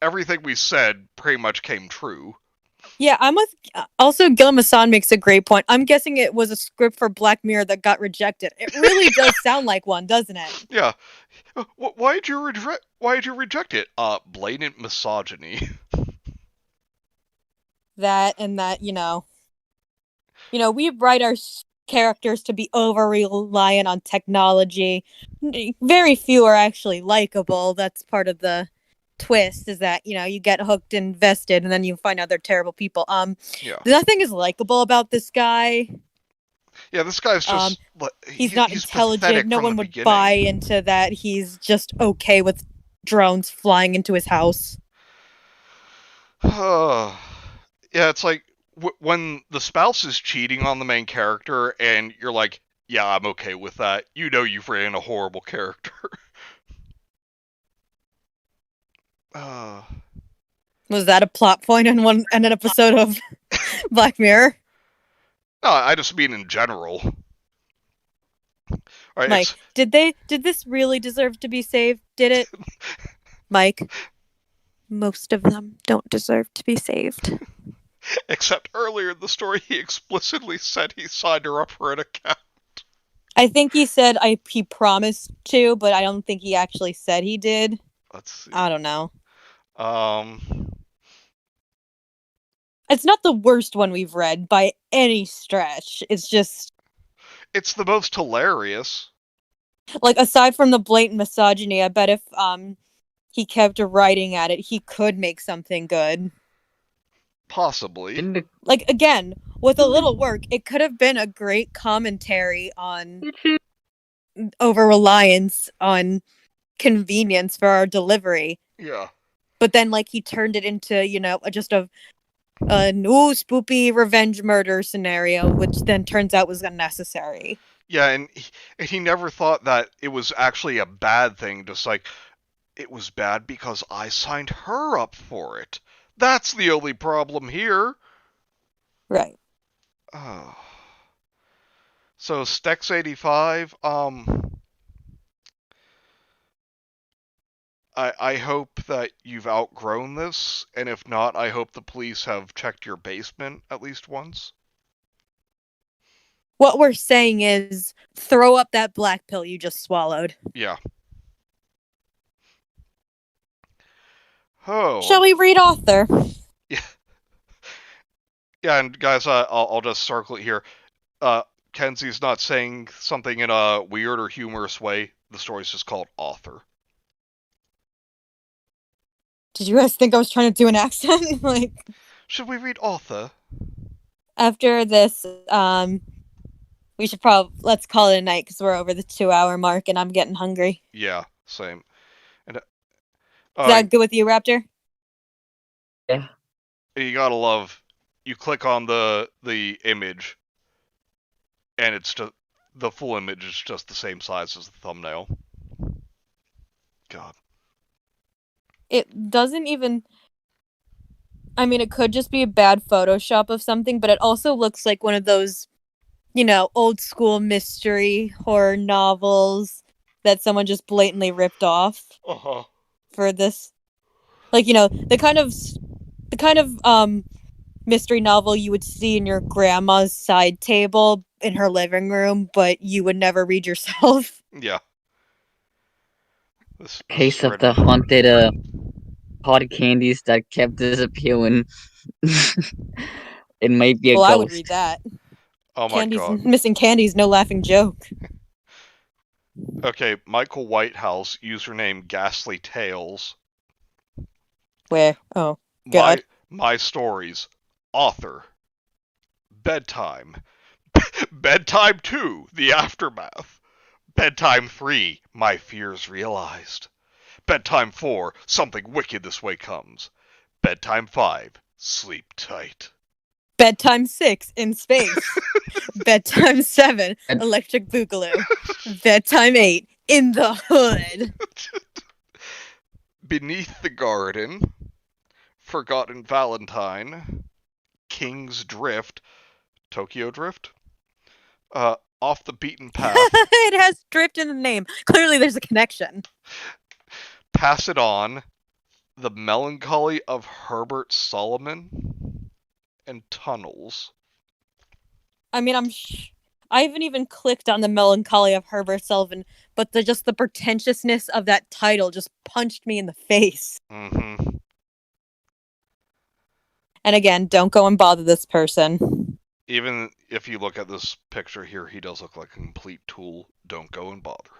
Everything we said pretty much came true. Yeah, I'm with. Also, Gilliam Hassan makes a great point. I'm guessing it was a script for Black Mirror that got rejected. It really does sound like one, doesn't it? Yeah. Why did you reject it? Blatant misogyny. That and that, we write our characters to be over reliant on technology. Very few are actually likable. That's part of the twist, is that you get hooked and invested and then you find out they're terrible people. Yeah. Nothing is likable about this guy. Yeah, this guy's just he's not intelligent. No one would buy into that. He's just okay with drones flying into his house. Yeah, it's like when the spouse is cheating on the main character and you're like, yeah, I'm okay with that. You know you've written a horrible character. Was that a plot point in an episode of Black Mirror? No, I just mean in general. Right, Mike, did this really deserve to be saved? Did it? Mike, most of them don't deserve to be saved. Except earlier in the story, he explicitly said he signed her up for an account. I think he said he promised to, but I don't think he actually said he did. Let's see. I don't know. It's not the worst one we've read by any stretch. It's just... It's the most hilarious. Like, aside from the blatant misogyny, I bet if he kept writing at it, he could make something good. Possibly. Like, again, with a little work, it could have been a great commentary on over-reliance on convenience for our delivery. Yeah. But then, like, he turned it into, just a new spoopy revenge murder scenario, which then turns out was unnecessary. Yeah, and he never thought that it was actually a bad thing, just like, it was bad because I signed her up for it. That's the only problem here. Right. Oh. So, Stex85, I hope that you've outgrown this, and if not, I hope the police have checked your basement at least once. What we're saying is throw up that black pill you just swallowed. Yeah. Oh. Shall we read author? Yeah. Yeah, and guys, I'll just circle it here. Kenzie's not saying something in a weird or humorous way. The story's just called Author. Did you guys think I was trying to do an accent? Like, should we read Author? After this, we should let's call it a night because we're over the 2-hour mark and I'm getting hungry. Yeah, same. And is that good with you, Raptor? Yeah. You gotta love. You click on the image, and it's just the full image is just the same size as the thumbnail. God. It doesn't even. I mean, it could just be a bad Photoshop of something, but it also looks like one of those, old school mystery horror novels that someone just blatantly ripped off for this. Like, the kind of mystery novel you would see in your grandma's side table in her living room, but you would never read yourself. Yeah. This Case of the haunted hot candies that kept disappearing. It might be a ghost. I would read that. Oh my god. Missing candies, no laughing joke. Okay, Michael Whitehouse, username Ghastly Tales. Where? Oh, God. My stories. Author. Bedtime. Bedtime 2, The Aftermath. Bedtime 3, My Fears Realized. Bedtime 4, Something Wicked This Way Comes. Bedtime 5, Sleep Tight. Bedtime 6, In Space. Bedtime 7, Electric Boogaloo. Bedtime 8, In the Hood. Beneath the Garden. Forgotten Valentine. King's Drift. Tokyo Drift. Off the Beaten Path. It has drift in the name. Clearly there's a connection. Pass It On. The Melancholy of Herbert Solomon. And Tunnels. I mean, I haven't even clicked on The Melancholy of Herbert Sullivan, but the pretentiousness of that title just punched me in the face. Mm-hmm. And again, don't go and bother this person. Even if you look at this picture here, he does look like a complete tool. Don't go and bother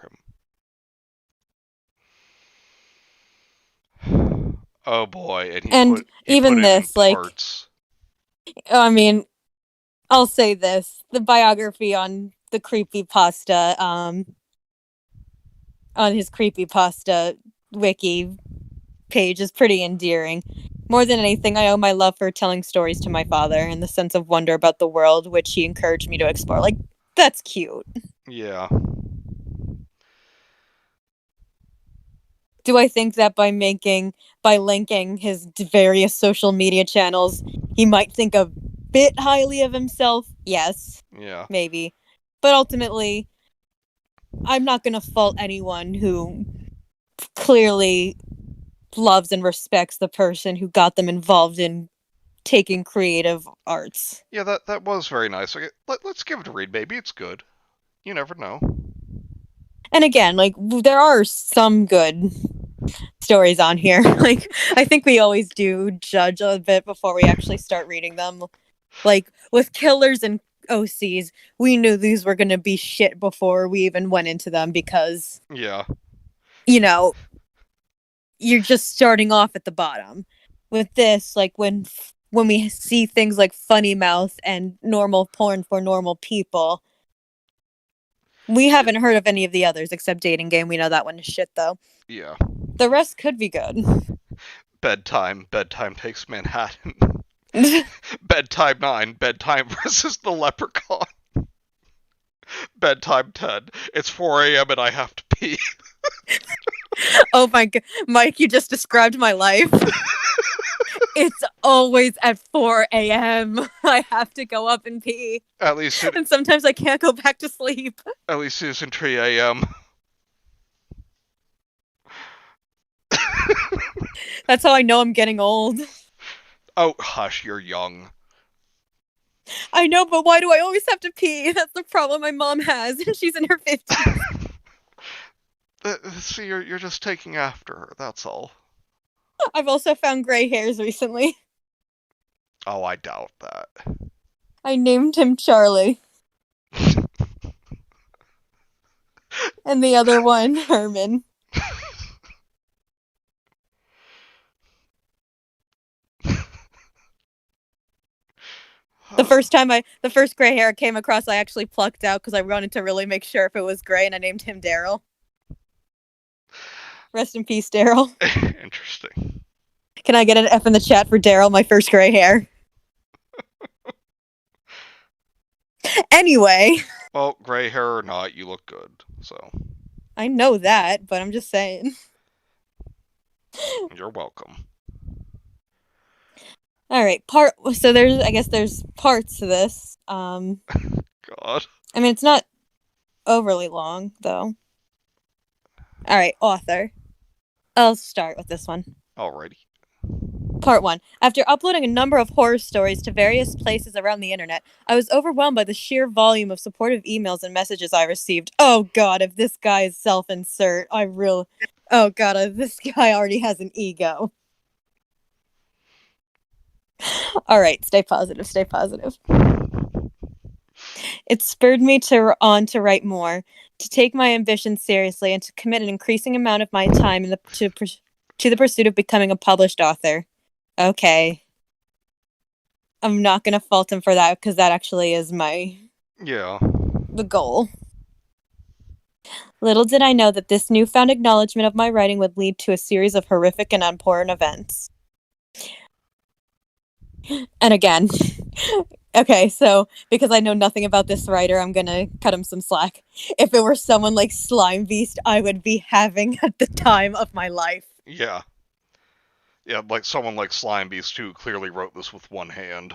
him. Oh boy, and he even put this, in parts. I mean, I'll say this: the biography on the Creepypasta, on his Creepypasta wiki page is pretty endearing. More than anything, I owe my love for telling stories to my father and the sense of wonder about the world, which he encouraged me to explore. Like, that's cute. Yeah. Do I think that by linking his various social media channels, he might think a bit highly of himself? Yes. Yeah. Maybe. But ultimately, I'm not going to fault anyone who clearly loves and respects the person who got them involved in taking creative arts. Yeah, that was very nice. Okay, let's give it a read. Maybe it's good. You never know. And again, there are some good stories on here. I think we always do judge a bit before we actually start reading them. With Killers and OCs, we knew these were going to be shit before we even went into them because, yeah, you're just starting off at the bottom. With this, when we see things like Funny Mouth and normal porn for normal people, we haven't heard of any of the others except Dating Game. We know that one is shit, though. Yeah. The rest could be good. Bedtime Takes Manhattan. Bedtime 9, Bedtime versus the Leprechaun. Bedtime 10, it's 4 a.m. and I have to pee. Oh my god, Mike, you just described my life. It's always at 4 a.m. I have to go up and pee. And sometimes I can't go back to sleep. At least it isn't 3 a.m. That's how I know I'm getting old. Oh, hush, you're young. I know, but why do I always have to pee? That's the problem my mom has, and she's in her 50s. See, you're just taking after her, that's all. I've also found gray hairs recently. Oh, I doubt that. I named him Charlie. And the other one, Herman. The first gray hair I came across, I actually plucked out because I wanted to really make sure if it was gray, and I named him Daryl. Rest in peace, Daryl. Interesting. Can I get an F in the chat for Daryl, my first gray hair? Anyway. Well, gray hair or not, you look good, so. I know that, but I'm just saying. You're welcome. Alright, so there's parts to this. God. I mean, it's not overly long, though. Alright, author. I'll start with this one. Alrighty. Part 1. After uploading a number of horror stories to various places around the internet, I was overwhelmed by the sheer volume of supportive emails and messages I received. Oh god, if this guy is self-insert, oh god, this guy already has an ego. Alright, stay positive, stay positive. It spurred me on to write more, to take my ambition seriously, and to commit an increasing amount of my time to the pursuit of becoming a published author. Okay. I'm not gonna fault him for that, because that actually is the goal. Little did I know that this newfound acknowledgement of my writing would lead to a series of horrific and abhorrent events. And again, okay, so because I know nothing about this writer, I'm gonna cut him some slack. If it were someone like Slime Beast, I would be having at the time of my life. Yeah. Yeah, like someone like Slime Beast who clearly wrote this with one hand.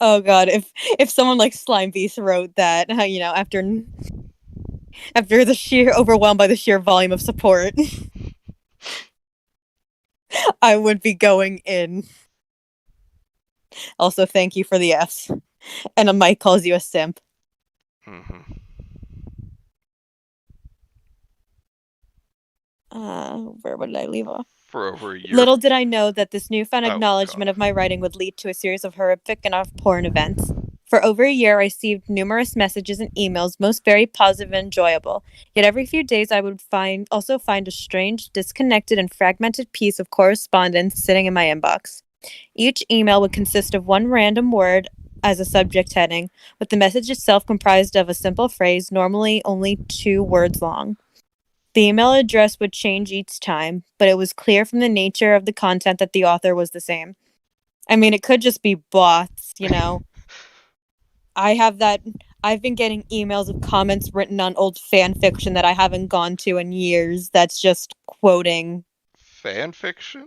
Oh god, if someone like Slime Beast wrote that, after the sheer overwhelmed by the sheer volume of support, I would be going in. Also, thank you for the Fs. And a Mike calls you a simp. Mm-hmm. Where would I leave off? For over a year. Little did I know that this newfound acknowledgement of my writing would lead to a series of horrific and abhorrent events. For over a year, I received numerous messages and emails, most very positive and enjoyable. Yet every few days, I would also find a strange, disconnected, and fragmented piece of correspondence sitting in my inbox. Each email would consist of one random word as a subject heading, with the message itself comprised of a simple phrase, normally only 2 words long. The email address would change each time, but it was clear from the nature of the content that the author was the same. I mean, it could just be bots, I've been getting emails of comments written on old fan fiction that I haven't gone to in years that's just quoting. Fan fiction?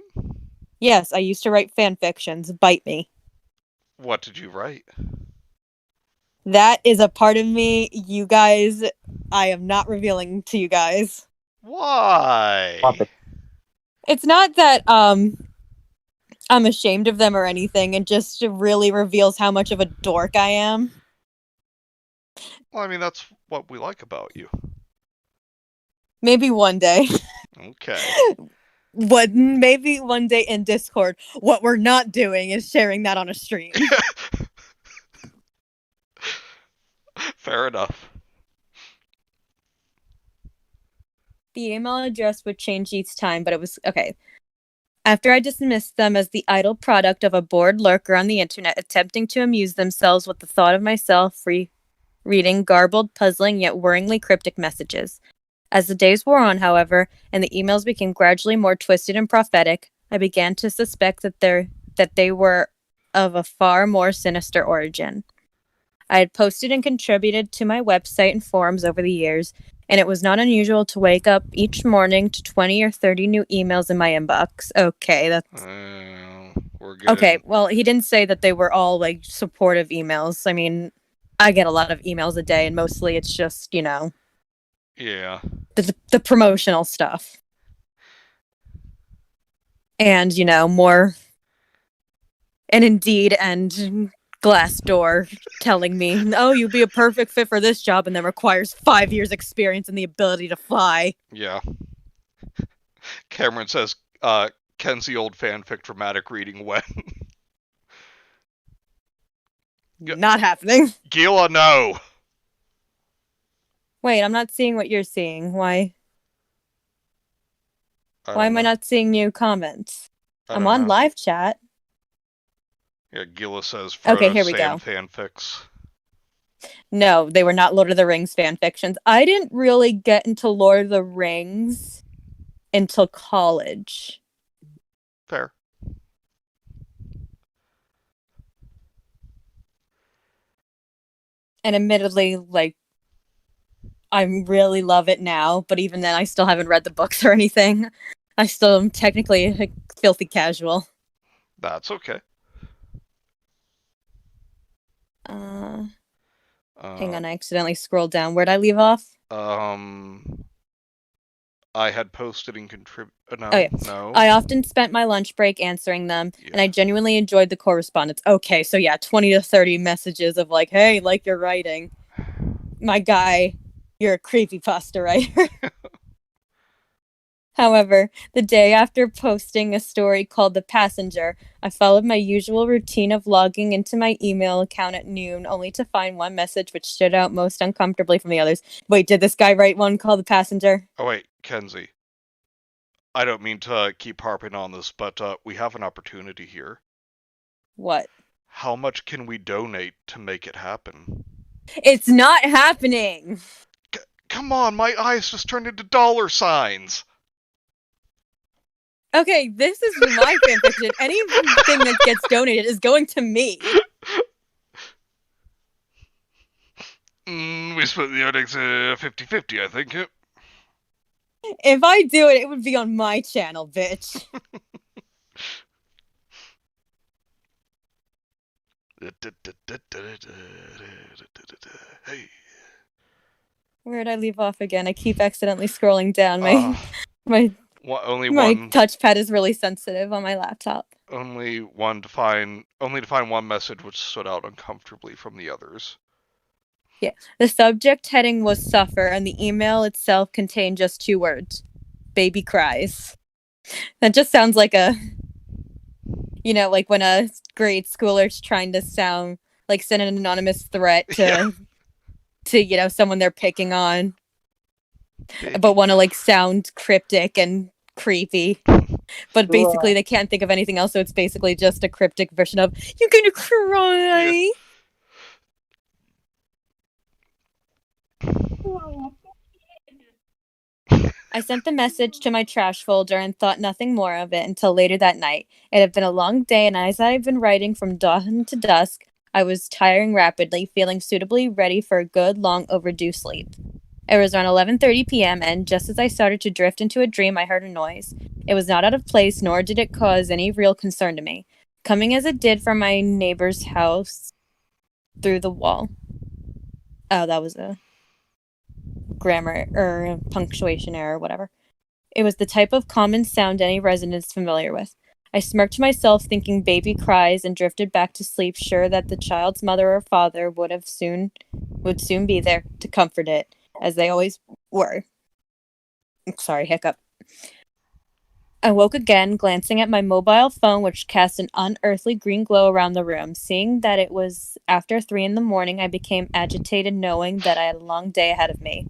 Yes, I used to write fan fictions. Bite me. What did you write? That is a part of me, you guys, I am not revealing to you guys. Why? It's not that I'm ashamed of them or anything. It just really reveals how much of a dork I am. Well, I mean, that's what we like about you. Maybe one day. Okay. Maybe one day in Discord. What we're not doing is sharing that on a stream. Fair enough. The email address would change each time, but it was okay. After I dismissed them as the idle product of a bored lurker on the internet attempting to amuse themselves with the thought of myself reading garbled, puzzling, yet worryingly cryptic messages. As the days wore on, however, and the emails became gradually more twisted and prophetic, I began to suspect that they were of a far more sinister origin. I had posted and contributed to my website and forums over the years, and it was not unusual to wake up each morning to 20 or 30 new emails in my inbox. Okay, that's... we're good. Okay, well, he didn't say that they were all, supportive emails. I mean, I get a lot of emails a day, and mostly it's just, Yeah. the promotional stuff. and more, and Indeed and Glassdoor telling me, "Oh, you'd be a perfect fit for this job," and then requires 5 years experience and the ability to fly. Yeah. Cameron says, Kenzie old fanfic dramatic reading when. Not happening. Gila, no. Wait, I'm not seeing what you're seeing. Why I am I not seeing new comments? I'm on live chat. Yeah, Gila says Okay, Frodo here we Sam go. fanfics. No, they were not Lord of the Rings fanfictions. I didn't really get into Lord of the Rings until college. Fair. And admittedly, I really love it now, but even then I still haven't read the books or anything. I still am technically a filthy casual. That's okay. Hang on, I accidentally scrolled down. Where'd I leave off? I had posted and No. I often spent my lunch break answering them, and I genuinely enjoyed the correspondence. Okay, so 20 to 30 messages of hey, like your writing. My guy, you're a creepypasta writer. However, the day after posting a story called The Passenger, I followed my usual routine of logging into my email account at noon, only to find one message which stood out most uncomfortably from the others. Wait, did this guy write one called The Passenger? Oh wait, Kenzie. I don't mean to keep harping on this, but we have an opportunity here. What? How much can we donate to make it happen? It's not happening! Come on, my eyes just turned into dollar signs! Okay, this is my fanfiction. Anything that gets donated is going to me. We split the earnings 50-50, I think. If I do it, it would be on my channel, bitch. Hey. Where'd I leave off again? I keep accidentally scrolling down. My touchpad is really sensitive on my laptop. Only to find one message which stood out uncomfortably from the others. Yeah. The subject heading was suffer, and the email itself contained just 2 words. Baby cries. That just sounds like like when a grade schooler's trying to send an anonymous threat to someone they're picking on. But want to sound cryptic and creepy. But basically they can't think of anything else, so it's basically just a cryptic version of, "You're gonna cry." I sent the message to my trash folder and thought nothing more of it until later that night. It had been a long day, and as I had been writing from dawn to dusk, I was tiring rapidly, feeling suitably ready for a good, long overdue sleep. It was around 11:30 p.m., and just as I started to drift into a dream, I heard a noise. It was not out of place, nor did it cause any real concern to me, coming as it did from my neighbor's house through the wall. Oh, that was a grammar or punctuation error, whatever. It was the type of common sound any resident is familiar with. I smirked to myself, thinking baby cries, and drifted back to sleep, sure that the child's mother or father would soon be there to comfort it, as they always were. Sorry, hiccup. I woke again, glancing at my mobile phone, which cast an unearthly green glow around the room. Seeing that it was after 3 a.m, I became agitated, knowing that I had a long day ahead of me.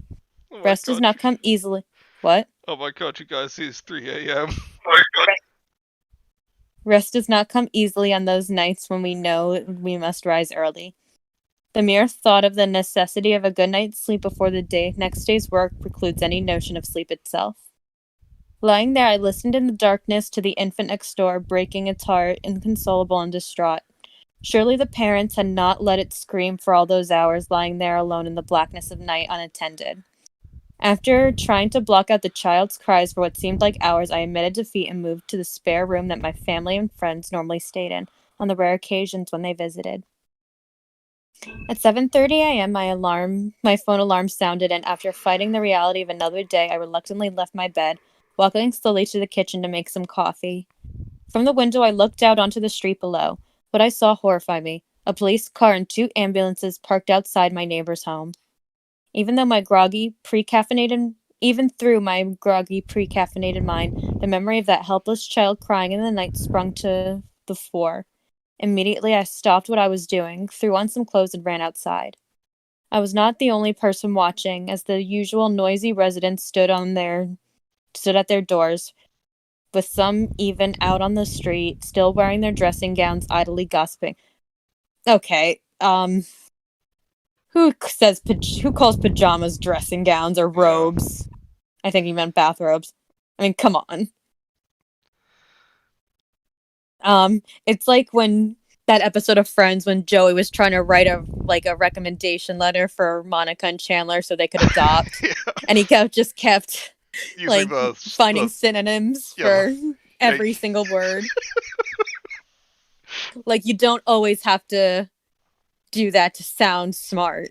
Rest does not come easily. What? Oh my god, you guys, it's 3 a.m. Rest does not come easily on those nights when we know we must rise early. The mere thought of the necessity of a good night's sleep before the next day's work precludes any notion of sleep itself. Lying there, I listened in the darkness to the infant next door, breaking its heart, inconsolable and distraught. Surely the parents had not let it scream for all those hours, lying there alone in the blackness of night, unattended. After trying to block out the child's cries for what seemed like hours, I admitted defeat and moved to the spare room that my family and friends normally stayed in, on the rare occasions when they visited. At 7:30 a.m., my phone alarm sounded, and after fighting the reality of another day, I reluctantly left my bed, walking slowly to the kitchen to make some coffee. From the window, I looked out onto the street below. What I saw horrified me. A police car and 2 ambulances parked outside my neighbor's home. Even through my groggy, pre-caffeinated mind, the memory of that helpless child crying in the night sprung to the fore. Immediately, I stopped what I was doing, threw on some clothes, and ran outside. I was not the only person watching, as the usual noisy residents stood at their doors, with some even out on the street, still wearing their dressing gowns, idly gossiping. Okay, who calls pajamas dressing gowns or robes? Yeah. I think he meant bathrobes. I mean, come on. It's like when that episode of Friends when Joey was trying to write a recommendation letter for Monica and Chandler so they could adopt, yeah. And he kept using finding synonyms for every single word. Like, you don't always have to do that to sound smart.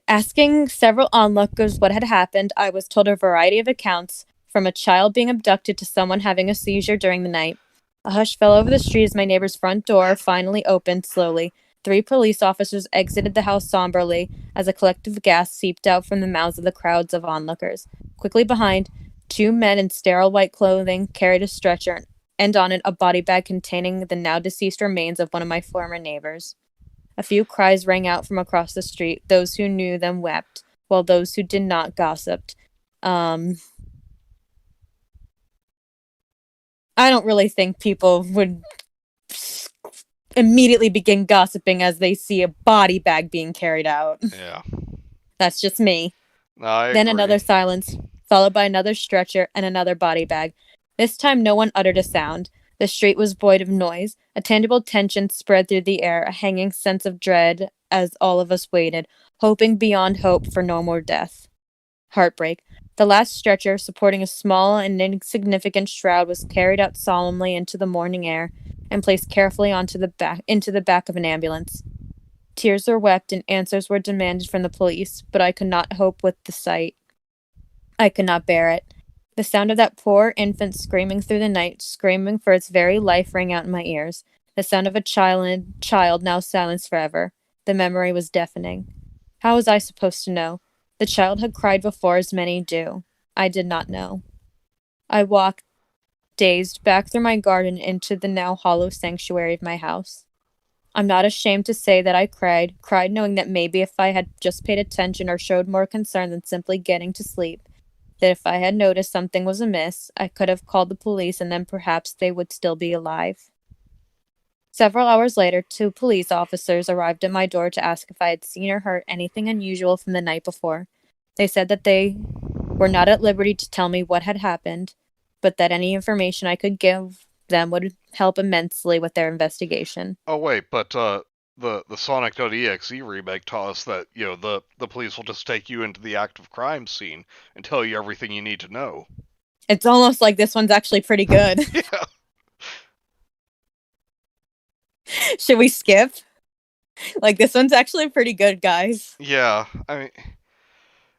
Asking several onlookers what had happened, I was told a variety of accounts, from a child being abducted to someone having a seizure during the night. A hush fell over the street as my neighbor's front door finally opened slowly. 3 police officers exited the house somberly as a collective gasp seeped out from the mouths of the crowds of onlookers. Quickly behind, 2 men in sterile white clothing carried a stretcher, and on it a body bag containing the now deceased remains of one of my former neighbors. A few cries rang out from across the street. Those who knew them wept, while those who did not gossiped. I don't really think people would immediately begin gossiping as they see a body bag being carried out. Yeah. That's just me. No, I Then agree. Another silence, followed by another stretcher and another body bag. This time no one uttered a sound. The street was void of noise. A tangible tension spread through the air, a hanging sense of dread as all of us waited, hoping beyond hope for no more death. Heartbreak. The last stretcher, supporting a small and insignificant shroud, was carried out solemnly into the morning air and placed carefully into the back of an ambulance. Tears were wept and answers were demanded from the police, but I could not cope with the sight. I could not bear it. The sound of that poor infant screaming through the night, screaming for its very life, rang out in my ears. The sound of a child now silenced forever. The memory was deafening. How was I supposed to know? The child had cried before, as many do. I did not know. I walked, dazed, back through my garden into the now hollow sanctuary of my house. I'm not ashamed to say that I cried knowing that maybe if I had just paid attention or showed more concern than simply getting to sleep, that if I had noticed something was amiss, I could have called the police and then perhaps they would still be alive. Several hours later, 2 police officers arrived at my door to ask if I had seen or heard anything unusual from the night before. They said that they were not at liberty to tell me what had happened, but that any information I could give them would help immensely with their investigation. Oh wait, but the Sonic.exe remake taught us that, the police will just take you into the active crime scene and tell you everything you need to know. It's almost like this one's actually pretty good. Yeah. Should we skip? Like, this one's actually pretty good, guys. Yeah, I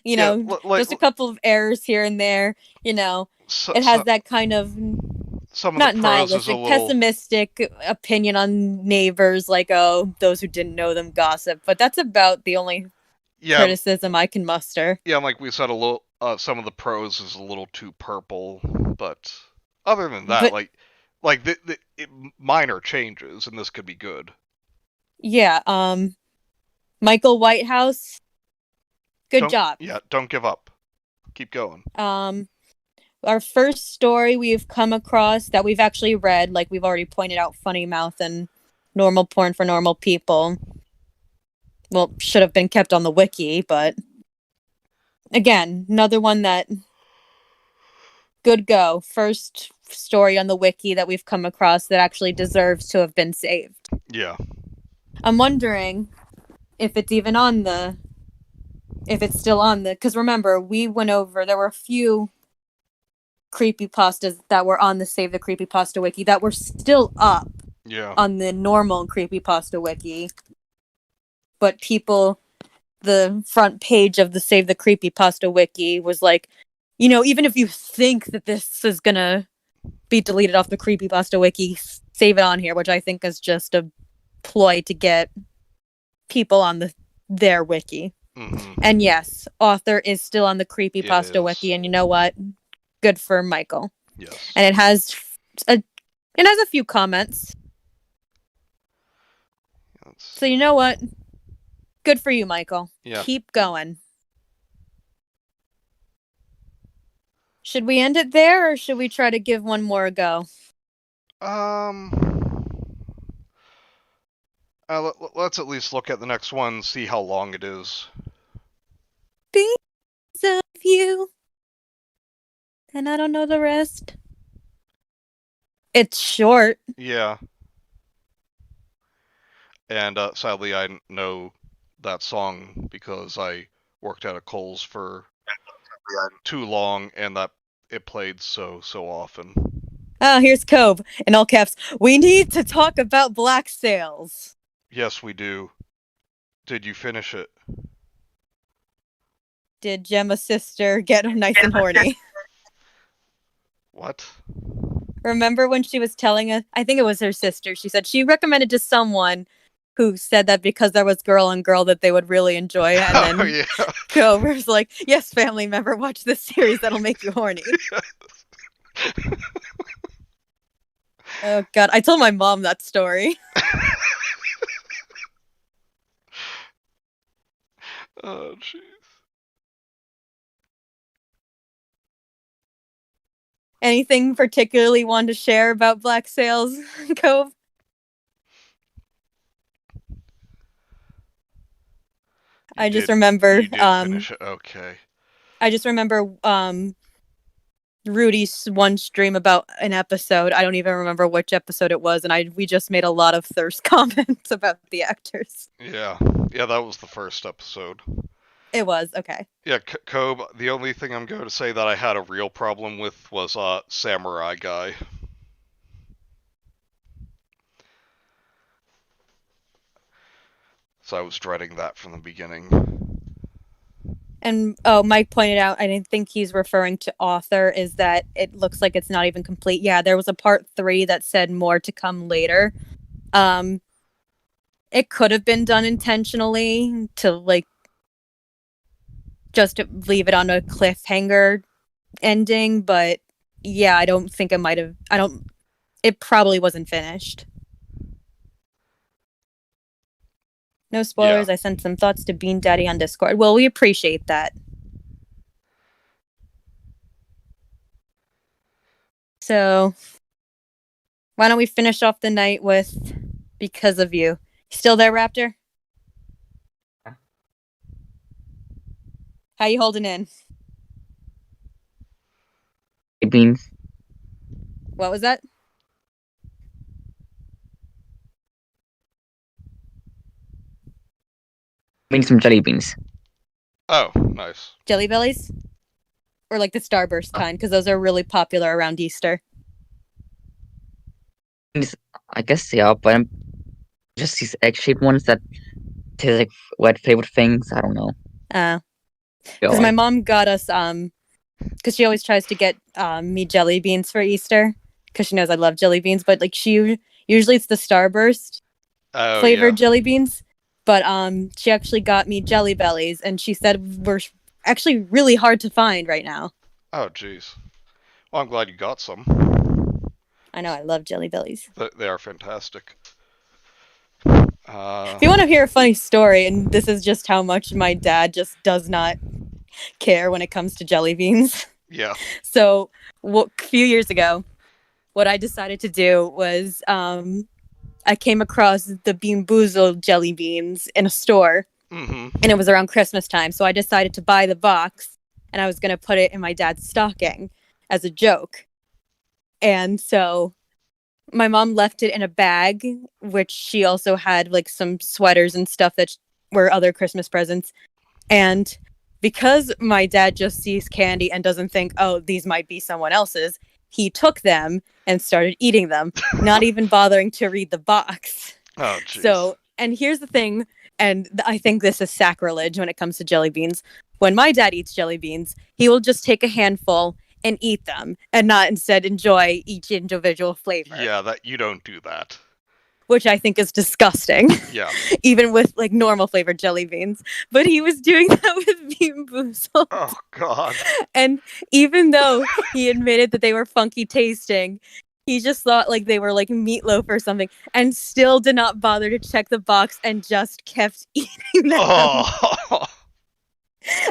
mean... just a couple of errors here and there, it has that kind of... Some of not the nihilistic, pessimistic opinion on neighbors, like, oh, those who didn't know them gossip. But that's about the only criticism I can muster. Yeah, like we said, some of the prose is a little too purple, but other than that, minor changes, and this could be good. Yeah, Michael Whitehouse, good job. Yeah, don't give up. Keep going. Our first story we've come across that we've actually read, like we've already pointed out, Funny Mouth and Normal Porn for Normal People. Well, should have been kept on the wiki, but again, another one that good go. First story on the wiki that we've come across that actually deserves to have been saved. Yeah. I'm wondering if it's even if it's still on because remember, we went over, there were a few creepypastas that were on the Save the Creepypasta wiki that were still up on the normal Creepypasta wiki. But the front page of the Save the Creepypasta wiki was like, even if you think that this is gonna be deleted off the Creepypasta wiki, save it on here, which I think is just a ploy to get people on their wiki. Mm-hmm. And yes, author is still on the Creepypasta is. wiki, and you know what? Good for Michael. Yes. And it has a few comments. So you know what? Good for you, Michael. Yeah. Keep going. Should we end it there, or should we try to give one more a go? Let's at least look at the next one, see how long it is. Because of you. And I don't know the rest. It's short. Yeah. And sadly, I know that song because I worked at a Kohl's for too long, and that it played so often. Oh, here's Cove in all caps. We need to talk about black sails. Yes, we do. Did you finish it? Did Gemma's sister get nice and horny? What? Remember when she was telling us, I think it was her sister, she said she recommended to someone who said that because there was girl on girl that they would really enjoy it. And then yeah. Cover's like, yes, family member, watch this series that'll make you horny. Oh, God. I told my mom that story. Oh, jeez. Anything particularly want to share about Black Sails, Cove? I just remember. You did finish it. Okay. I just remember Rudy's one stream about an episode. I don't even remember which episode it was, and we just made a lot of thirst comments about the actors. Yeah, that was the first episode. It was, okay. Yeah, Kobe, the only thing I'm going to say that I had a real problem with was Samurai Guy. So I was dreading that from the beginning. And Mike pointed out, I didn't think he's referring to author, is that it looks like it's not even complete. Yeah, there was a part 3 that said more to come later. It could have been done intentionally to just to leave it on a cliffhanger ending, but yeah, I don't think it might have. It probably wasn't finished. No spoilers. Yeah. I sent some thoughts to Bean Daddy on Discord. Well, we appreciate that. So, why don't we finish off the night with Because of You? Still there, Raptor? How you holding in? Beans. What was that? Some jelly beans. Oh, nice. Jelly bellies? Or like the Starburst kind, because those are really popular around Easter. I guess they are, but just these egg-shaped ones that taste like wet flavored things. I don't know. Because my mom got us, because she always tries to get me jelly beans for Easter, because she knows I love jelly beans, but usually it's the Starburst flavored jelly beans. But she actually got me Jelly Bellies, and she said we're actually really hard to find right now. Oh, jeez. Well, I'm glad you got some. I know, I love Jelly Bellies. They are fantastic. If you want to hear a funny story, and this is just how much my dad just does not care when it comes to jelly beans. Yeah. So, a few years ago, what I decided to do was I came across the Bean Boozled jelly beans in a store, and it was around Christmas time. So I decided to buy the box, and I was going to put it in my dad's stocking as a joke. And so my mom left it in a bag, which she also had some sweaters and stuff that were other Christmas presents. And because my dad just sees candy and doesn't think, oh, these might be someone else's, he took them and started eating them, not even bothering to read the box. Oh, jeez. So, and here's the thing, and I think this is sacrilege when it comes to jelly beans. when my dad eats jelly beans, he will just take a handful and eat them and not instead enjoy each individual flavor. Yeah, that you don't do that. Which I think is disgusting. Yeah. Even with like normal flavored jelly beans. But he was doing that with Bean Boozled. Oh God. And even though he admitted that they were funky tasting, he just thought like they were like meatloaf or something and still did not bother to check the box and just kept eating them. Oh.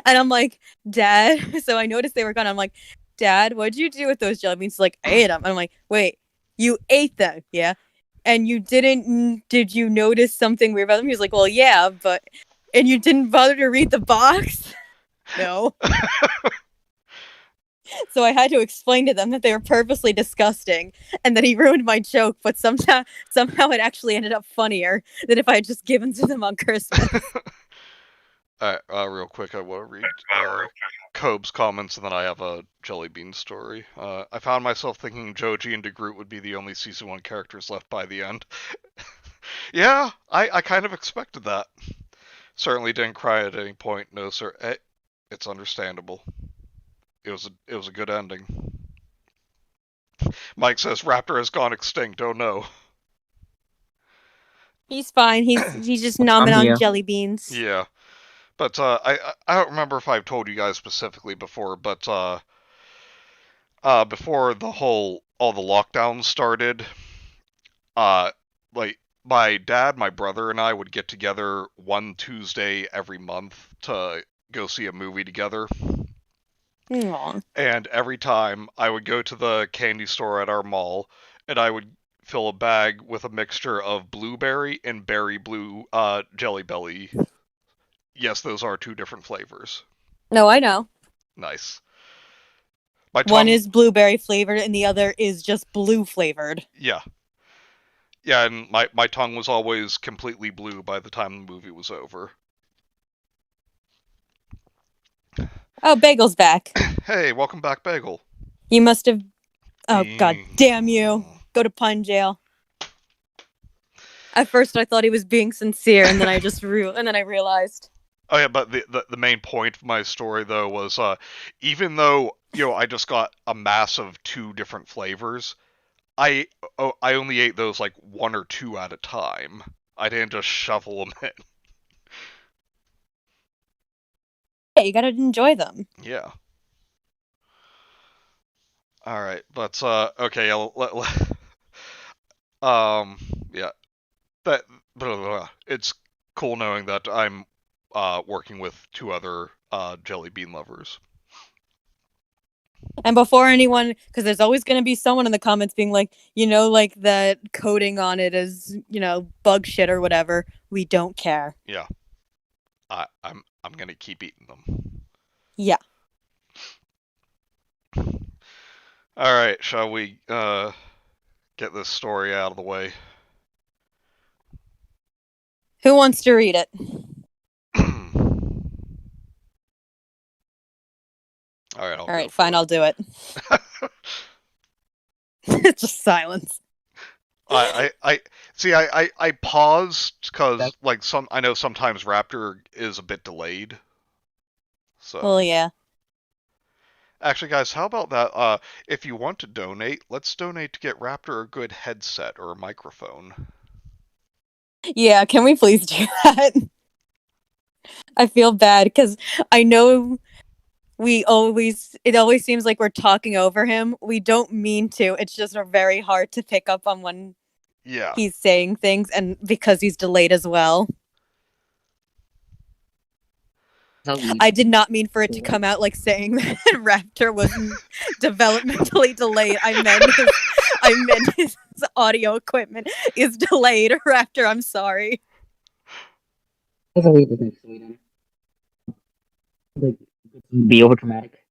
And I'm like, Dad. So I noticed they were gone. I'm like, Dad, what'd you do with those jelly beans? He's like, I ate them. And I'm like, wait, you ate them? Yeah. And you did you notice something weird about them? He was like, well, yeah, and you didn't bother to read the box? No. So I had to explain to them that they were purposely disgusting and that he ruined my joke, but somehow it actually ended up funnier than if I had just given to them on Christmas. Alright, real quick, I want to read Cobe's comments, and then I have a jelly bean story. I found myself thinking Joji and DeGroot would be the only season 1 characters left by the end. Yeah, I kind of expected that. Certainly didn't cry at any point, no sir. It's understandable. It was a good ending. Mike says Raptor has gone extinct. Oh no. He's fine. He's just nomming on jelly beans. Yeah. But I don't remember if I've told you guys specifically before, but before all the lockdowns started, like my dad, my brother, and I would get together one Tuesday every month to go see a movie together. Aww. And every time I would go to the candy store at our mall, and I would fill a bag with a mixture of blueberry and berry blue Jelly Belly. Yes, those are 2 different flavors. No, I know. Nice. One is blueberry flavored and the other is just blue flavored. Yeah. Yeah, and my tongue was always completely blue by the time the movie was over. Oh, Bagel's back. Hey, welcome back, Bagel. You must have... Oh, God damn you. Go to pun jail. At first I thought he was being sincere, and then I realized. Oh yeah, but the main point of my story though was even though I just got a mass of 2 different flavors, I only ate those like 1 or 2 at a time. I didn't just shovel them in. Yeah, you gotta enjoy them. Yeah. All right, but okay, yeah, that it's cool knowing that I'm working with 2 other jelly bean lovers. And before anyone, because there's always going to be someone in the comments being like, like that coating on it is, bug shit or whatever. We don't care. Yeah, I'm gonna keep eating them. Yeah. All right, shall we get this story out of the way? Who wants to read it? All right, fine, I'll do it. It's just silence. I see. I paused because I know sometimes Raptor is a bit delayed. So. Well, yeah. Actually, guys, how about that? If you want to donate, let's donate to get Raptor a good headset or a microphone. Yeah, can we please do that? I feel bad because I know it always seems like we're talking over him. We don't mean to. It's just very hard to pick up on when he's saying things, and because he's delayed as well. I did not mean for it to come out like saying that Raptor was developmentally delayed. I meant his audio equipment is delayed. Raptor, I'm sorry. Be over dramatic.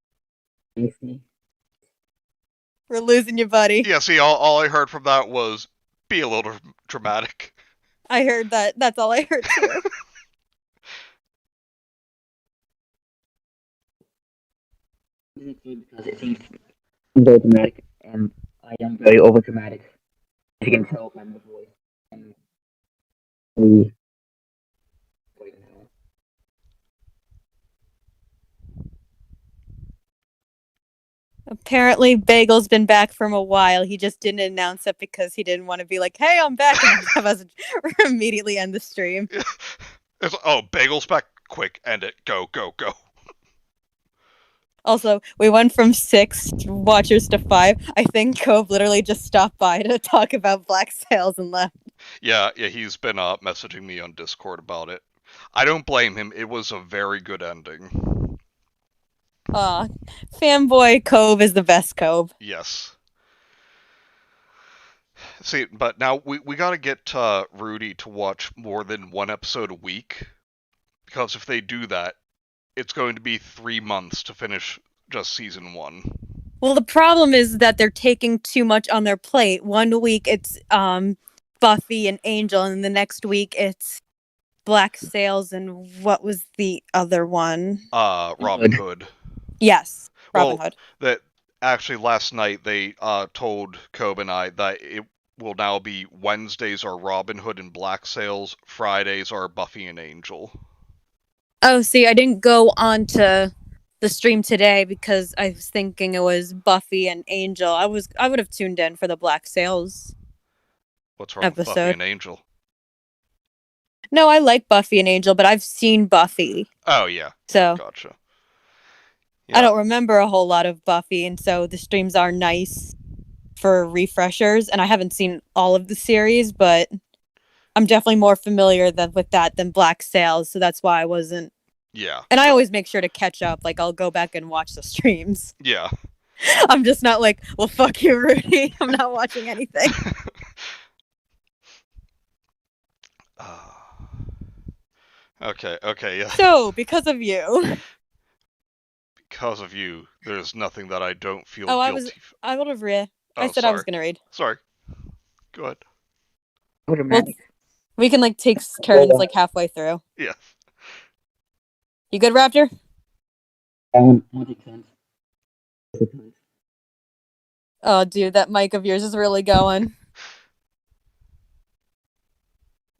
We're losing you, buddy. Yeah, see, all I heard from that was be a little dramatic. I heard that. That's all I heard too. Because it seems very dramatic, and I am very over dramatic. As you can tell by my voice. Apparently, Bagel's been back from a while. He just didn't announce it because he didn't want to be like, "Hey, I'm back," and then have us immediately end the stream. Oh, Bagel's back. Quick, end it. Go, go, go. Also, we went from 6 watchers to 5. I think Cove literally just stopped by to talk about Black Sails and left. Yeah, he's been messaging me on Discord about it. I don't blame him. It was a very good ending. Fanboy Cove is the best Cove. Yes. See, but now we gotta get Rudy to watch more than one episode a week. Because if they do that, it's going to be 3 months to finish just season 1. Well, the problem is that they're taking too much on their plate. One week it's Buffy and Angel, and the next week it's Black Sails and what was the other one? Robin Hood. Yes, Robin Well, Hood. That actually last night they told Cobb and I that it will now be Wednesdays are Robin Hood and Black Sails, Fridays are Buffy and Angel. Oh, see, I didn't go on to the stream today because I was thinking it was Buffy and Angel. I would have tuned in for the Black Sails. What's wrong with Buffy episode. and Angel? No, I like Buffy and Angel, but I've seen Buffy. Oh, yeah. So Gotcha. I don't remember a whole lot of Buffy, and so the streams are nice for refreshers. And I haven't seen all of the series, but I'm definitely more familiar with that than Black Sails, so that's why I wasn't. Yeah. And I always make sure to catch up. Like, I'll go back and watch the streams. Yeah. I'm just not like, well, fuck you, Rudy. I'm not watching anything. Okay, yeah. So, because of you. Because of you, there's nothing that I don't feel guilty for. I would have read. I said sorry. I was going to read. Sorry. Go ahead. Well, we can, like, take turns, like, halfway through. Yeah. You good, Raptor? Oh, dude, that mic of yours is really going.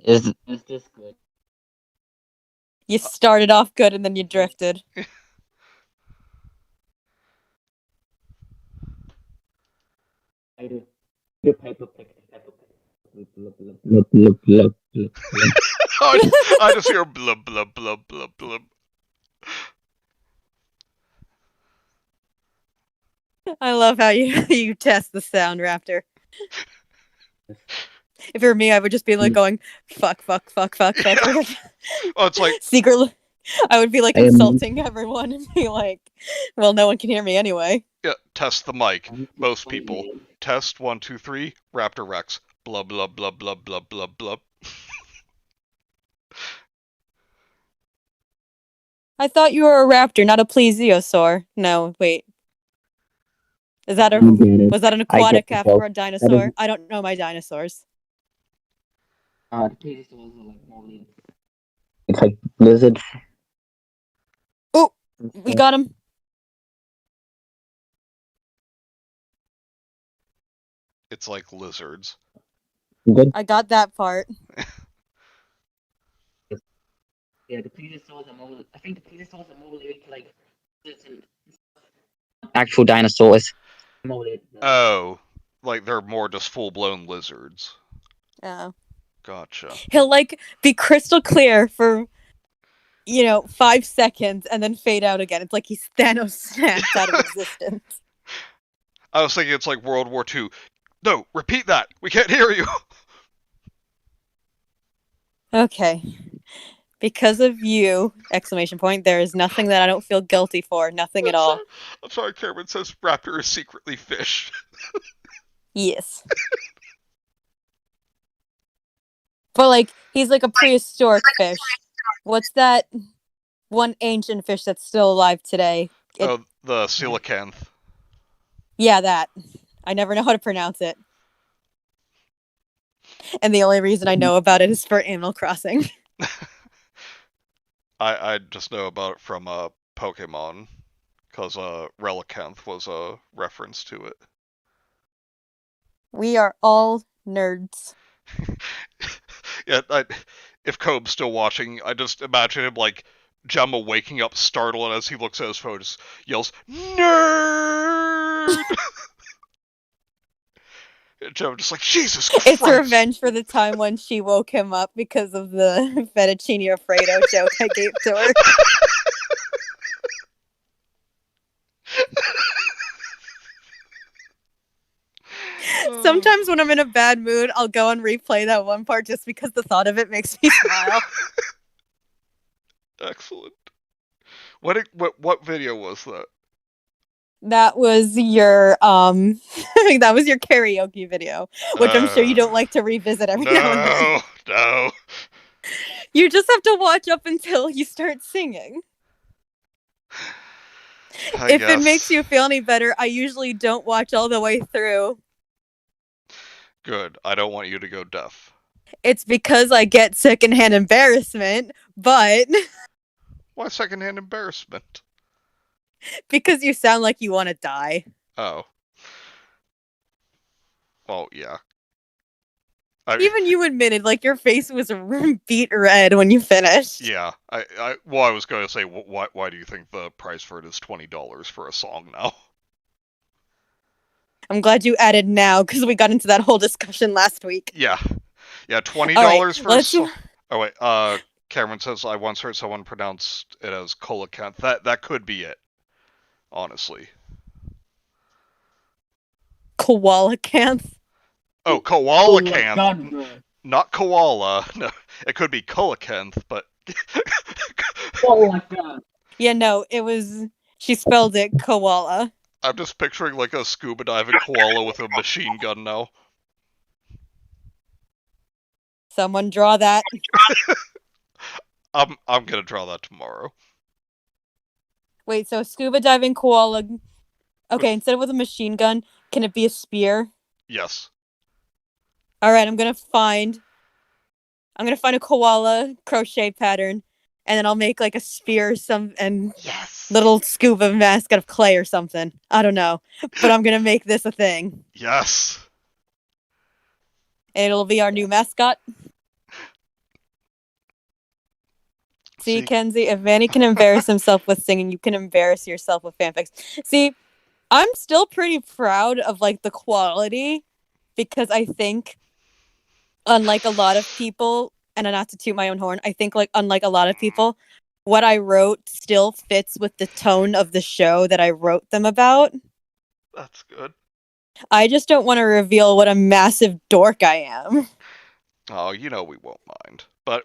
Is this good? You started off good and then you drifted. I do. I just hear blub blub blub blub blub. I love how you test the sound, Raptor. If it were me, I would just be like going, fuck, fuck, fuck, fuck, fuck. Yeah. Oh, it's like secretly, I would be like insulting everyone and be like, well, no one can hear me anyway. Yeah, test the mic. Most people. Test 1, 2, 3. Raptor Rex. Blub blub blub blub blub blub blub. I thought you were a raptor, not a plesiosaur. No, wait. Was that an aquatic after a dinosaur? I don't know my dinosaurs. The plesiosaurs are like mostly. It's like lizards. Oh, we got him. It's like lizards. Good. I got that part. Yeah, the plesiosaurs are mostly. I think the plesiosaurs are mostly like actual dinosaurs. Oh, like they're more just full-blown lizards. Oh. Gotcha. He'll like be crystal clear for 5 seconds and then fade out again. It's like he's Thanos snapped out of existence. I was thinking it's like World War II. No, repeat that. We can't hear you. Okay. Because of you, ! There is nothing that I don't feel guilty for. Nothing at all. I'm sorry, Cameron says Raptor is secretly fish. Yes. But like, he's like a prehistoric fish. What's that one ancient fish that's still alive today? The coelacanth. Yeah, that. I never know how to pronounce it. And the only reason I know about it is for Animal Crossing. I just know about it from Pokemon, because Relicanth was a reference to it. We are all nerds. Yeah, if Cobb's still watching, I just imagine him like Gemma waking up startled as he looks at his phone, just yells, "Nerd!" Nerd! And Joe just like, Jesus Christ! It's revenge for the time when she woke him up because of the fettuccine Alfredo joke I gave to her. Sometimes when I'm in a bad mood, I'll go and replay that one part just because the thought of it makes me smile. Excellent. What video was that? That was your that was your karaoke video, which I'm sure you don't like to revisit every now and then. No. You just have to watch up until you start singing. If it makes you feel any better, I usually don't watch all the way through. Good. I don't want you to go deaf. It's because I get secondhand embarrassment, but Why secondhand embarrassment? because you sound like you want to die. Oh. Well, yeah. Even you admitted, like, your face was beet red when you finished. Yeah. I was going to say, why do you think the price for it is $20 for a song now? I'm glad you added now, because we got into that whole discussion last week. Yeah. Yeah, $20 right, for a song. Oh, wait. Cameron says, I once heard someone pronounce it as coelacanth. That could be it. Honestly. Koalacanth? Oh, koalacanth. Not koala. No, it could be coelacanth, but... Yeah, no, it was... She spelled it koala. I'm just picturing like a scuba diving koala with a machine gun now. Someone draw that. I'm gonna draw that tomorrow. Wait, so scuba diving koala... Okay, instead of with a machine gun, can it be a spear? Yes. Alright, I'm gonna find a koala crochet pattern, and then I'll make like a spear and yes! Little scuba mask out of clay or something. I don't know. But I'm gonna make this a thing. Yes! And it'll be our new mascot. See, Kenzie, if Vanny can embarrass himself with singing, you can embarrass yourself with fanfics. See, I'm still pretty proud of like the quality, because I think, unlike a lot of people, and not to toot my own horn, I think like unlike a lot of people, what I wrote still fits with the tone of the show that I wrote them about. That's good. I just don't want to reveal what a massive dork I am. Oh, you know we won't mind. But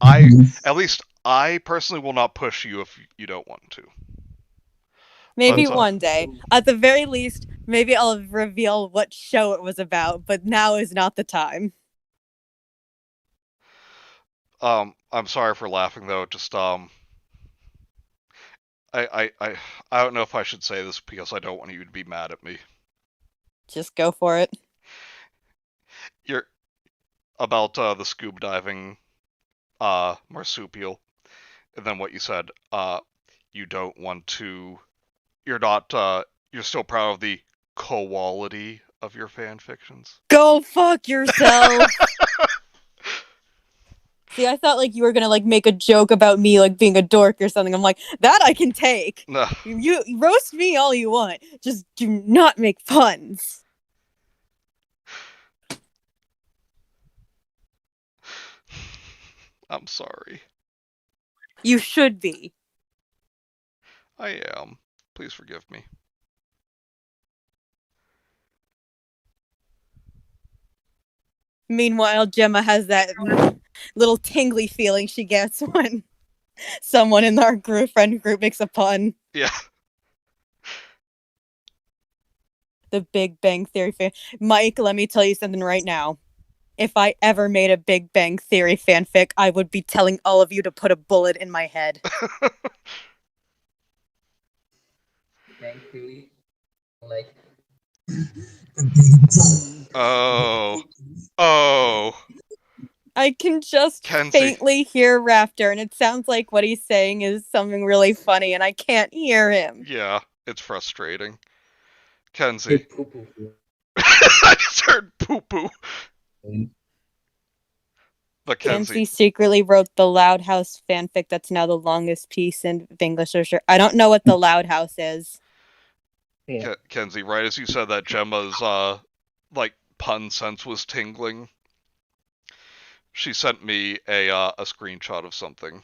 at least I personally will not push you if you don't want to. Maybe one day. At the very least, maybe I'll reveal what show it was about, but now is not the time. I'm sorry for laughing though, just I don't know if I should say this because I don't want you to be mad at me. Just go for it. You're about the scuba diving marsupial, and then what you said, you don't want to, you're not you're still proud of the quality of your fan fictions. Go fuck yourself. See, I thought like you were gonna like make a joke about me like being a dork or something. I'm like, that I can take. No. You roast me all you want. Just do not make puns. I'm sorry. You should be. I am. Please forgive me. Meanwhile, Gemma has that little tingly feeling she gets when someone in our friend group makes a pun. Yeah. The Big Bang Theory fan. Mike, let me tell you something right now. If I ever made a Big Bang Theory fanfic, I would be telling all of you to put a bullet in my head. Bang Theory, like. Oh. I can just Kenzie. faintly hear Raptor, and it sounds like what he's saying is something really funny, and I can't hear him. Yeah, it's frustrating. Kenzie. I just heard poo-poo. But Kenzie secretly wrote the Loud House fanfic that's now the longest piece in English literature. I don't know what the Loud House is. Yeah. Kenzie, right as you said that, Gemma's like pun sense was tingling. She sent me a screenshot of something.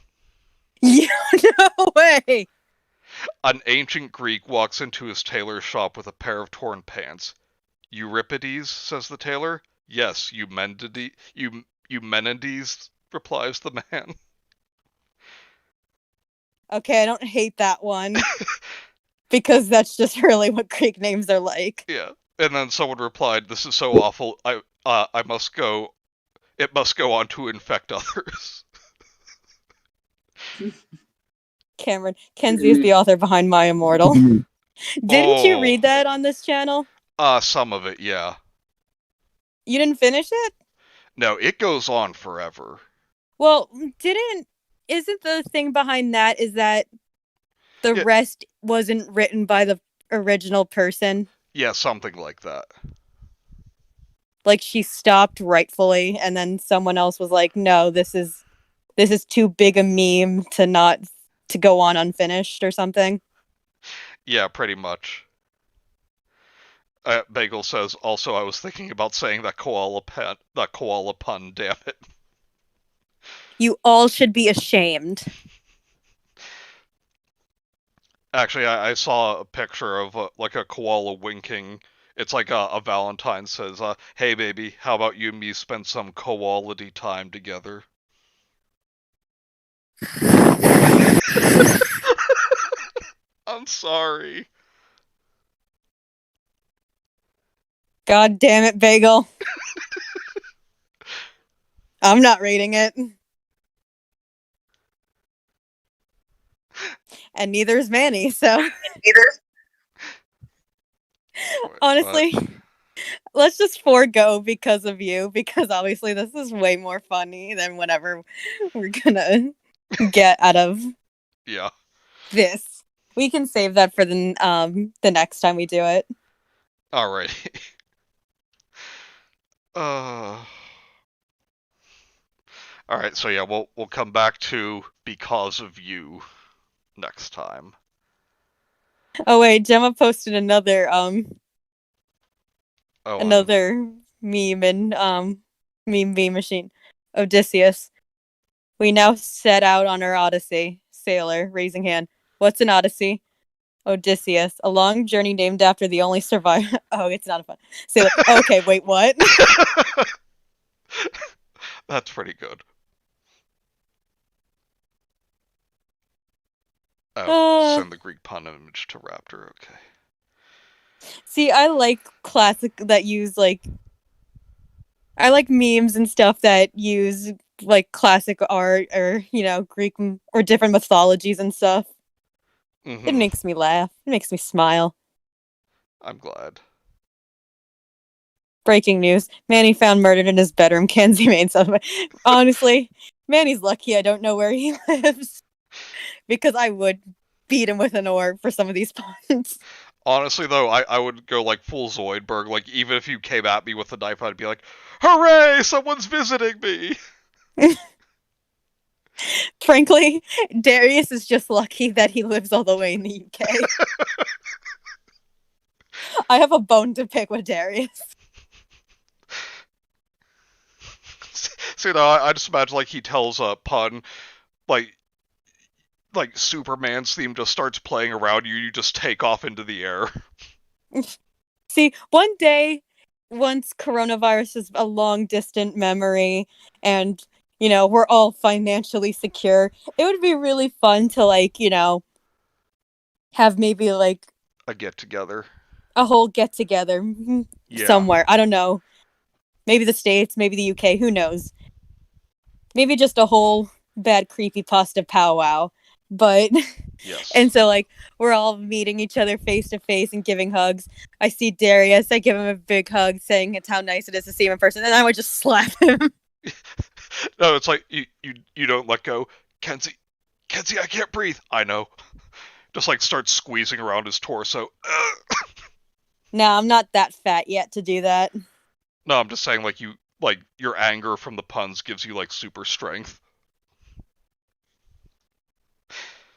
Yeah, no way. An ancient Greek walks into his tailor's shop with a pair of torn pants. Euripides, says the tailor. Yes, Eumenides, replies the man. Okay, I don't hate that one because that's just really what Greek names are like. Yeah. And then someone replied, "This is so awful. I must go. It must go on to infect others." Cameron, Kenzie is the author behind My Immortal. Didn't you Oh, read that on this channel? some of it, yeah. You didn't finish it? No, it goes on forever. Well, isn't the thing behind that is that the Yeah, rest wasn't written by the original person? yeah, something like that. Like she stopped rightfully and then someone else was like, "No, this is too big a meme to go on unfinished or something." Yeah, pretty much. Bagel says, also, I was thinking about saying that koala pun, damn it. You all should be ashamed. Actually, I saw a picture of like a koala winking. It's like a Valentine says, "Hey baby, how about you and me spend some koality time together?" I'm sorry. God damn it, Bagel. I'm not reading it. And neither is Manny, so honestly, let's just forego because of you, because obviously this is way more funny than whatever we're gonna get out of Yeah. this. We can save that for the next time we do it. Alrighty. Uh. Alright, so yeah, we'll come back to Because of You next time. Oh wait, Gemma posted Oh, another meme in meme machine. Odysseus. We now set out on our odyssey. Sailor, raising hand. What's an odyssey? Odysseus, a long journey named after the only survivor. Oh, it's not a fun. Sailor. Okay, wait, what? That's pretty good. Oh, send the Greek pun image to Raptor, okay. See, I like classic that use like I like memes and stuff that use like classic art or, Greek or different mythologies and stuff. It makes me laugh. It makes me smile. I'm glad. Breaking news. Manny found murdered in his bedroom. Kenzie made something. Honestly, Manny's lucky I don't know where he lives. Because I would beat him with an oar for some of these puns. Honestly, though, I would go like full Zoidberg. Like, even if you came at me with a knife, I'd be like, "Hooray! Someone's visiting me!" Frankly, Darius is just lucky that he lives all the way in the UK. I have a bone to pick with Darius. So, I just imagine like he tells a pun, like Superman's theme just starts playing around you. You just take off into the air. See, one day, once coronavirus is a long distant memory and, we're all financially secure, it would be really fun to, like, have maybe like A get together. a whole get together somewhere. I don't know. Maybe the States, maybe the UK, who knows? Maybe just a whole bad creepypasta powwow. But Yes. and so like we're all meeting each other face to face and giving hugs. I see Darius, I give him a big hug, saying it's how nice it is to see him in person, and I would just slap him. No, it's like you don't let go. Kenzie, I can't breathe. I know. Just like starts squeezing around his torso. No, I'm not that fat yet to do that. No, I'm just saying like your anger from the puns gives you like super strength.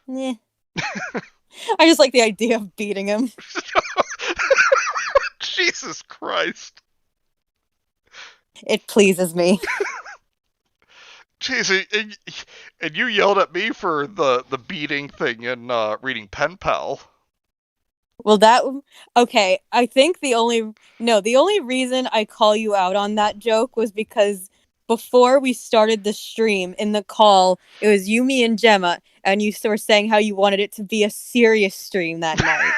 I just like the idea of beating him. Jesus Christ. It pleases me. Jeez, and you yelled at me for the beating thing and reading Pen Pal. Well, okay. I think the only reason I call you out on that joke was because before we started the stream in the call, it was you, me, and Gemma, and you were saying how you wanted it to be a serious stream that night.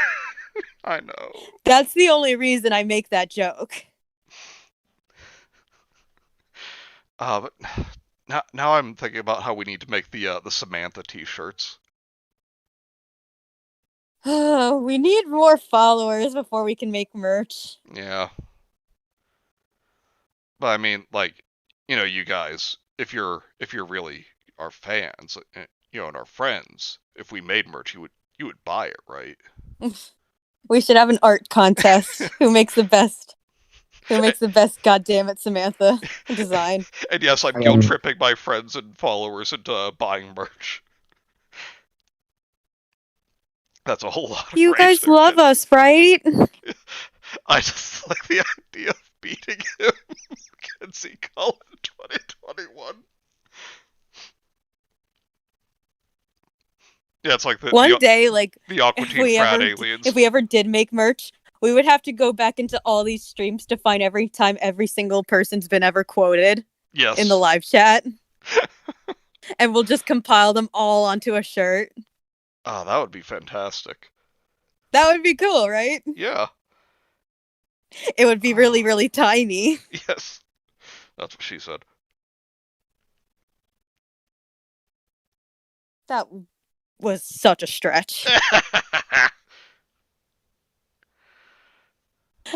I know. That's the only reason I make that joke. But now I'm thinking about how we need to make the Samantha t-shirts. We need more followers before we can make merch. Yeah. But I mean, like, you guys, if you're really our fans, and our friends, if we made merch, you would buy it, right? We should have an art contest. Who makes the best? Who makes the best goddammit Samantha design? And yes, I'm guilt tripping my friends and followers into buying merch. That's a whole lot of You rage guys there, love kid. us, right? I just like the idea of beating him. Kenzie Cullen 2021. Yeah, it's like One day, like the Aqua Teen frat aliens. if we ever did make merch, we would have to go back into all these streams to find every time every single person's been ever quoted Yes. in the live chat. And we'll just compile them all onto a shirt. Oh, that would be fantastic. That would be cool, right? Yeah. It would be really, really tiny. Yes. That's what she said. That was such a stretch.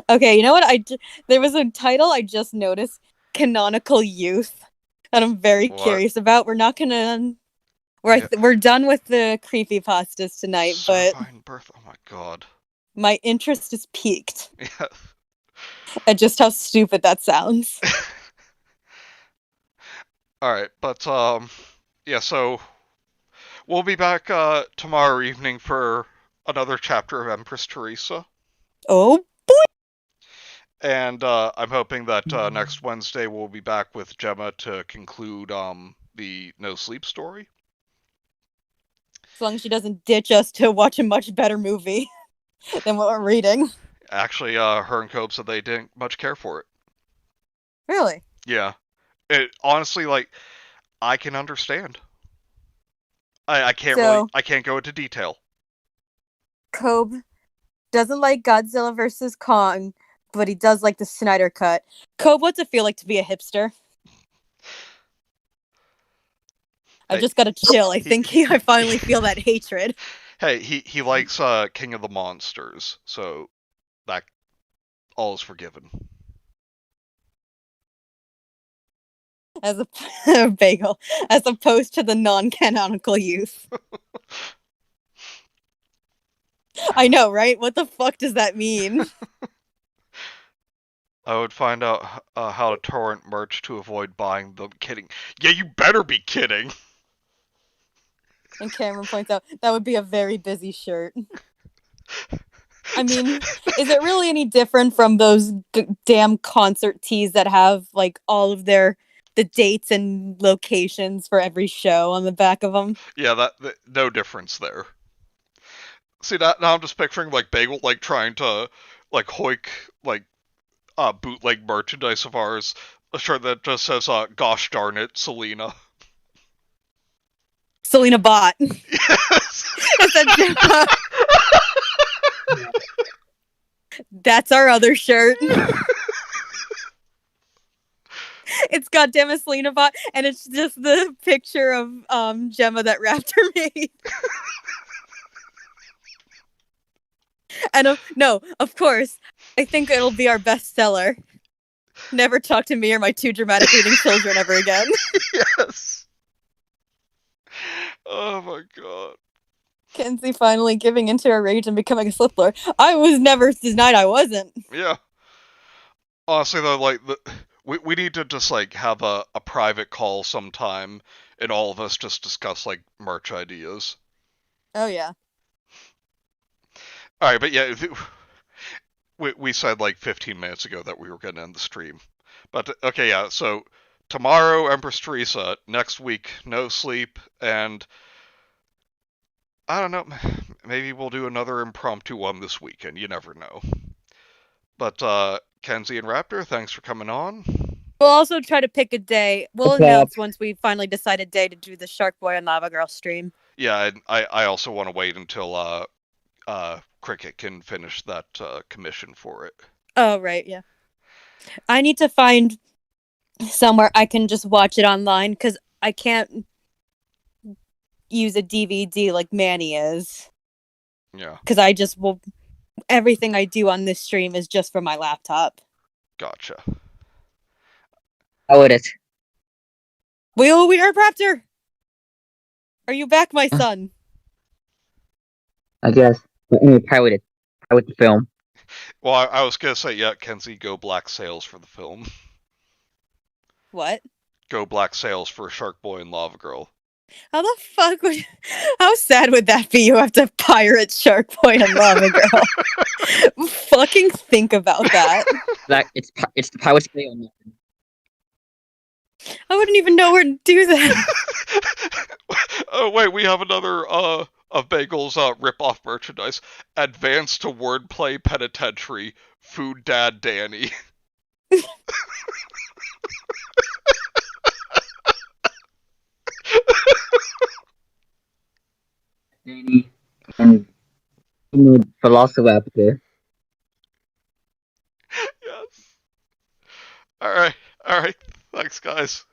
Okay, you know what? There was a title I just noticed, Canonical Youth, that I'm very curious about. We're not gonna... We're done with the creepypastas tonight, but... Birth. Oh my god. My interest is piqued. Yeah. At just how stupid that sounds. Alright, but, yeah, so... We'll be back, tomorrow evening for another chapter of Empress Teresa. Oh, boy! And, I'm hoping that, next Wednesday we'll be back with Gemma to conclude, the No Sleep story. As long as she doesn't ditch us to watch a much better movie than what we're reading. Actually, her and Cope said they didn't much care for it. Really? Yeah. Honestly, like, I can understand. I can't go into detail. Cobe doesn't like Godzilla vs. Kong, but he does like the Snyder Cut. Cobe, what's it feel like to be a hipster? I just gotta chill. I finally feel that hatred. Hey, he likes King of the Monsters, so that all is forgiven. As a bagel, as opposed to the non-canonical youth. I know, right? What the fuck does that mean? I would find out how to torrent merch to avoid buying them. Kidding. Yeah, you better be kidding. And Cameron points out, that would be a very busy shirt. I mean, is it really any different from those damn concert tees that have, like, all of the dates and locations for every show on the back of them? Yeah, that no difference there. See, now I'm just picturing, like, Bagel, like, trying to, like, hoik, like, bootleg merchandise of ours. A shirt that just says, gosh darn it, Selena. Selena Bot. Yes! That's our other shirt. It's goddamn Selena Bot, and it's just the picture of Gemma that Raptor made. And no, of course, I think it'll be our bestseller. Never talk to me or my two dramatic reading children ever again. Yes. Oh my god. Kenzie finally giving into her rage and becoming a Sith Lord. I was never denied I wasn't. Yeah. Honestly, though, like, we need to just, like, have a private call sometime, and all of us just discuss, like, merch ideas. Oh, yeah. Alright, but yeah, we said like 15 minutes ago that we were going to end the stream. But okay, yeah. So tomorrow, Empress Teresa. Next week, no sleep, and I don't know. Maybe we'll do another impromptu one this weekend. You never know. But Kenzie and Raptor, thanks for coming on. We'll also try to pick a day. We'll Okay. announce once we finally decide a day to do the Shark Boy and Lava Girl stream. Yeah, and I also want to wait until Cricket can finish that commission for it. Oh, right, yeah. I need to find somewhere I can just watch it online because I can't use a DVD like Manny is. Yeah. Because I just will. Everything I do on this stream is just for my laptop. Gotcha. How would it? We are Raptor! Are you back, my son? I guess. But anyway, pirate the film. Well, I was gonna say, yeah, Kenzie, go black sails for the film. What? Go black sails for Shark Boy and Lava Girl. How the fuck would... How sad would that be? You have to pirate Shark Boy and Lava Girl. Fucking think about that. Like it's the Pirates Bay or nothing. I wouldn't even know where to do that. Oh wait, we have another of Bagel's rip-off merchandise. Advanced to Wordplay Penitentiary, Food Dad Danny. Danny and Velociraptor. Yes. Alright. Thanks, guys.